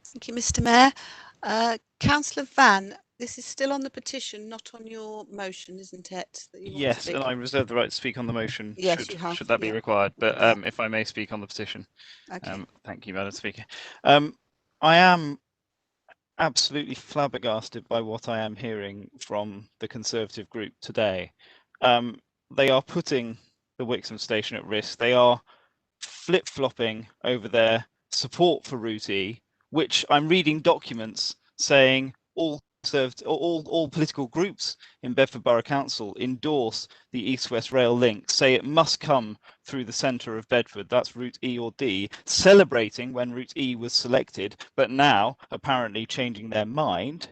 Thank you, Mr. Mayor. Councillor Vann, this is still on the petition, not on your motion, isn't it? That you want to Yes, speak and I on? reserve the right to speak on the motion Yes, you have, should that be yeah. required. But if I may speak on the petition. Okay. Thank you, Madam Speaker. I am absolutely flabbergasted by what I am hearing from the Conservative group today. They are putting the Wixham station at risk. They are flip-flopping over their support for Route E, which I'm reading documents saying all political groups in Bedford Borough Council endorse the East-West Rail link, say it must come through the centre of Bedford, that's Route E or D, celebrating when Route E was selected, but now apparently changing their mind.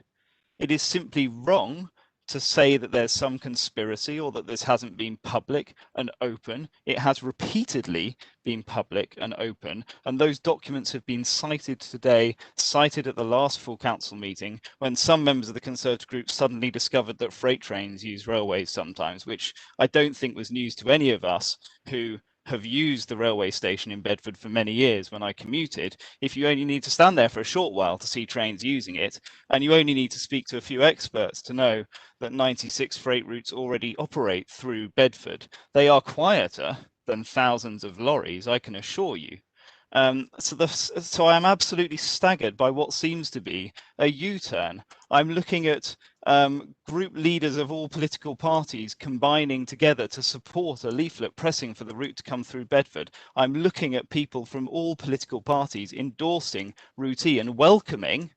It is simply wrong to say that there's some conspiracy or that this hasn't been public and open. It has repeatedly been public and open, and those documents have been cited today, cited at the last full council meeting, when some members of the Conservative group suddenly discovered that freight trains use railways sometimes, which I don't think was news to any of us who have used the railway station in Bedford for many years when I commuted. If you only need to stand there for a short while to see trains using it, and you only need to speak to a few experts to know that 96 freight routes already operate through Bedford. They are quieter than thousands of lorries, I can assure you. So I am absolutely staggered by what seems to be a U-turn. I'm looking at group leaders of all political parties combining together to support a leaflet pressing for the route to come through Bedford. I'm looking at people from all political parties endorsing Route E and welcoming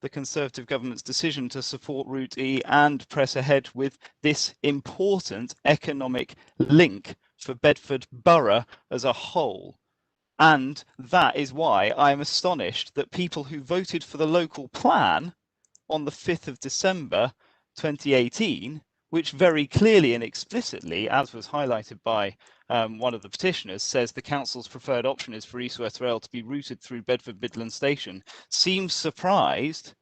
the Conservative government's decision to support Route E and press ahead with this important economic link for Bedford Borough as a whole. And that is why I am astonished that people who voted for the local plan on the 5th of December 2018, which very clearly and explicitly, as was highlighted by one of the petitioners, says the council's preferred option is for East West Rail to be routed through Bedford Midland Station, seems surprised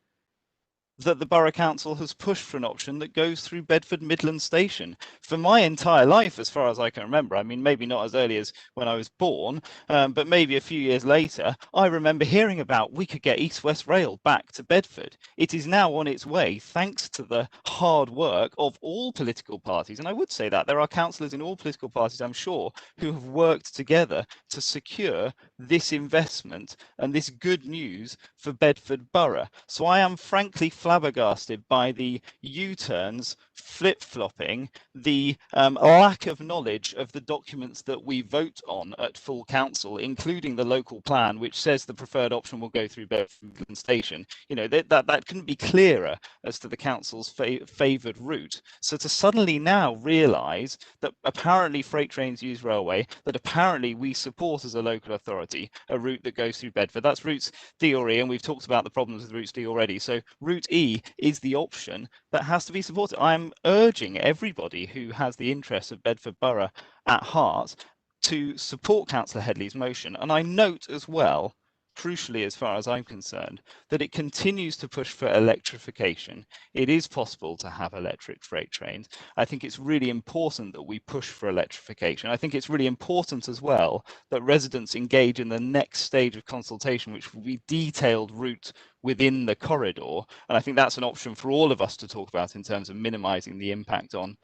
that the Borough Council has pushed for an option that goes through Bedford Midland Station. For my entire life, as far as I can remember, I mean, maybe not as early as when I was born, but maybe a few years later, I remember hearing about we could get East West Rail back to Bedford. It is now on its way, thanks to the hard work of all political parties. And I would say that there are councillors in all political parties, I'm sure, who have worked together to secure this investment and this good news for Bedford Borough. So I am frankly flabbergasted by the U-turns, flip-flopping, the lack of knowledge of the documents that we vote on at full council, including the local plan, which says the preferred option will go through Bedford Station. You know, that couldn't be clearer as to the council's favoured route. So to suddenly now realise that apparently freight trains use railway, that apparently we support as a local authority a route that goes through Bedford, that's routes D or E, and we've talked about the problems with routes D already. So route E is the option that has to be supported. I'm urging everybody who has the interests of Bedford Borough at heart to support Councillor Headley's motion. And I note as well, crucially as far as I'm concerned, that it continues to push for electrification. It is possible to have electric freight trains. I think it's really important that we push for electrification. I think it's really important as well that residents engage in the next stage of consultation, which will be detailed route within the corridor. And I think that's an option for all of us to talk about in terms of minimising the impact on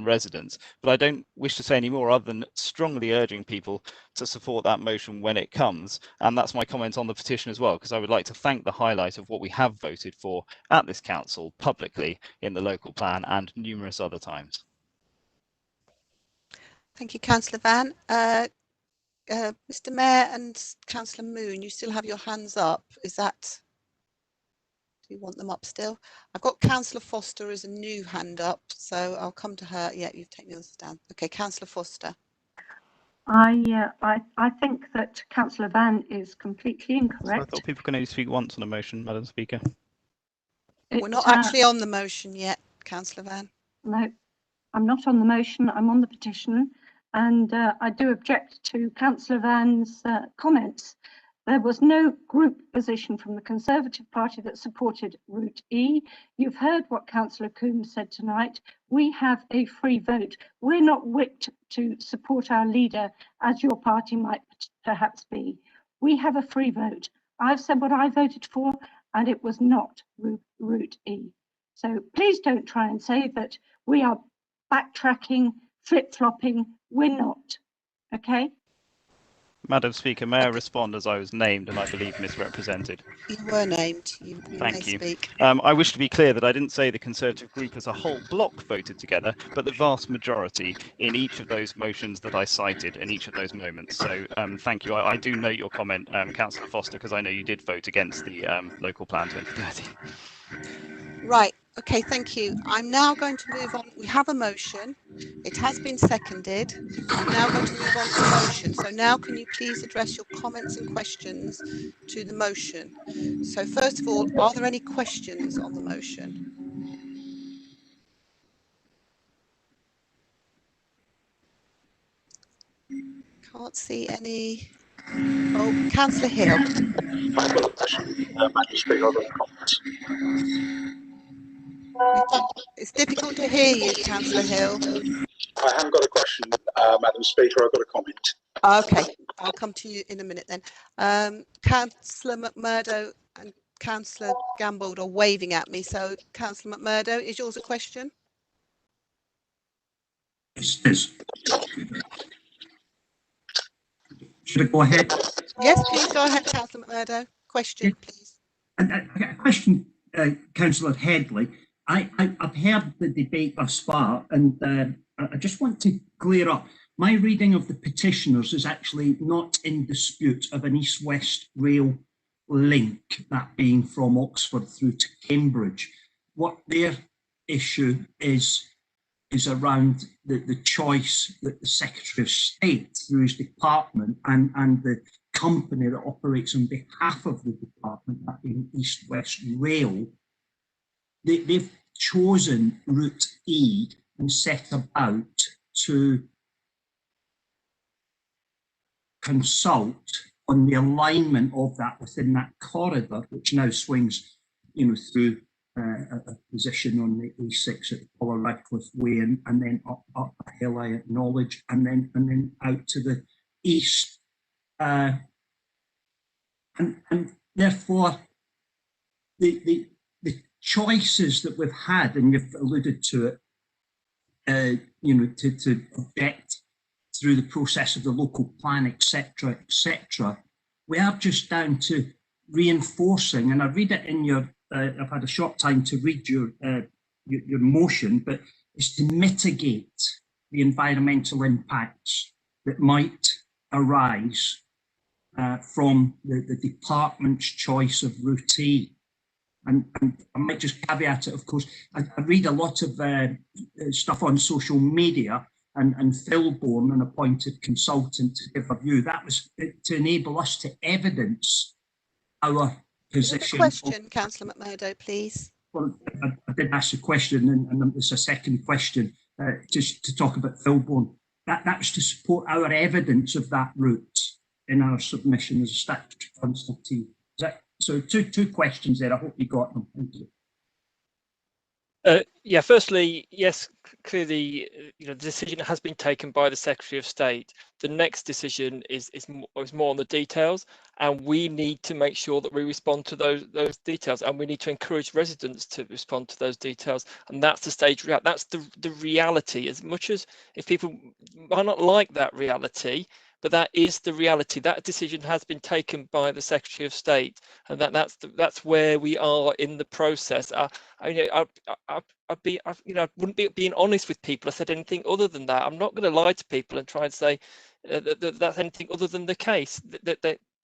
residents. But I don't wish to say any more other than strongly urging people to support that motion when it comes. And that's my comment on the petition as well, because I would like to thank the highlight of what we have voted for at this council publicly in the local plan and numerous other times. Thank you, Councillor Van. Mr. Mayor and Councillor Moon, you still have your hands up. Is that... Do you want them up still? I've got Councillor Foster as a new hand up, so I'll come to her. Yeah, you've taken yours down. Okay, Councillor Foster. I think that Councillor Van is completely incorrect. I thought people can only speak once on a motion, Madam Speaker. We're not actually on the motion yet, Councillor Van. No, I'm not on the motion. I'm on the petition, and I do object to Councillor Van's comments. There was no group position from the Conservative Party that supported Route E. You've heard what Councillor Coombs said tonight. We have a free vote. We're not whipped to support our leader as your party might perhaps be. We have a free vote. I've said what I voted for, and it was not Route E. So please don't try and say that we are backtracking, flip-flopping. We're not, okay? Madam Speaker, may I respond as I was named and I believe misrepresented? You were named. You Thank may you. speak. I wish to be clear that I didn't say the Conservative group as a whole block voted together, but the vast majority in each of those motions that I cited in each of those moments. So thank you. I do note your comment, Councillor Foster, because I know you did vote against the local plan 2030. Right. Okay, thank you. I'm now going to move on. We have a motion. It has been seconded. I'm now going to move on to the motion. So now can you please address your comments and questions to the motion? So first of all, are there any questions on the motion? Can't see any. Oh, Councillor Hill. I've got a question. Madam Speaker, I've got a comment. It's difficult to hear you, Councillor Hill. I haven't got a question, Madam Speaker, I've got a comment. Okay, I'll come to you in a minute then. Councillor McMurdo and Councillor Gambold are waving at me. So, Councillor McMurdo, is yours a question? Yes. Should I go ahead? Yes, please go ahead, Councillor McMurdo. Question, please. A question, Councillor Headley. I've heard the debate thus far, and I just want to clear up. My reading of the petitioners is actually not in dispute of an east-west rail link, that being from Oxford through to Cambridge. What their issue is around the choice that the Secretary of State, through his department, and the company that operates on behalf of the department, that being East West Rail, they've chosen Route E and set about to consult on the alignment of that within that corridor, which now swings, through a position on the E6 at Paula Radcliffe Way, and then up a hill, I acknowledge, and then out to the east. And therefore, the choices that we've had, and you've alluded to it, you know, to object through the process of the local plan, etc., we are just down to reinforcing, and I read it in your, I've had a short time to read your motion, but it's to mitigate the environmental impacts that might arise from the department's choice of Route E. And I might just caveat it, of course, I read a lot of stuff on social media, and Phil Bourne, an appointed consultant, to give a view. That was to enable us to evidence our position. Question, Councillor McMurdo, please. Well, I did ask a question, and there's a second question, just to talk about Phil Bourne. That was to support our evidence of that route in our submission as a statutory constantine. So two questions there. I hope you got them. Thank you. Yeah, firstly, yes, clearly, you know, the decision has been taken by the Secretary of State. The next decision is more on the details, and we need to make sure that we respond to those details, and we need to encourage residents to respond to those details. And that's the stage we're at. That's the reality. As much as if people might not like that reality, but that is the reality. That decision has been taken by the Secretary of State, and that's where we are in the process. I wouldn't be being honest with people if I said anything other than that. I'm not going to lie to people and try and say that's anything other than the case.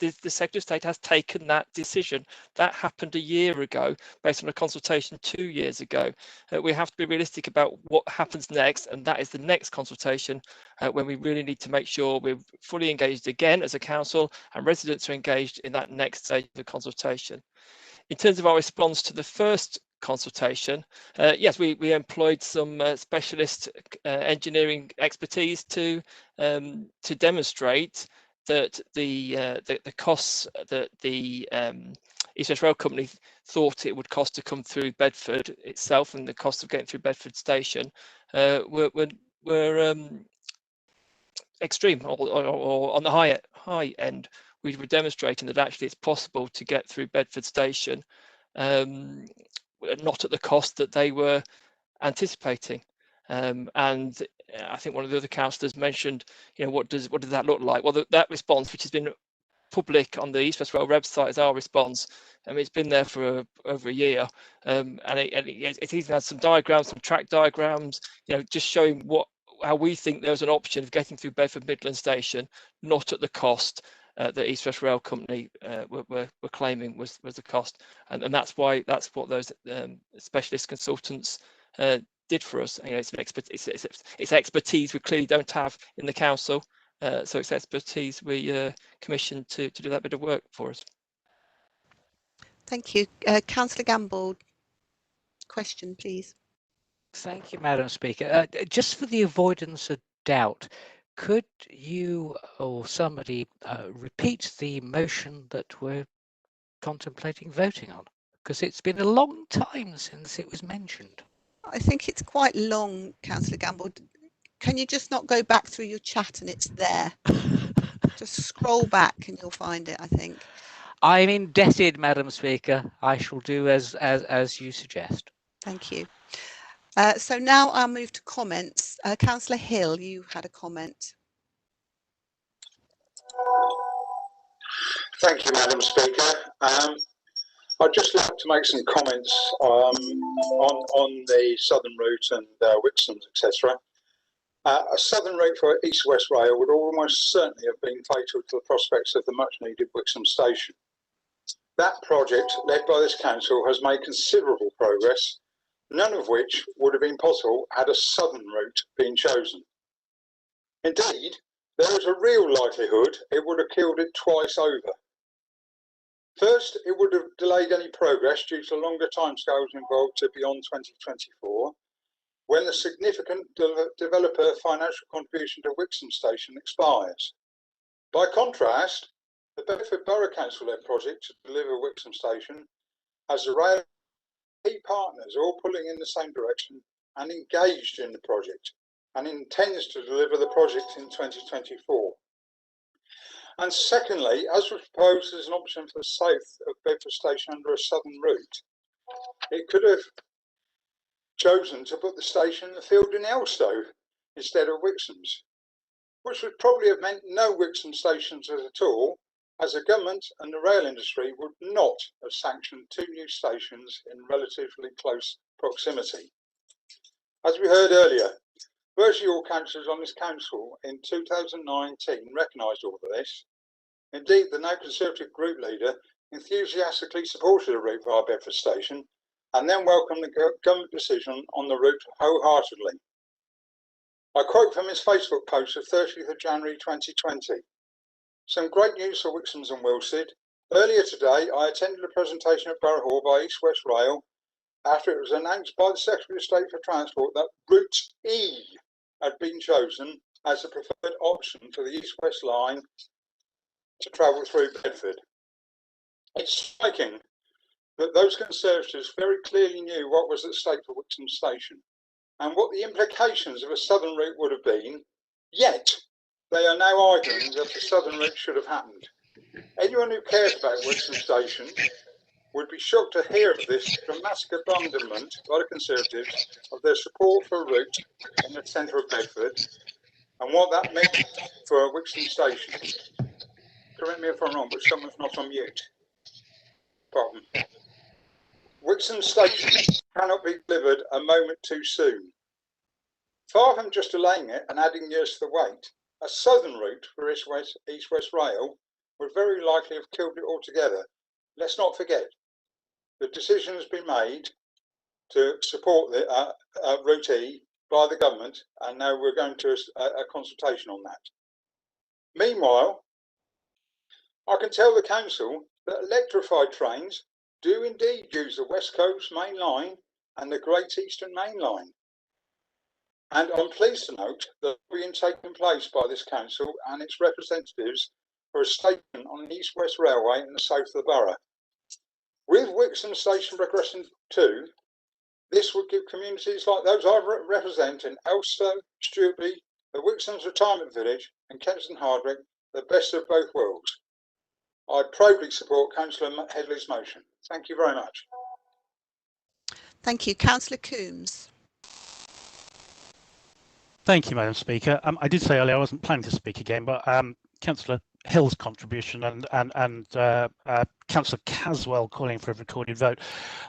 The Secretary of State has taken that decision. That happened a year ago based on a consultation 2 years ago. We have to be realistic about what happens next, and that is the next consultation when we really need to make sure we're fully engaged again as a council and residents are engaged in that next stage of the consultation. In terms of our response to the first consultation, yes, we employed some specialist engineering expertise to demonstrate that the costs that the East West Rail Company thought it would cost to come through Bedford itself, and the cost of getting through Bedford Station were extreme, or on the high end. We were demonstrating that actually it's possible to get through Bedford Station, not at the cost that they were anticipating. And I think one of the other councillors mentioned, you know, what does that look like? Well, that response, which has been public on the East West Rail website, is our response. I mean, it's been there for over a year, and it even has some diagrams, some track diagrams, you know, just showing how we think there's an option of getting through Bedford Midland Station, not at the cost that East West Rail Company were claiming was the cost, and that's what those specialist consultants did for us. You know, it's expertise we clearly don't have in the council, so it's expertise we commissioned to do that bit of work for us. Thank you, Councillor Gamble. Question, please. Thank you, Madam Speaker. Just for the avoidance of doubt, could you or somebody repeat the motion that we're contemplating voting on? Because it's been a long time since it was mentioned. I think it's quite long, Councillor Gamble. Can you just not go back through your chat and it's there? Just scroll back and you'll find it, I think. I'm indebted, Madam Speaker. I shall do as you suggest. Thank you. So now I'll move to comments. Councillor Hill, you had a comment. Thank you, Madam Speaker. I'd just like to make some comments on the Southern Route and Wixham's, etc. A Southern Route for East West Rail would almost certainly have been fatal to the prospects of the much-needed Wixham station. That project, led by this council, has made considerable progress, none of which would have been possible had a southern route been chosen. Indeed, there is a real likelihood it would have killed it twice over. First, it would have delayed any progress due to longer timescales involved to beyond 2024, when the significant developer financial contribution to Wixham Station expires. By contrast, the Bedford Borough Council-led project to deliver Wixham Station has the rail key partners all pulling in the same direction and engaged in the project and intends to deliver the project in 2024. And secondly, as was proposed as an option for the south of Bedford Station under a southern route, it could have chosen to put the station in the field in Elstow instead of Wixham's, which would probably have meant no Wixham stations at all, as the government and the rail industry would not have sanctioned 2 new stations in relatively close proximity. As we heard earlier, virtually all councillors on this council in 2019 recognised all of this. Indeed, the now Conservative group leader enthusiastically supported a route via Bedford Station and then welcomed the government decision on the route wholeheartedly. I quote from his Facebook post of 30th of January 2020. Some great news for Wixhams and Wilstead. Earlier today, I attended a presentation at Borough Hall by East West Rail after it was announced by the Secretary of State for Transport that Route E had been chosen as the preferred option for the East West line to travel through Bedford. It's striking that those Conservatives very clearly knew what was at stake for Wixham Station and what the implications of a southern route would have been, yet they are now arguing that the southern route should have happened. Anyone who cares about Wixham Station would be shocked to hear of this dramatic abandonment by the Conservatives of their support for a route in the centre of Bedford and what that meant for Wixham Station. Correct me if I'm wrong, but someone's not on mute. Pardon. Wixham Station cannot be delivered a moment too soon. Far from just delaying it and adding years to the wait, a southern route for East West Rail would very likely have killed it altogether. Let's not forget, the decision has been made to support the Route E by the government, and now we're going to a consultation on that. Meanwhile, I can tell the council that electrified trains do indeed use the West Coast Main Line and the Great Eastern Main Line. And I'm pleased to note that being taken place by this council and its representatives for a station on the East West Railway in the south of the borough. With Wixham Station progressing too, this would give communities like those I represent in Elstow, Stewardby, the Wixham's Retirement Village and Kensington Hardwick the best of both worlds. I proudly support Councillor Headley's motion. Thank you very much. Thank you. Councillor Coombs. Thank you, Madam Speaker. I did say earlier I wasn't planning to speak again, but Councillor Hill's contribution and Councillor Caswell calling for a recorded vote.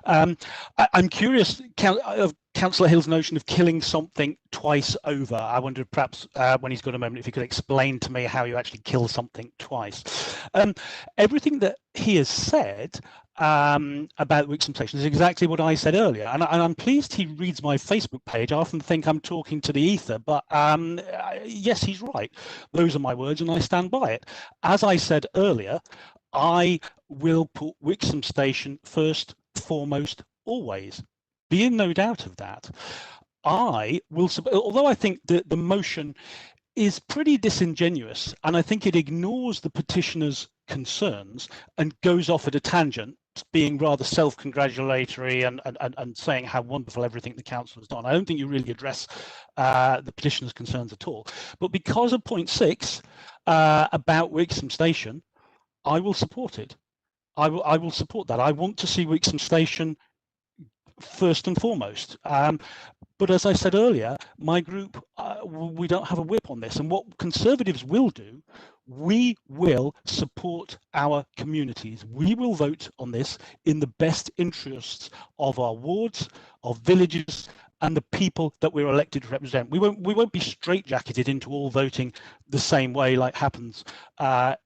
I'm curious of Councillor Hill's notion of killing something twice over. I wonder perhaps when he's got a moment if he could explain to me how you actually kill something twice. Everything that he has said about Wixham Station is exactly what I said earlier, and I'm pleased he reads my Facebook page. I often think I'm talking to the ether, but yes, he's right. Those are my words and I stand by it. As I said earlier, I will put Wixham Station first, foremost, always. Be in no doubt of that. I will, although I think that the motion is pretty disingenuous and I think it ignores the petitioner's concerns and goes off at a tangent, being rather self-congratulatory and saying how wonderful everything the council has done. I don't think you really address the petitioner's concerns at all. But because of point 6 about Wixham Station, I will support it. I will support that. I want to see Wixham Station first and foremost. But as I said earlier, my group, we don't have a whip on this. And what Conservatives will do, we will support our communities. We will vote on this in the best interests of our wards, of villages, and the people that we're elected to represent. We won't be straitjacketed into all voting the same way like happens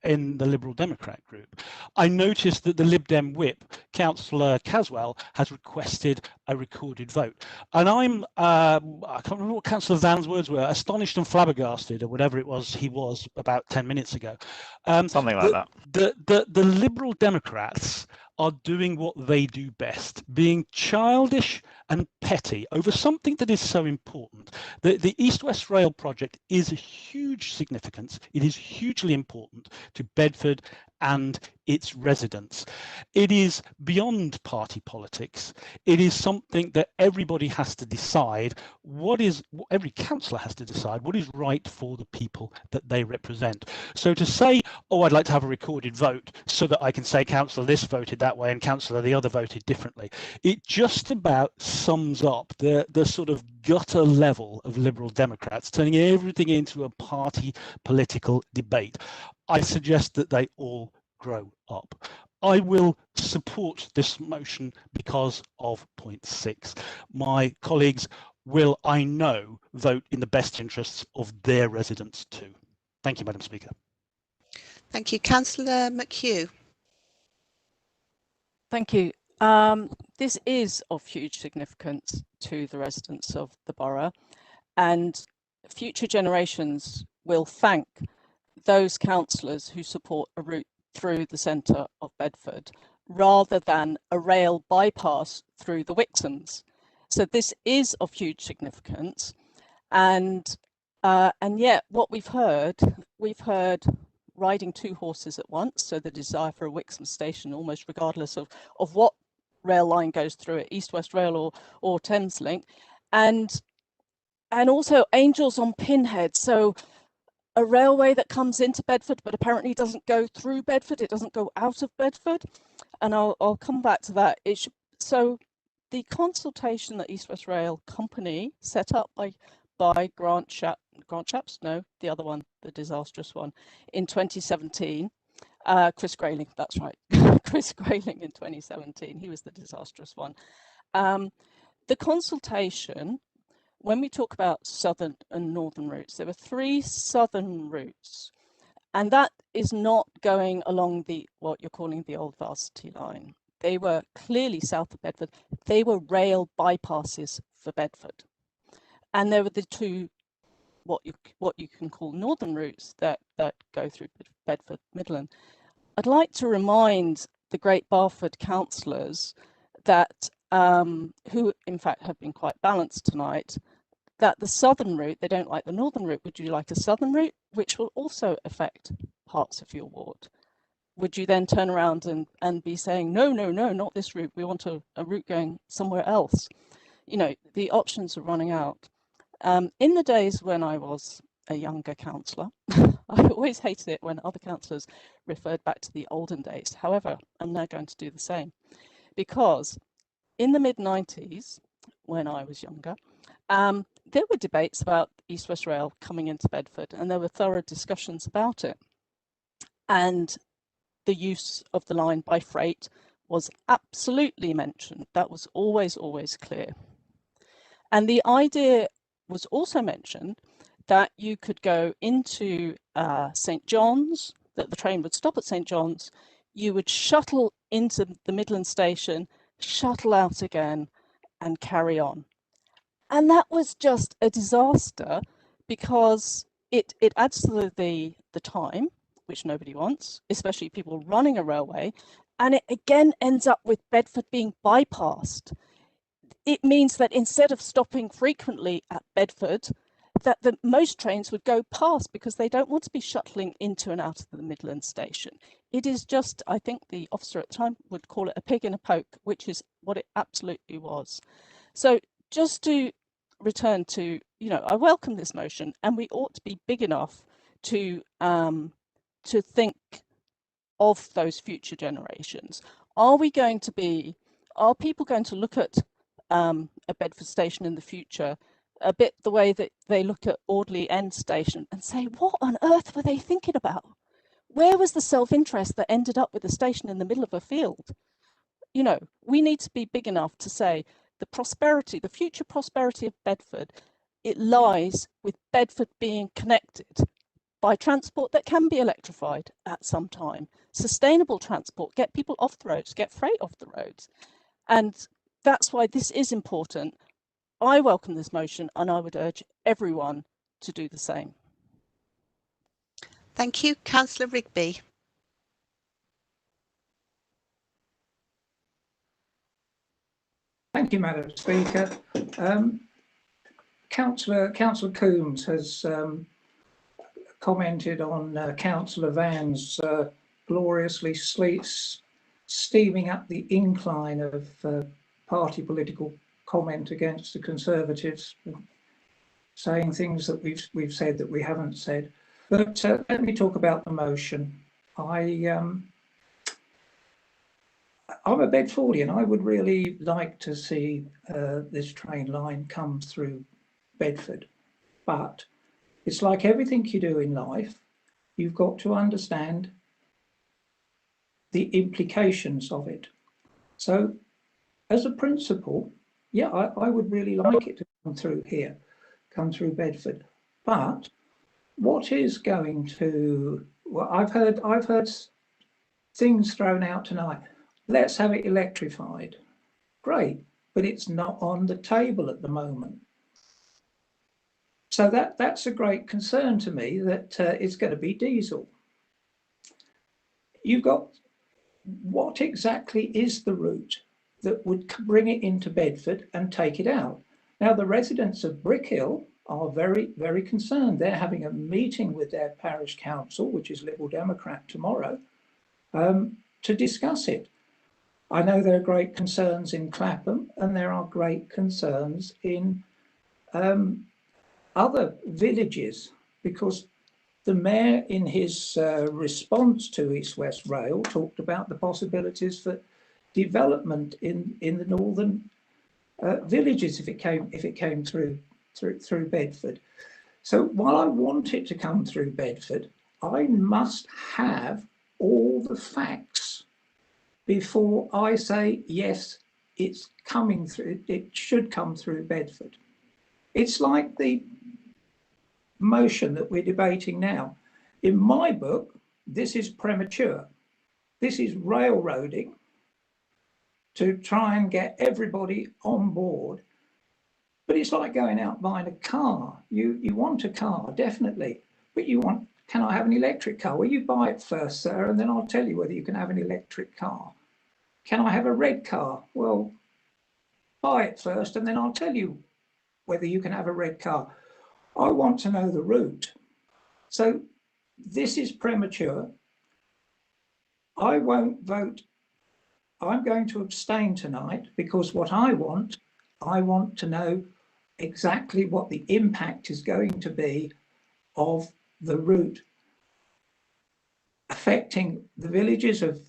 in the Liberal Democrat group. I noticed that the Lib Dem whip, Councillor Caswell, has requested a recorded vote. And I'm, I can't remember what Councillor Van's words were, astonished and flabbergasted, or whatever it was he was about 10 minutes ago. Something like that. The Liberal Democrats are doing what they do best, being childish and petty over something that is so important. The East West Rail project is a huge significance. It is hugely important to Bedford and its residents. It is beyond party politics. It is something that everybody has to decide every councillor has to decide what is right for the people that they represent. So to say, oh, I'd like to have a recorded vote so that I can say councillor this voted that way and councillor the other voted differently, it just about sums up the sort of gutter level of Liberal Democrats, turning everything into a party political debate. I suggest that they all grow up. I will support this motion because of point 6. My colleagues will, I know, vote in the best interests of their residents too. Thank you, Madam Speaker. Thank you. Councillor McHugh. Thank you. This is of huge significance to the residents of the borough, and future generations will thank those councillors who support a route through the centre of Bedford rather than a rail bypass through the Wixhams. So this is of huge significance, and yet what we've heard riding two horses at once, so the desire for a Wixham station almost regardless of what rail line goes through it, East West Rail or Thameslink, and also Angels on Pinhead, so a railway that comes into Bedford but apparently doesn't go through Bedford, it doesn't go out of Bedford, and I'll come back to that. So the consultation that East West Rail Company set up by Grant Shapps, no, the other one, the disastrous one, in 2017, Chris Grayling, that's right, Chris Grayling in 2017, he was the disastrous one. The consultation, when we talk about southern and northern routes, there were 3 southern routes, and that is not going along what you're calling the old Varsity line. They were clearly south of Bedford. They were rail bypasses for Bedford. And there were the 2, what you can call northern routes that go through Bedford Midland. I'd like to remind the Great Barford councillors that, who in fact have been quite balanced tonight, that the southern route, they don't like the northern route. Would you like a southern route, which will also affect parts of your ward? Would you then turn around and be saying, no, not this route, we want a route going somewhere else? You know, the options are running out. In the days when I was a younger councillor, I always hated it when other councillors referred back to the olden days. However, I'm now going to do the same, because in the mid-90s, when I was younger, there were debates about East West Rail coming into Bedford, and there were thorough discussions about it. And the use of the line by freight was absolutely mentioned. That was always clear. And the idea was also mentioned that you could go into St John's, that the train would stop at St John's, you would shuttle into the Midland station, shuttle out again, and carry on. And that was just a disaster, because it adds to the time, which nobody wants, especially people running a railway, and it again ends up with Bedford being bypassed. It means that instead of stopping frequently at Bedford, that most trains would go past, because they don't want to be shuttling into and out of the Midland station. It is just, I think the officer at the time would call it a pig in a poke, which is what it absolutely was. So just to return to, you know, I welcome this motion, and we ought to be big enough to think of those future generations. Are people going to look at a Bedford station in the future a bit the way that they look at Audley End Station and say, what on earth were they thinking about? Where was the self-interest that ended up with a station in the middle of a field? You know, we need to be big enough to say the prosperity, the future prosperity of Bedford, it lies with Bedford being connected by transport that can be electrified at some time. Sustainable transport, get people off the roads, get freight off the roads. And that's why this is important. I welcome this motion, and I would urge everyone to do the same. Thank you. Councillor Rigby. Thank you, Madam Speaker. Councillor Coombs has commented on Councillor Van's gloriously steaming up the incline of party political comment against the Conservatives, saying things that we've said that we haven't said. But let me talk about the motion. I'm a Bedfordian. I would really like to see this train line come through Bedford, but it's like everything you do in life, you've got to understand the implications of it. So as a principle, yeah, I would really like it to come through here, come through Bedford. But what is going to, well, I've heard things thrown out tonight. Let's have it electrified. Great, but it's not on the table at the moment. So that's a great concern to me, that it's going to be diesel. You've got, what exactly is the route that would bring it into Bedford and take it out? Now, the residents of Brickhill are very, very concerned. They're having a meeting with their parish council, which is Liberal Democrat, tomorrow, to discuss it. I know there are great concerns in Clapham, and there are great concerns in other villages, because the mayor, in his response to East West Rail, talked about the possibilities for development in the northern villages if it came through Bedford. So while I want it to come through Bedford, I must have all the facts before I say yes, it's coming through. It should come through Bedford. It's like the motion that we're debating now. In my book, this is premature. This is railroading to try and get everybody on board. But it's like going out buying a car. You want a car, definitely, but you want, can I have an electric car? Well, you buy it first, sir, and then I'll tell you whether you can have an electric car. Can I have a red car? Well, buy it first, and then I'll tell you whether you can have a red car. I want to know the route. So this is premature. I won't vote. I'm going to abstain tonight, because what I want to know exactly what the impact is going to be of the route affecting the villages of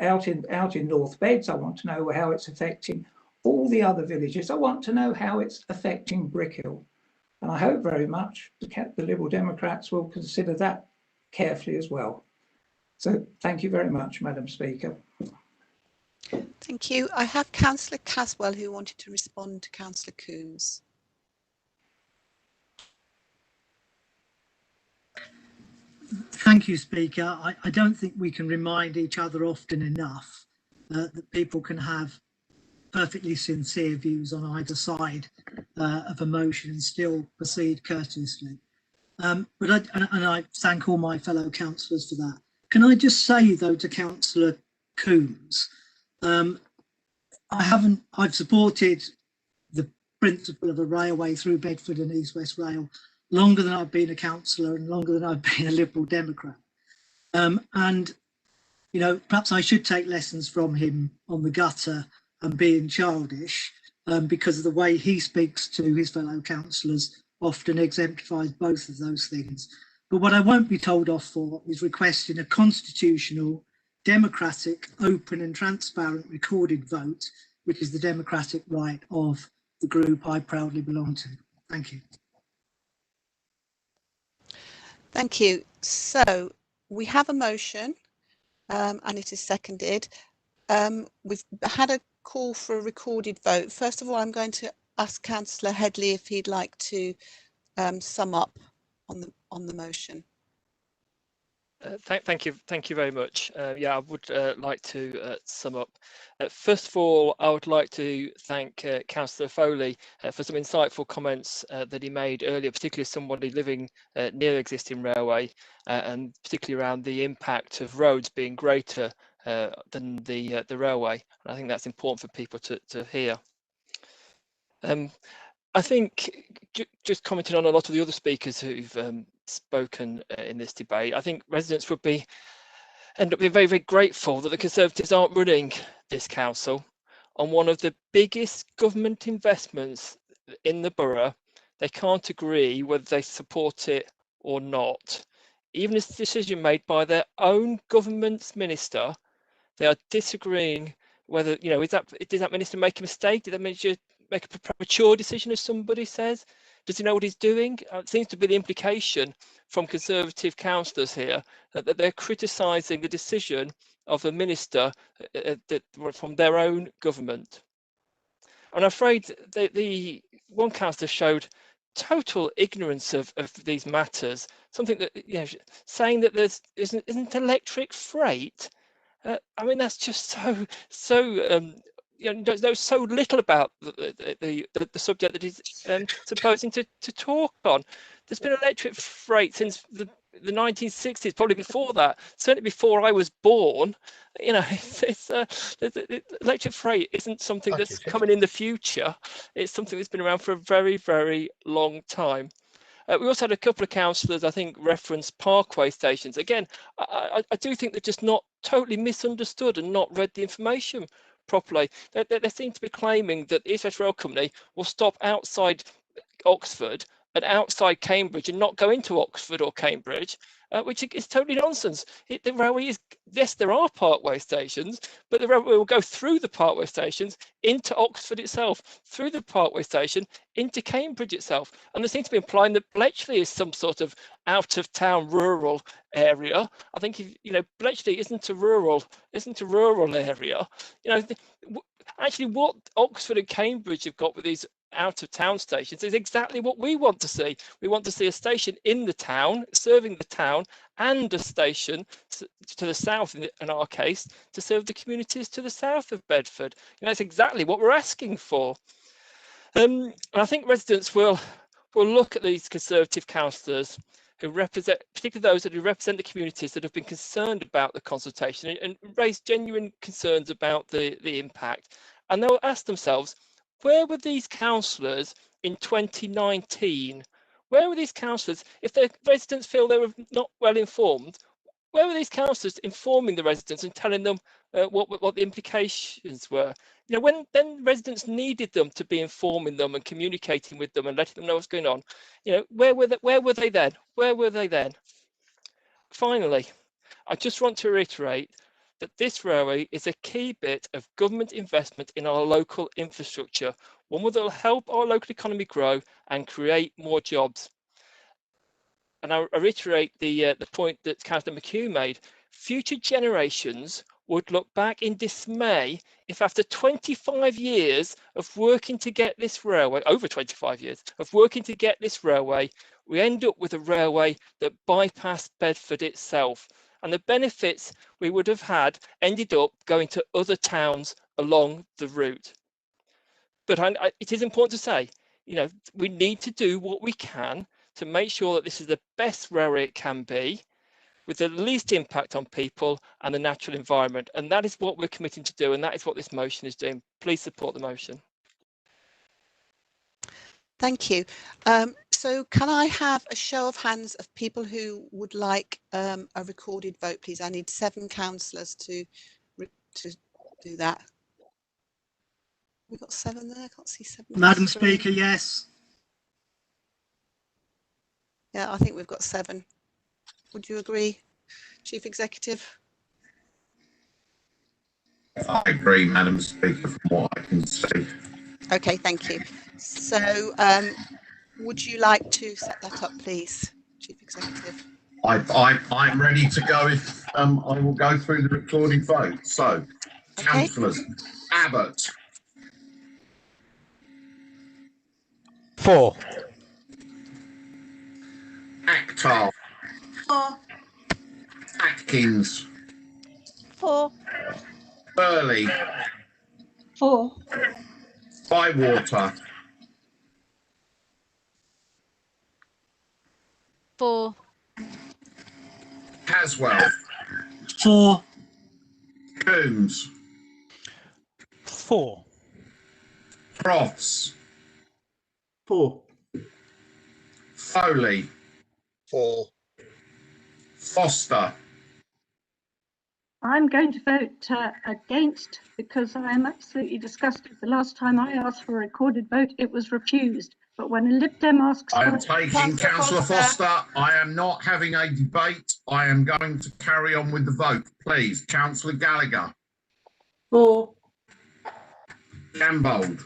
out in North Beds. I want to know how it's affecting all the other villages. I want to know how it's affecting Brickhill. And I hope very much the Liberal Democrats will consider that carefully as well. So thank you very much, Madam Speaker. Thank you. I have Councillor Caswell who wanted to respond to Councillor Coombs. Thank you, Speaker. I don't think we can remind each other often enough that people can have perfectly sincere views on either side of a motion and still proceed courteously. But I thank all my fellow councillors for that. Can I just say, though, to Councillor Coombs, I've supported the principle of a railway through Bedford and East West Rail longer than I've been a councillor and longer than I've been a Liberal Democrat. And, you know, perhaps I should take lessons from him on the gutter and being childish, because of the way he speaks to his fellow councillors often exemplifies both of those things. But what I won't be told off for is requesting a constitutional, democratic, open and transparent recorded vote, which is the democratic right of the group I proudly belong to. Thank you. Thank you. So we have a motion and it is seconded. We've had a call for a recorded vote. First of all, I'm going to ask Councillor Headley if he'd like to sum up on the motion. Thank you very much. Yeah, I would like to sum up. First of all, I would like to thank Councillor Foley for some insightful comments that he made earlier, particularly as somebody living near existing railway, and particularly around the impact of roads being greater than the railway. And I think that's important for people to hear. I think just commenting on a lot of the other speakers who've spoken in this debate, I think residents would be end up being very, very grateful that the Conservatives aren't running this council on one of the biggest government investments in the borough. They can't agree whether they support it or not. Even as a decision made by their own government's minister, they are disagreeing whether, you know, did that minister make a mistake? Did that minister make a premature decision, as somebody says? Does he know what he's doing? It seems to be the implication from Conservative councillors here that they're criticising the decision of the minister from their own government. I'm afraid the one councillor showed total ignorance of these matters. Something that, you know, saying that there isn't electric freight. I mean, that's just so you know, so little about the subject that he's supposing to talk on. There's been electric freight since the 1960s, probably before that, certainly before I was born. You know, electric freight isn't something that's coming in the future. It's something that's been around for a very, very long time. We also had a couple of councillors, I think, reference parkway stations. Again, I do think they're just not totally misunderstood and not read the information properly. They seem to be claiming that the East West Rail Company will stop outside Oxford and outside Cambridge and not go into Oxford or Cambridge, which is totally nonsense. The railway is, yes, there are parkway stations, but the railway will go through the parkway stations into Oxford itself, through the parkway station into Cambridge itself. And they seem to be implying that Bletchley is some sort of out of town rural area. I think, you know, Bletchley isn't a rural area. You know, actually what Oxford and Cambridge have got with these out of town stations is exactly what we want to see. We want to see a station in the town, serving the town, and a station to the south, in our case, to serve the communities to the south of Bedford. And that's exactly what we're asking for. And I think residents will look at these Conservative councillors who represent, particularly those who represent the communities that have been concerned about the consultation and raised genuine concerns about the impact. And they'll ask themselves, where were these councillors in 2019? Where were these councillors if the residents feel they were not well informed? Where were these councillors informing the residents and telling them what the implications were? You know, when then residents needed them to be informing them and communicating with them and letting them know what's going on, you know, where were they then? Where were they then? Finally, I just want to reiterate that this railway is a key bit of government investment in our local infrastructure, one that will help our local economy grow and create more jobs. And I reiterate the point that Councillor McHugh made. Future generations would look back in dismay if after 25 years of working to get this railway, over 25 years of working to get this railway, we end up with a railway that bypassed Bedford itself. And the benefits we would have had ended up going to other towns along the route. But it is important to say, you know, we need to do what we can to make sure that this is the best railway it can be, with the least impact on people and the natural environment. And that is what we're committing to do, and that is what this motion is doing. Please support the motion. Thank you. So can I have a show of hands of people who would like a recorded vote, please? I need 7 councillors to do that. We've got 7 there. I can't see 7. Madam Speaker, yes. Yeah, I think we've got 7. Would you agree, Chief Executive? I agree, Madam Speaker, from what I can see. Okay, thank you. So would you like to set that up, please, Chief Executive? I'm ready to go if I will go through the recorded vote. So, okay. Councillors, Abbott. 4. Akhtar. 4. Atkins. 4. Burley. 4. Bywater. 4. Caswell. 4. Coombs. 4. Crofts. 4. Foley. 4. Foster. I'm going to vote against because I am absolutely disgusted. The last time I asked for a recorded vote, it was refused. But when a Lib Dem asks I for am taking Councillor Foster. I am not having a debate. I am going to carry on with the vote. Please, Councillor Gallagher. For. Gambold.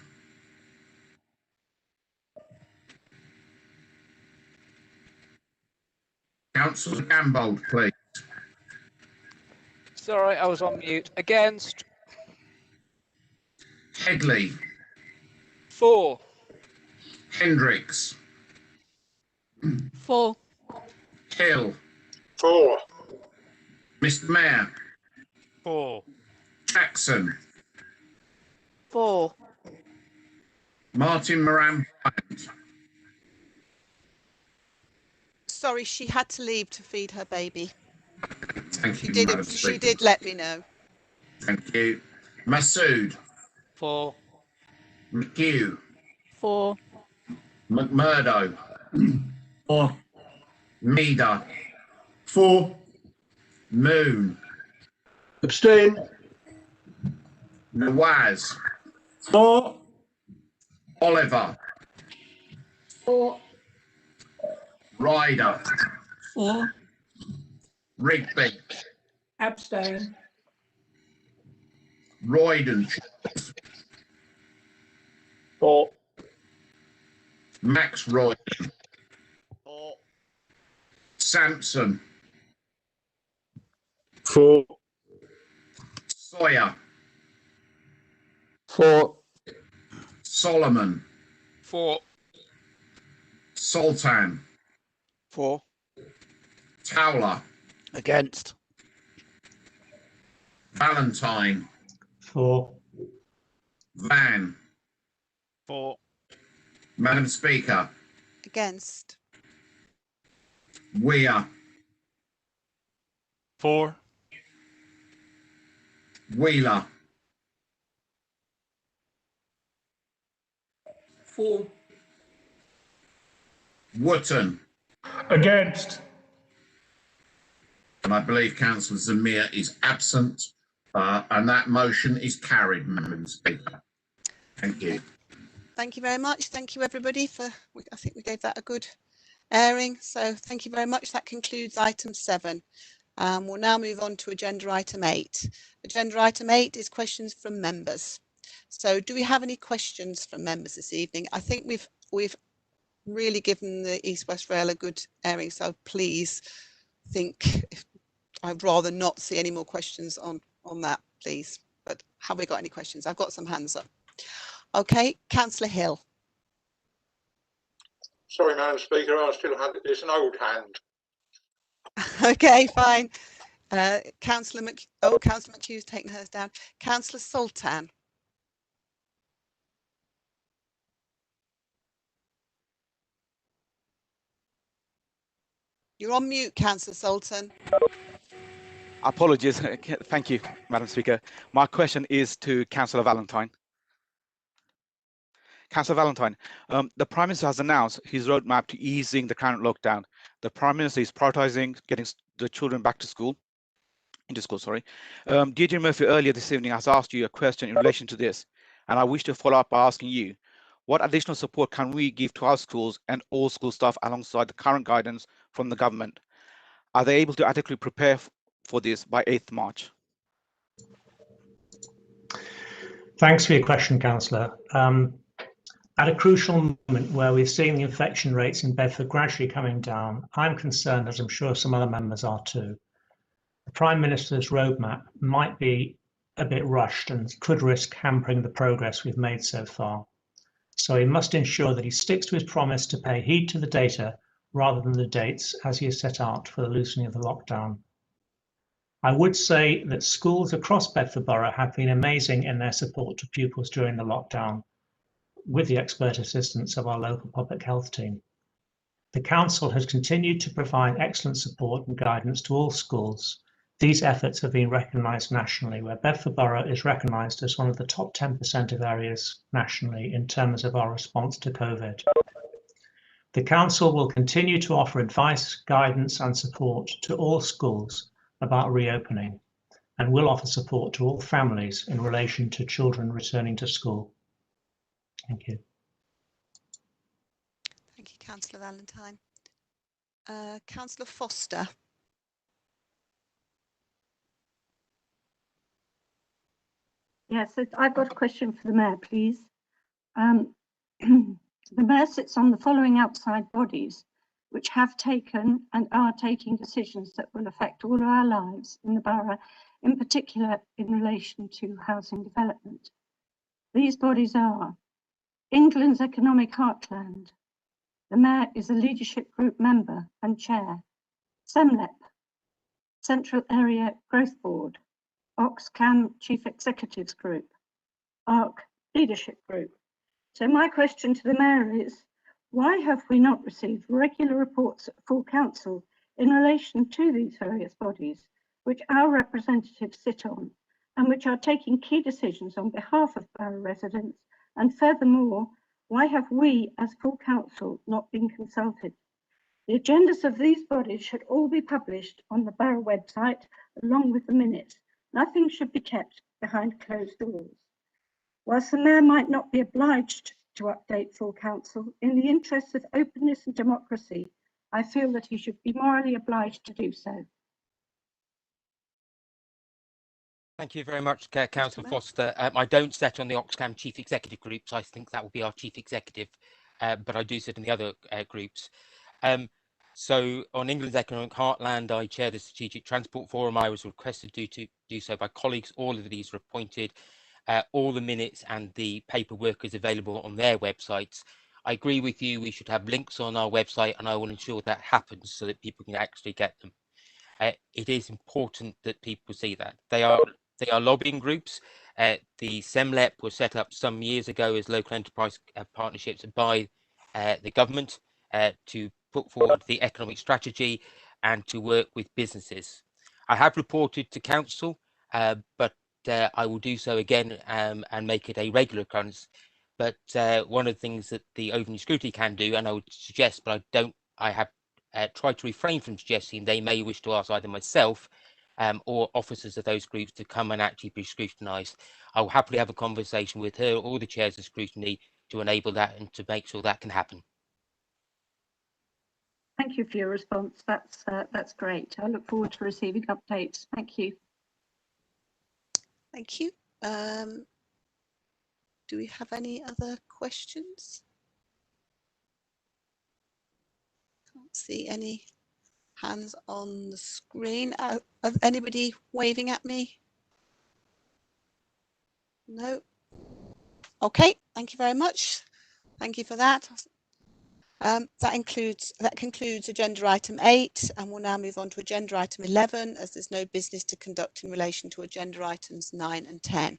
Councillor Gambold, please. Sorry, I was on mute. Against. Headley. For. Hendricks. For. Hill. For. Mr. Mayor. For. Jackson. For. Martin Moran Bryant. Sorry, she had to leave to feed her baby. Thank you, She Madam did. She Speaker. did let me know. Thank you. Masood. For. McHugh. For. McMurdo. For. Meader. For. Moon. Abstain. Nawaz. For. Oliver. For. Ryder. For. Rigby. Abstain. Royden. For. Max Royden. For. Sampson. For. Sawyer. For. Solomon. For. Sultan. For. Towler. Against. Valentine. For. Van. For. Madam Speaker. Against. Weir. For. Wheeler. For. Wootton. Against. And I believe Councillor Zamir is absent, and that motion is carried, Madam Speaker. Thank you. Thank you very much. Thank you, everybody, for. I think we gave that a good airing. So thank you very much. That concludes item 7. We'll now move on to agenda item 8. Agenda item 8 is questions from members. So do we have any questions from members this evening? I think we've really given the East West Rail a good airing. So please I'd rather not see any more questions on that, please. But have we got any questions? I've got some hands up. Okay, Councillor Hill. Sorry, Madam Speaker, I still had it's an old hand. Okay, fine. Councillor McHugh's taken hers down. Councillor Sultan. You're on mute, Councillor Sultan. Apologies. Thank you, Madam Speaker. My question is to Councillor Valentine. Councillor Valentine, the Prime Minister has announced his roadmap to easing the current lockdown. The Prime Minister is prioritising getting the children back to school. Deirdre Murphy earlier this evening has asked you a question in relation to this, and I wish to follow up by asking you, what additional support can we give to our schools and all school staff alongside the current guidance from the government? Are they able to adequately prepare for this by 8th March? Thanks for your question, Councillor. At a crucial moment where we're seeing the infection rates in Bedford gradually coming down, I'm concerned, as I'm sure some other members are too. The Prime Minister's roadmap might be a bit rushed and could risk hampering the progress we've made so far. So he must ensure that he sticks to his promise to pay heed to the data rather than the dates as he has set out for the loosening of the lockdown. I would say that schools across Bedford Borough have been amazing in their support to pupils during the lockdown, with the expert assistance of our local public health team. The Council has continued to provide excellent support and guidance to all schools. These efforts have been recognised nationally, where Bedford Borough is recognised as one of the top 10% of areas nationally in terms of our response to COVID. The Council will continue to offer advice, guidance and support to all schools about reopening. and will offer support to all families in relation to children returning to school. Thank you. Thank you, Councillor Valentine. Councillor Foster. Yes, I've got a question for the Mayor, please. The Mayor sits on the following outside bodies, which have taken and are taking decisions that will affect all of our lives in the borough, in particular in relation to housing development. These bodies are England's Economic Heartland. The Mayor is a leadership group member and chair. SEMLEP, Central Area Growth Board. Oxcam Chief Executives Group. ARC Leadership Group. So my question to the Mayor is, why have we not received regular reports at full council in relation to these various bodies, which our representatives sit on, and which are taking key decisions on behalf of borough residents? And furthermore, why have we as full council not been consulted? The agendas of these bodies should all be published on the borough website along with the minutes. Nothing should be kept behind closed doors. Whilst the Mayor might not be obliged to update full council, in the interests of openness and democracy, I feel that he should be morally obliged to do so. Thank you very much, Councillor Foster. I don't sit on the Oxcam Chief Executive Group, so I think that will be our Chief Executive, but I do sit in the other groups. So on England's Economic Heartland, I chair the Strategic Transport Forum. I was requested to do so by colleagues. All of these are appointed. All the minutes and the paperwork is available on their websites. I agree with you, we should have links on our website, and I will ensure that happens so that people can actually get them. It is important that people see that. They are lobbying groups. The SEMLEP was set up some years ago as local enterprise partnerships by the government to put forward the economic strategy and to work with businesses. I have reported to council, but I will do so again and make it a regular occurrence. But one of the things that the Overview Scrutiny can do, and I would suggest, but I have tried to refrain from suggesting, they may wish to ask either myself or officers of those groups to come and actually be scrutinised. I will happily have a conversation with her or the chairs of scrutiny to enable that and to make sure that can happen. Thank you for your response. That's great. I look forward to receiving updates. Thank you. Thank you. Do we have any other questions? Can't see any hands on the screen. Anybody waving at me? No. Okay, thank you very much. Thank you for that. That concludes agenda item 8, and we'll now move on to agenda item 11, as there's no business to conduct in relation to agenda items 9 and 10.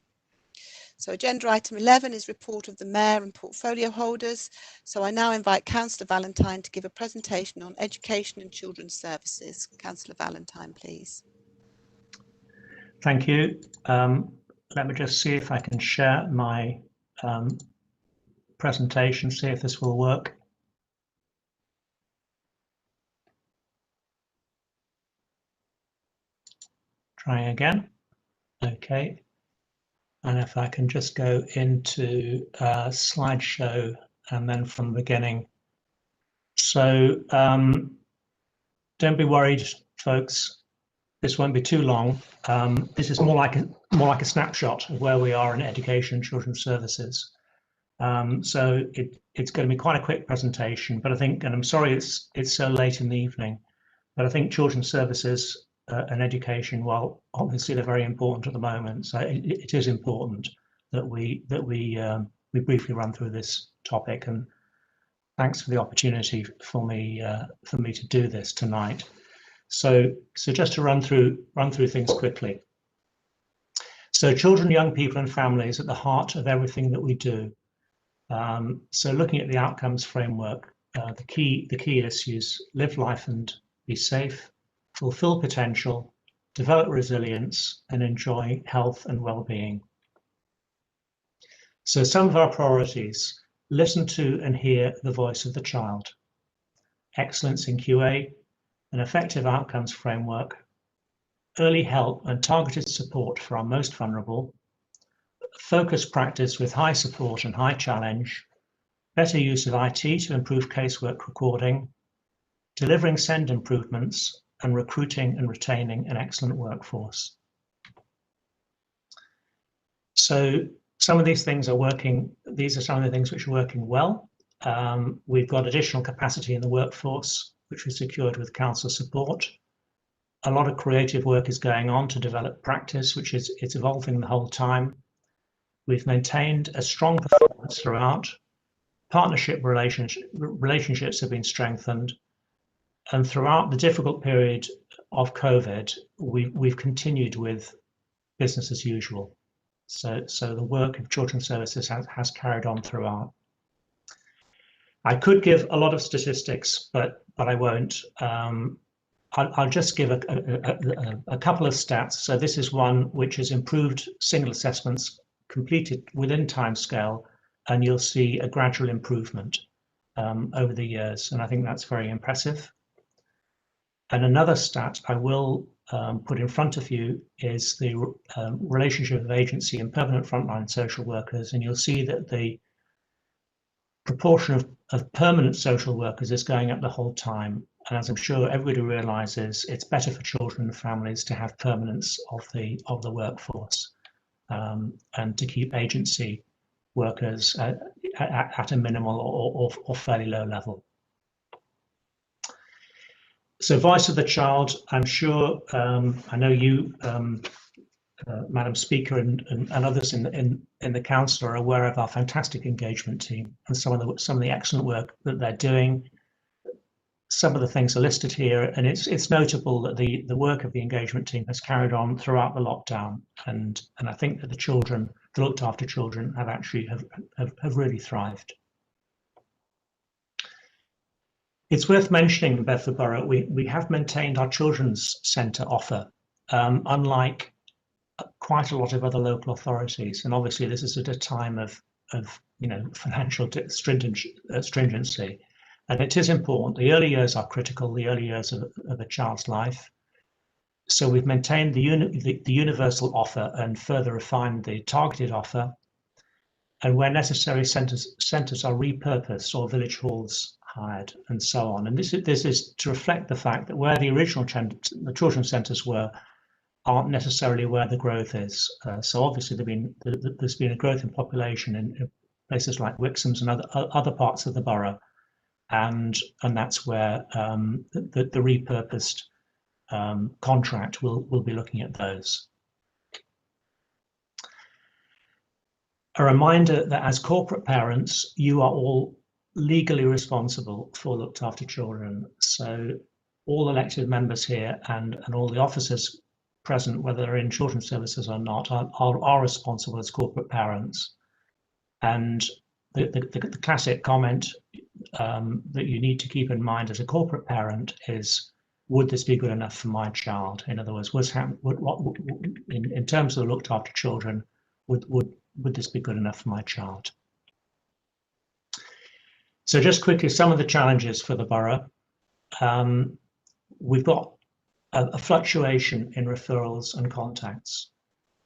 So agenda item 11 is report of the Mayor and portfolio holders. So I now invite Councillor Valentine to give a presentation on education and children's services. Councillor Valentine, please. Thank you. Let me just see if I can share my presentation, see if this will work. Trying again. Okay. And if I can just go into slideshow and then from the beginning. So don't be worried, folks. This won't be too long. This is more like a snapshot of where we are in education and children's services. So it's going to be quite a quick presentation, but I think, and I'm sorry it's so late in the evening, but I think children's services and education, while obviously they're very important at the moment, so it is important that we briefly run through this topic. And thanks for the opportunity for me to do this tonight. So just to run through things quickly. So children, young people, and families at the heart of everything that we do. So looking at the outcomes framework, the key issues: live life and be safe, fulfill potential, develop resilience, and enjoy health and well-being. So some of our priorities: listen to and hear the voice of the child, excellence in QA, an effective outcomes framework, early help and targeted support for our most vulnerable, focused practice with high support and high challenge, better use of IT to improve casework recording, delivering SEND improvements, and recruiting and retaining an excellent workforce. So some of these things are working. These are some of the things which are working well. We've got additional capacity in the workforce, which we secured with council support. A lot of creative work is going on to develop practice, which is it's evolving the whole time. We've maintained a strong performance throughout. Partnership relationships have been strengthened. And throughout the difficult period of COVID, we've continued with business as usual. So the work of Children's Services has carried on throughout. I could give a lot of statistics, but I won't. I'll just give a couple of stats. So this is one which has improved single assessments completed within timescale, and you'll see a gradual improvement over the years, and I think that's very impressive. And another stat I will put in front of you is the relationship of agency and permanent frontline social workers, and you'll see that the proportion of permanent social workers is going up the whole time. And as I'm sure everybody realizes, it's better for children and families to have permanence of the workforce and to keep agency workers at a minimal or fairly low level. So Voice of the Child, I'm sure, I know you, Madam Speaker, and others in the council are aware of our fantastic engagement team and some of the excellent work that they're doing. Some of the things are listed here, and it's notable that the work of the engagement team has carried on throughout the lockdown, and I think that the looked after children have actually have really thrived. It's worth mentioning in Bedford Borough, we have maintained our children's centre offer, unlike quite a lot of other local authorities, and obviously this is at a time of financial stringency. And it is important. The early years are critical, the early years of a child's life. So we've maintained the universal offer and further refined the targeted offer. And where necessary, centres are repurposed or village halls hired and so on. And this is to reflect the fact that where the original the children's centres were aren't necessarily where the growth is. So obviously there's been a growth in population in places like Wixham's and other parts of the borough. And that's where the repurposed contract will be looking at those. A reminder that as corporate parents, you are all legally responsible for looked after children. So all elected members here and all the officers present, whether they're in children's services or not, are responsible as corporate parents. And the classic comment that you need to keep in mind as a corporate parent is, would this be good enough for my child? In other words, in terms of looked after children, would this be good enough for my child? So just quickly, some of the challenges for the borough. We've got a fluctuation in referrals and contacts.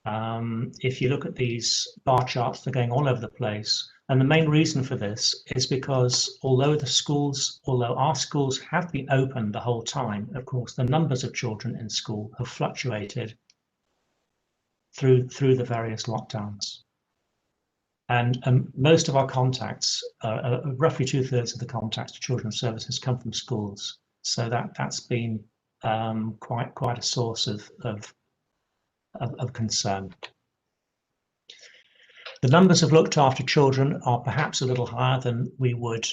If you look at these bar charts, they're going all over the place. And the main reason for this is because although our schools have been open the whole time, of course, the numbers of children in school have fluctuated through the various lockdowns. And most of our contacts, roughly 2/3 of the contacts to children's services come from schools. So that's been quite a source of concern. The numbers of looked after children are perhaps a little higher than we would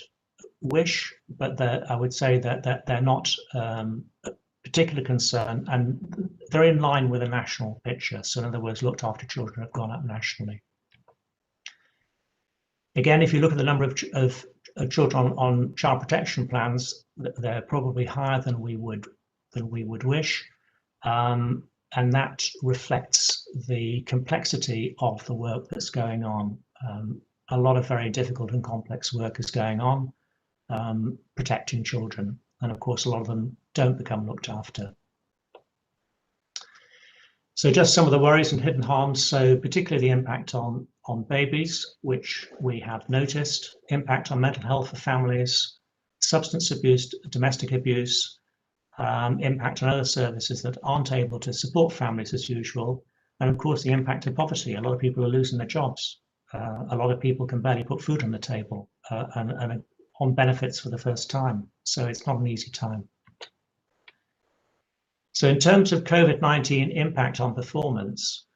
wish, but I would say that they're not a particular concern, and they're in line with a national picture. So in other words, looked after children have gone up nationally. Again, if you look at the number of children on child protection plans, they're probably higher than we would wish. And that reflects the complexity of the work that's going on. A lot of very difficult and complex work is going on, protecting children. And of course, a lot of them don't become looked after. So just some of the worries and hidden harms. So particularly the impact on babies, which we have noticed, impact on mental health for families, substance abuse, domestic abuse, impact on other services that aren't able to support families as usual, and of course the impact of poverty. A lot of people are losing their jobs. A lot of people can barely put food on the table and are on benefits for the first time. So it's not an easy time. So in terms of COVID-19 impact on performance,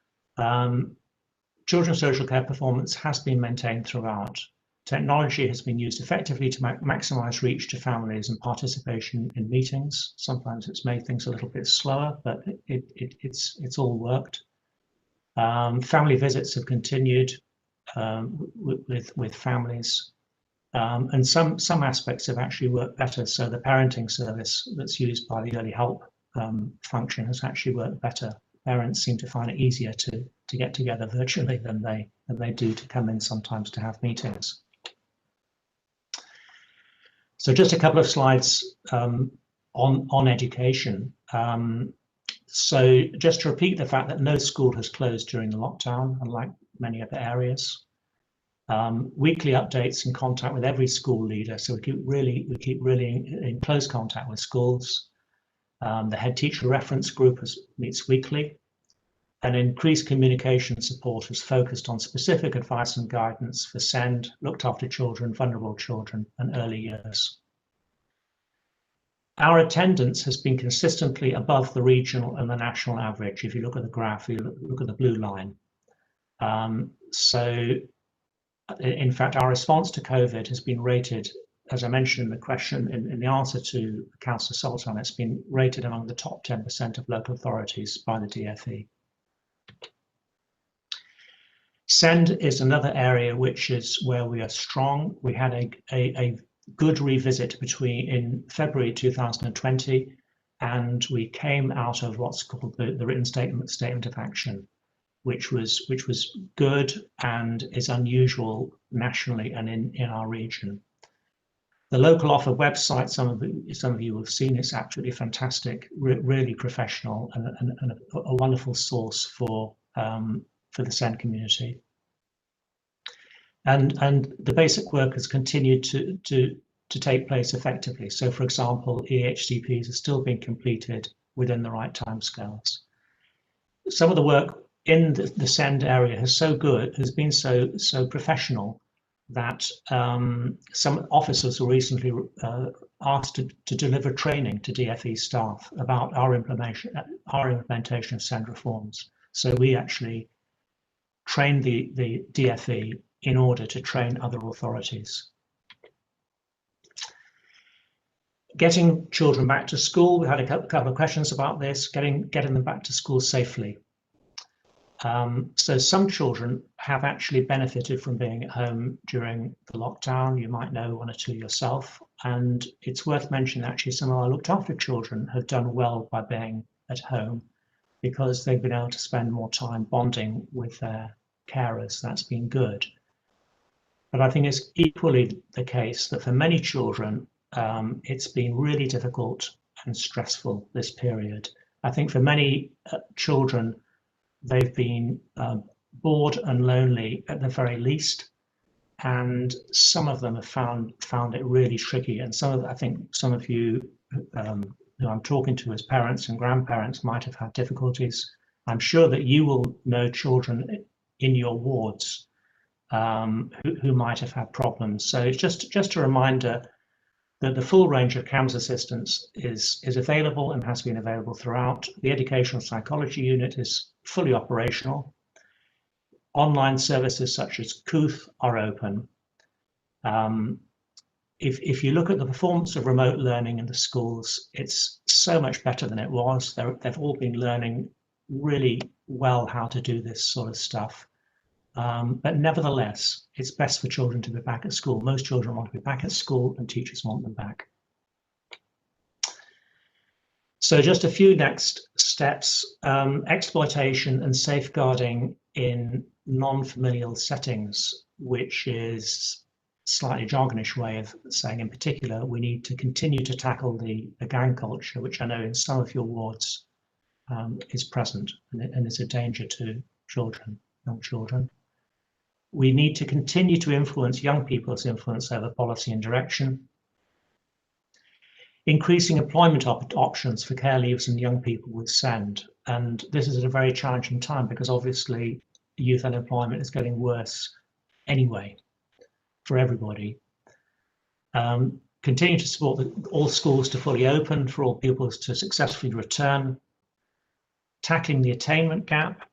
children's social care performance has been maintained throughout. Technology has been used effectively to maximize reach to families and participation in meetings. Sometimes it's made things a little bit slower, but it's all worked. Family visits have continued with families, and some aspects have actually worked better. So the parenting service that's used by the early help function has actually worked better. Parents seem to find it easier to get together virtually than they do to come in sometimes to have meetings. So just a couple of slides on education. So just to repeat the fact that no school has closed during the lockdown, unlike many other areas. Weekly updates and contact with every school leader. So we keep really in close contact with schools. The head teacher reference group meets weekly, and increased communication support is focused on specific advice and guidance for SEND, looked after children, vulnerable children, and early years. Our attendance has been consistently above the regional and the national average. If you look at the graph, you look at the blue line. So in fact, our response to COVID has been rated, as I mentioned in the question, in the answer to Councillor Sultan, it's been rated among the top 10% of local authorities by the DfE. SEND is another area which is where we are strong. We had a good revisit in February 2020, and we came out of what's called the written statement of action, which was good and is unusual nationally and in our region. The local offer website, some of you have seen, it's absolutely fantastic, really professional, and a wonderful source for the SEND community. And the basic work has continued to take place effectively. So, for example, EHCPs are still being completed within the right timescales. Some of the work in the SEND area has been so professional that some officers were recently asked to deliver training to DfE staff about our implementation of SEND reforms. So we actually trained the DfE in order to train other authorities. Getting children back to school, we had a couple of questions about this, getting them back to school safely. So some children have actually benefited from being at home during the lockdown. You might know one or two yourself, and it's worth mentioning actually some of our looked after children have done well by being at home because they've been able to spend more time bonding with their carers. That's been good. But I think it's equally the case that for many children, it's been really difficult and stressful this period. I think for many children, they've been bored and lonely at the very least, and some of them have found it really tricky. And I think some of you who I'm talking to as parents and grandparents might have had difficulties. I'm sure that you will know children in your wards who might have had problems. So it's just a reminder that the full range of CAMHS assistance is available and has been available throughout. The Educational Psychology Unit is fully operational. Online services such as Kooth are open. If you look at the performance of remote learning in the schools, it's so much better than it was. They've all been learning really well how to do this sort of stuff. But nevertheless, it's best for children to be back at school. Most children want to be back at school and teachers want them back. So just a few next steps. Exploitation and safeguarding in non-familial settings, which is a slightly jargonish way of saying in particular, we need to continue to tackle the gang culture, which I know in some of your wards is present and is a danger to children, young children. We need to continue to influence young people's influence over policy and direction. Increasing employment options for care leavers and young people with SEND. And this is at a very challenging time because obviously youth unemployment is getting worse anyway for everybody. Continue to support all schools to fully open for all pupils to successfully return. Tackling the attainment gap,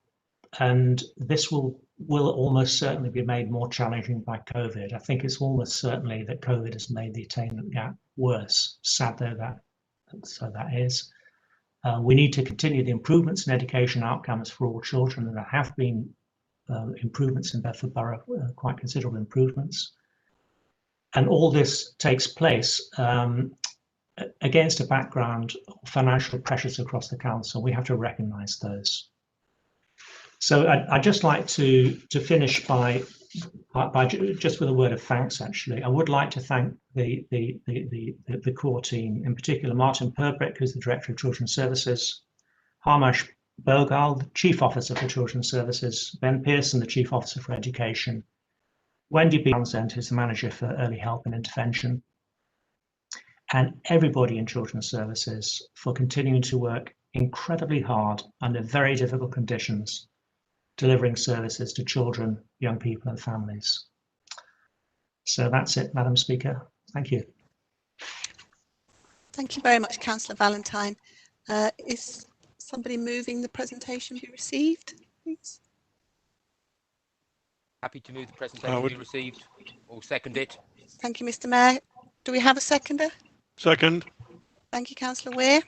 and this will almost certainly be made more challenging by COVID. I think it's almost certainly that COVID has made the attainment gap worse, sad though that is. We need to continue the improvements in education outcomes for all children, and there have been improvements in Bedford Borough, quite considerable improvements. And all this takes place against a background of financial pressures across the council. We have to recognise those. So I'd just like to finish by just with a word of thanks. Actually, I would like to thank the core team, in particular Martin Perbrick, who's the Director of Children's Services, Harmash Bogal, the Chief Officer for Children's Services, Ben Pearson, the Chief Officer for Education, Wendy Townsend, who's the Manager for Early Help and Intervention, and everybody in Children's Services for continuing to work incredibly hard under very difficult conditions, delivering services to children, young people and families. So that's it, Madam Speaker. Thank you. Thank you very much, Councillor Valentine. Is somebody moving the presentation be received, please? Happy to move the presentation be received or second it. Thank you, Mr. Mayor. Do we have a seconder? Second. Thank you, Councillor Weir.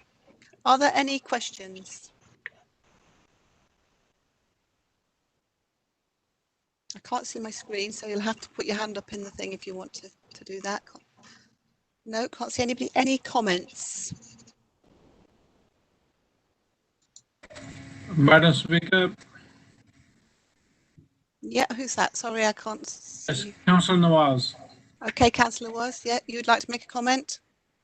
Are there any questions? I can't see my screen, so you'll have to put your hand up in the thing if you want to do that. No, can't see anybody. Any comments? Madam Speaker. Yeah, who's that? Sorry, I can't see. Councillor Nawaz. Okay, Councillor Nawaz, yeah, you'd like to make a comment?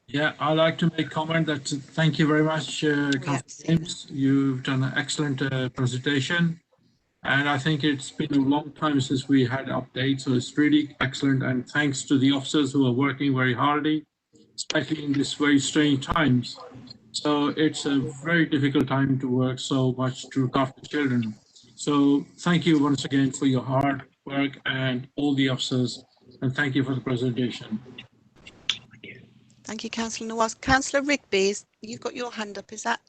Yeah, I'd like to make a comment that thank you very much, Councillor James. You've done an excellent presentation. And I think it's been a long time since we had updates, so it's really excellent. And thanks to the officers who are working very hard, especially in these very strange times. So it's a very difficult time to work so much to look after children. So thank you once again for your hard work and all the officers, and thank you for the presentation. Thank you, Councillor Nawaz. Councillor Rigby, you've got your hand up, is that?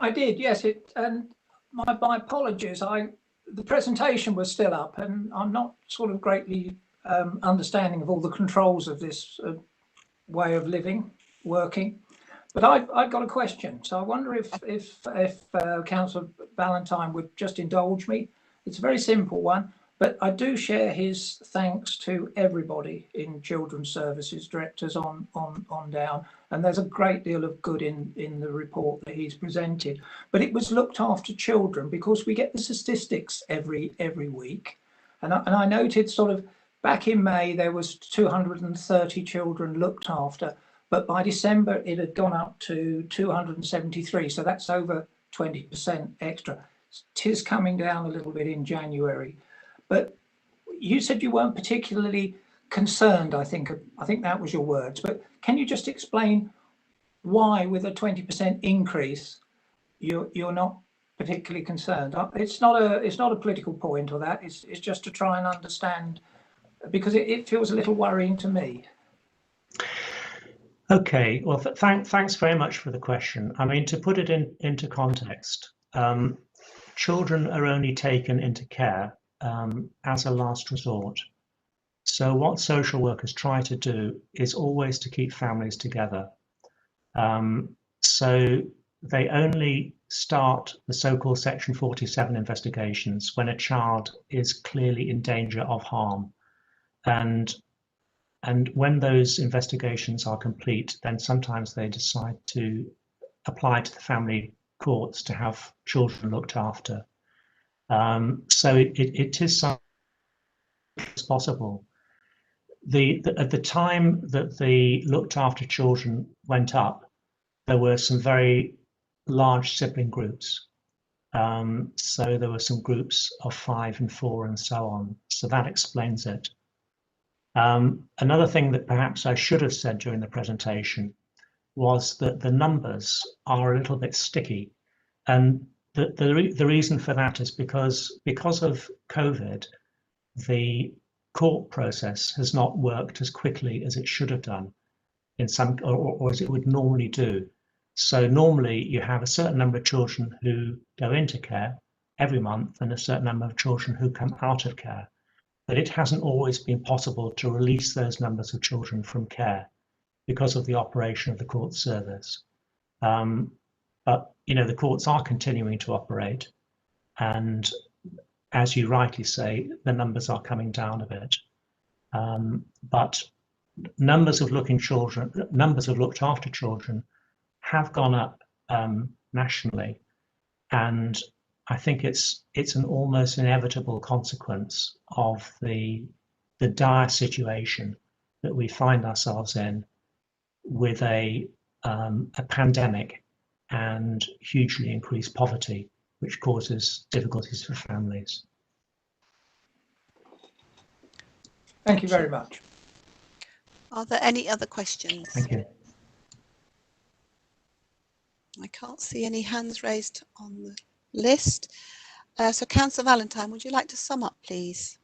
I did, yes. And my apologies. The presentation was still up, and I'm not sort of greatly understanding of all the controls of this way of living, working. But I've got a question. So I wonder if Councillor Valentine would just indulge me. It's a very simple one, but I do share his thanks to everybody in Children's Services, directors on down, and there's a great deal of good in the report that he's presented. But it was looked after children, because we get the statistics every week, and I noted sort of back in May there was 230 children looked after. But by December, it had gone up to 273. So that's over 20% extra. Tis coming down a little bit in January. But you said you weren't particularly concerned, I think that was your words. But can you just explain why, with a 20% increase, you're not particularly concerned? It's not a political point or that. It's just to try and understand, because it feels a little worrying to me. Okay, well, thanks very much for the question. I mean, to put it into context, children are only taken into care as a last resort. So what social workers try to do is always to keep families together. So they only start the so-called Section 47 investigations when a child is clearly in danger of harm. And when those investigations are complete, then sometimes they decide to apply to the family courts to have children looked after. So it is something as possible. At the time that the looked after children went up, there were some very large sibling groups. So there were some groups of 5 and 4 and so on. So that explains it. Another thing that perhaps I should have said during the presentation was that the numbers are a little bit sticky. And the reason for that is because of COVID, the court process has not worked as quickly as it should have done in some, or as it would normally do. So normally you have a certain number of children who go into care every month and a certain number of children who come out of care. But it hasn't always been possible to release those numbers of children from care because of the operation of the court service. But you know, the courts are continuing to operate, and as you rightly say, the numbers are coming down a bit. But numbers of looked after children have gone up nationally, and I think it's an almost inevitable consequence of the dire situation that we find ourselves in with a pandemic and hugely increased poverty, which causes difficulties for families. Thank you very much. Are there any other questions? Thank you. I can't see any hands raised on the list. So Councillor Valentine, would you like to sum up, please?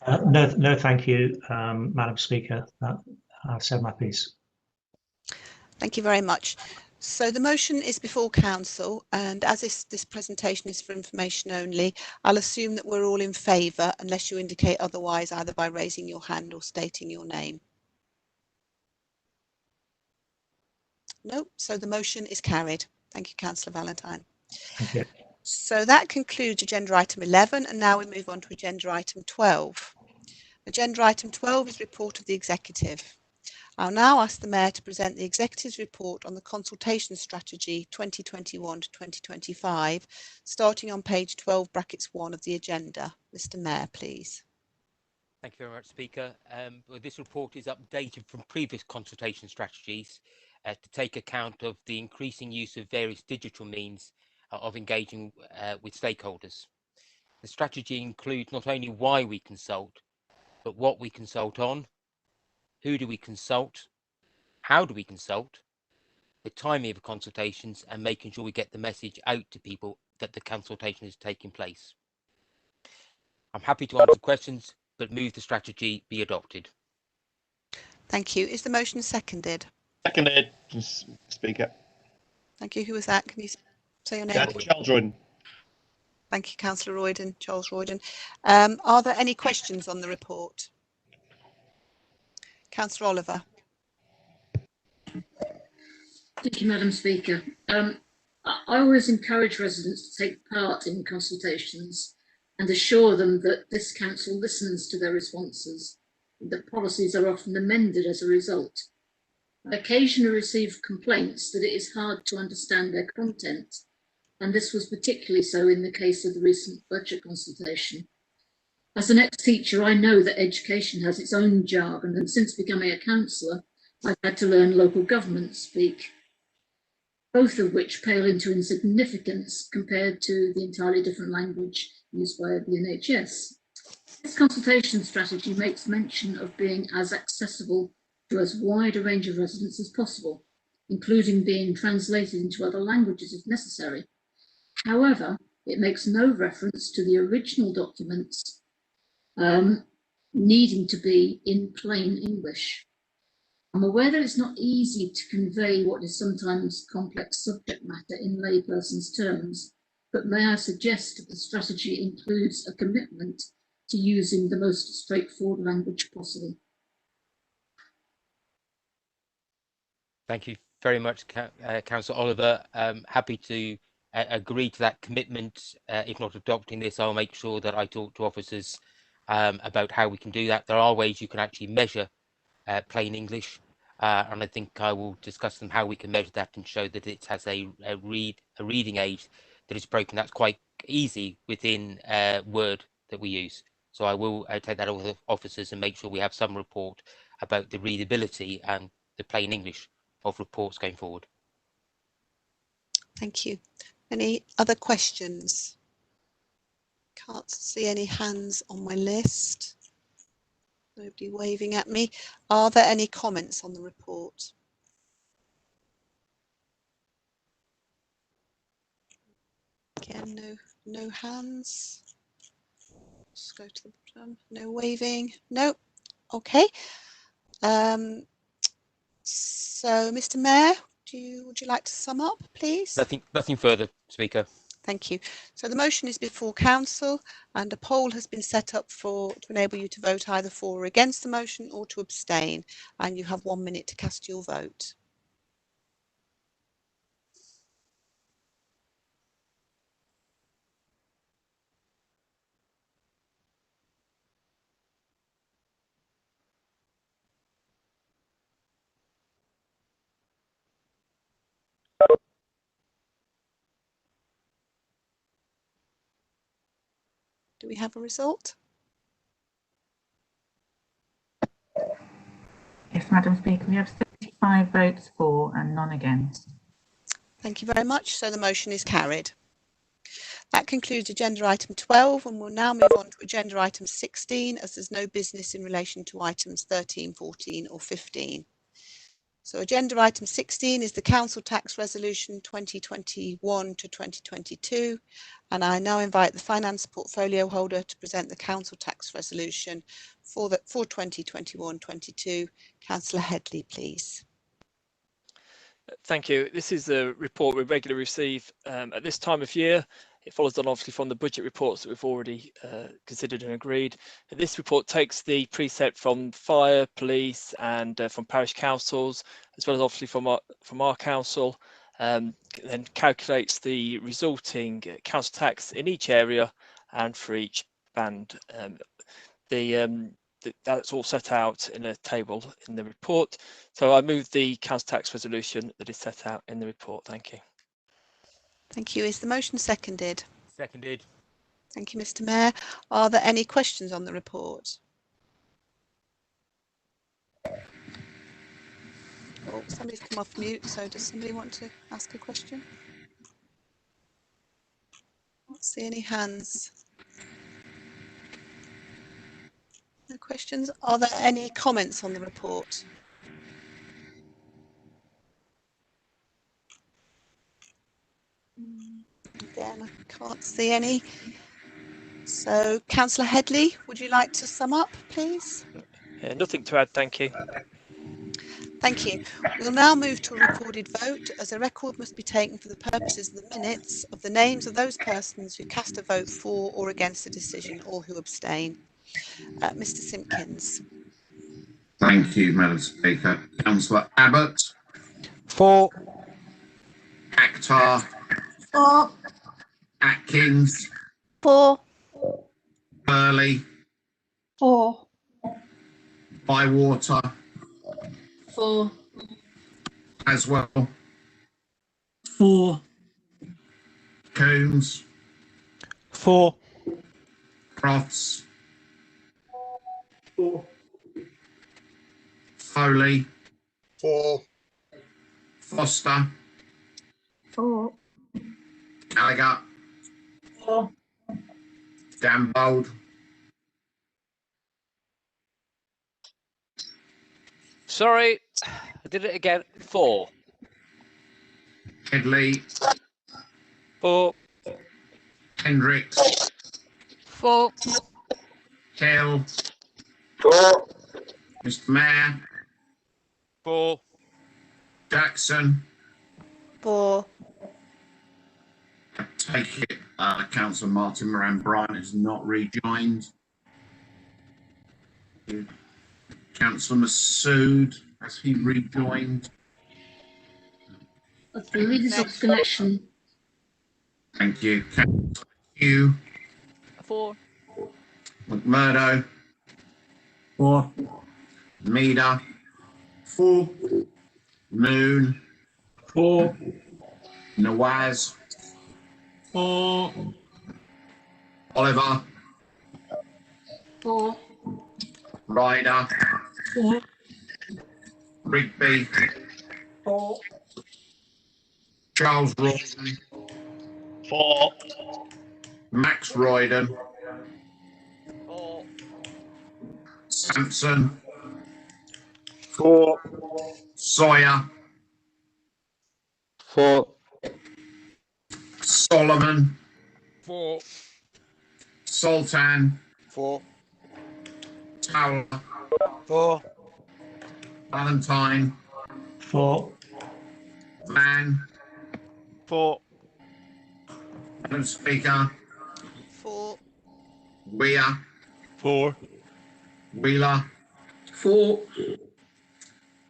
No, thank you, Madam Speaker. I've said my piece. Thank you very much. So the motion is before Council, and as this presentation is for information only, I'll assume that we're all in favour unless you indicate otherwise, either by raising your hand or stating your name. No, so the motion is carried. Thank you, Councillor Valentine. Thank you. So that concludes agenda item 11, and now we move on to agenda item 12. Agenda item 12 is report of the Executive. I'll now ask the Mayor to present the Executive's report on the consultation strategy 2021 to 2025, starting on page 12, brackets 1 of the agenda. Mr. Mayor, please. Thank you very much, Speaker. Well, this report is updated from previous consultation strategies to take account of the increasing use of various digital means of engaging with stakeholders. The strategy includes not only why we consult, but what we consult on, who do we consult, how do we consult, the timing of consultations, and making sure we get the message out to people that the consultation is taking place. I'm happy to answer questions, but move the strategy be adopted. Thank you. Is the motion seconded? Seconded, Speaker. Thank you. Who was that? Can you say your name? Charles Royden. Thank you, Councillor Royden, Charles Royden. Are there any questions on the report? Councillor Oliver. Thank you, Madam Speaker. I always encourage residents to take part in consultations and assure them that this council listens to their responses and that policies are often amended as a result. I occasionally receive complaints that it is hard to understand their content, and this was particularly so in the case of the recent budget consultation. As an ex-teacher, I know that education has its own jargon, and since becoming a councillor, I've had to learn local government speak, both of which pale into insignificance compared to the entirely different language used by the NHS. This consultation strategy makes mention of being as accessible to as wide a range of residents as possible, including being translated into other languages if necessary. However, it makes no reference to the original documents needing to be in plain English. I'm aware that it's not easy to convey what is sometimes complex subject matter in layperson's terms, but may I suggest that the strategy includes a commitment to using the most straightforward language possible. Thank you very much, Councillor Oliver. Happy to agree to that commitment. If not adopting this, I'll make sure that I talk to officers about how we can do that. There are ways you can actually measure plain English, and I think I will discuss them how we can measure that and show that it has a reading age that is broken. That's quite easy within Word that we use. So I will take that over to officers and make sure we have some report about the readability and the plain English of reports going forward. Thank you. Any other questions? Can't see any hands on my list. Nobody waving at me. Are there any comments on the report? Again, no hands. Let's go to the bottom. No waving. No. Okay. So, Mr. Mayor, would you like to sum up, please? Nothing further, Speaker. Thank you. So the motion is before council and a poll has been set up to enable you to vote either for or against the motion or to abstain, and you have 1 minute to cast your vote. Do we have a result? Yes, Madam Speaker, we have 35 votes for and none against. Thank you very much. So the motion is carried. That concludes agenda item 12, and we'll now move on to agenda item 16, as there's no business in relation to items 13, 14 or 15. So agenda item 16 is the Council Tax Resolution 2021 to 2022, and I now invite the Finance Portfolio Holder to present the Council Tax Resolution for 2021-22. Councillor Headley, please. Thank you. This is a report we regularly receive at this time of year. It follows on obviously from the budget reports that we've already considered and agreed. This report takes the precept from fire, police and from parish councils, as well as obviously from our council, then calculates the resulting council tax in each area and for each band. That's all set out in a table in the report. So I move the council tax resolution that is set out in the report. Thank you. Thank you. Is the motion seconded? Seconded. Thank you, Mr. Mayor. Are there any questions on the report? Oh, somebody's come off mute, so does somebody want to ask a question? I don't see any hands. No questions. Are there any comments on the report? Again, I can't see any. So, Councillor Headley, would you like to sum up, please? Nothing to add, thank you. Thank you. We'll now move to a recorded vote, as a record must be taken for the purposes of the minutes of the names of those persons who cast a vote for or against the decision or who abstain. Mr. Simpkins. Thank you, Madam Speaker. Councillor Abbott. For. Akhtar. For. Atkins. For. Burley. For. Bywater. For. Aswell. For. Coombs. For. Crofts. For. Foley. For. Foster. For. Gallagher. For. Gambold. Sorry, I did it again. 4. Headley. 4. Hendricks. 4. Hill. For. Mr. Mayor. 4. Jackson. For. I take it Councillor Martin Moran Bryant is not rejoined. Councillor Masood, has he rejoined? I believe there's off connection. Thank you. Councillor Hugh. 4. McMurdo. 4. Meader. 4. Moon. 4. Nawaz. 4. Oliver. For. Ryder. 4. Rigby. 4. Charles Rawson. 4. Max Royden. 4. Sampson. 4. Sawyer. 4. Solomon. 4. Sultan. 4. Tower. 4. Valentine. 4. Van. 4. Madam Speaker. 4. Weir. 4. Wheeler. 4.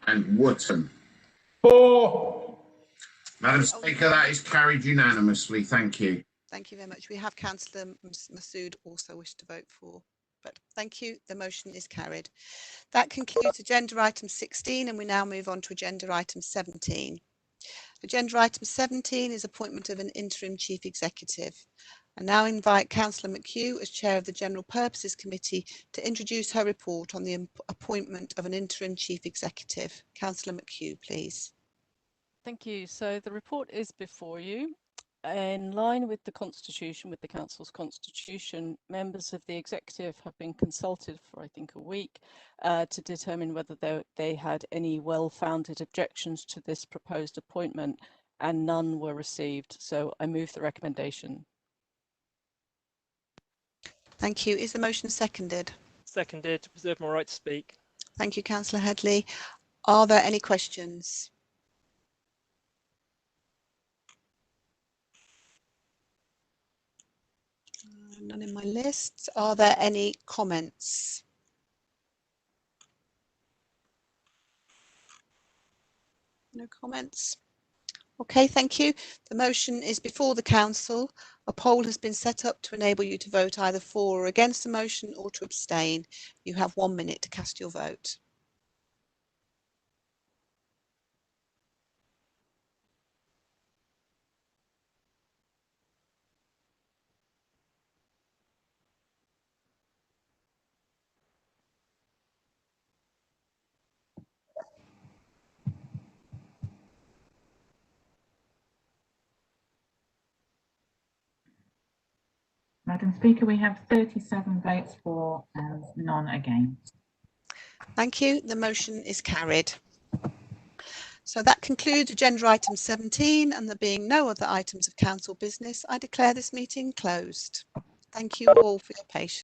And Wootton. 4. Madam Speaker, that is carried unanimously. Thank you. Thank you very much. We have Councillor Masood also wished to vote for, but thank you. The motion is carried. That concludes agenda item 16, and we now move on to agenda item 17. Agenda item 17 is appointment of an interim chief executive. I now invite Councillor McHugh as chair of the General Purposes Committee to introduce her report on the appointment of an interim chief executive. Councillor McHugh, please. Thank you. So the report is before you. In line with the Constitution, with the Council's Constitution, members of the Executive have been consulted for, I think, a week to determine whether they had any well-founded objections to this proposed appointment, and none were received. So I move the recommendation. Thank you. Is the motion seconded? Seconded, to preserve my right to speak. Thank you, Councillor Headley. Are there any questions? None in my list. Are there any comments? No comments. Okay, thank you. The motion is before the council. A poll has been set up to enable you to vote either for or against the motion or to abstain. You have 1 minute to cast your vote. Madam Speaker, we have 37 votes for and none against. Thank you. The motion is carried. So that concludes agenda item 17, and there being no other items of council business, I declare this meeting closed. Thank you all for your patience.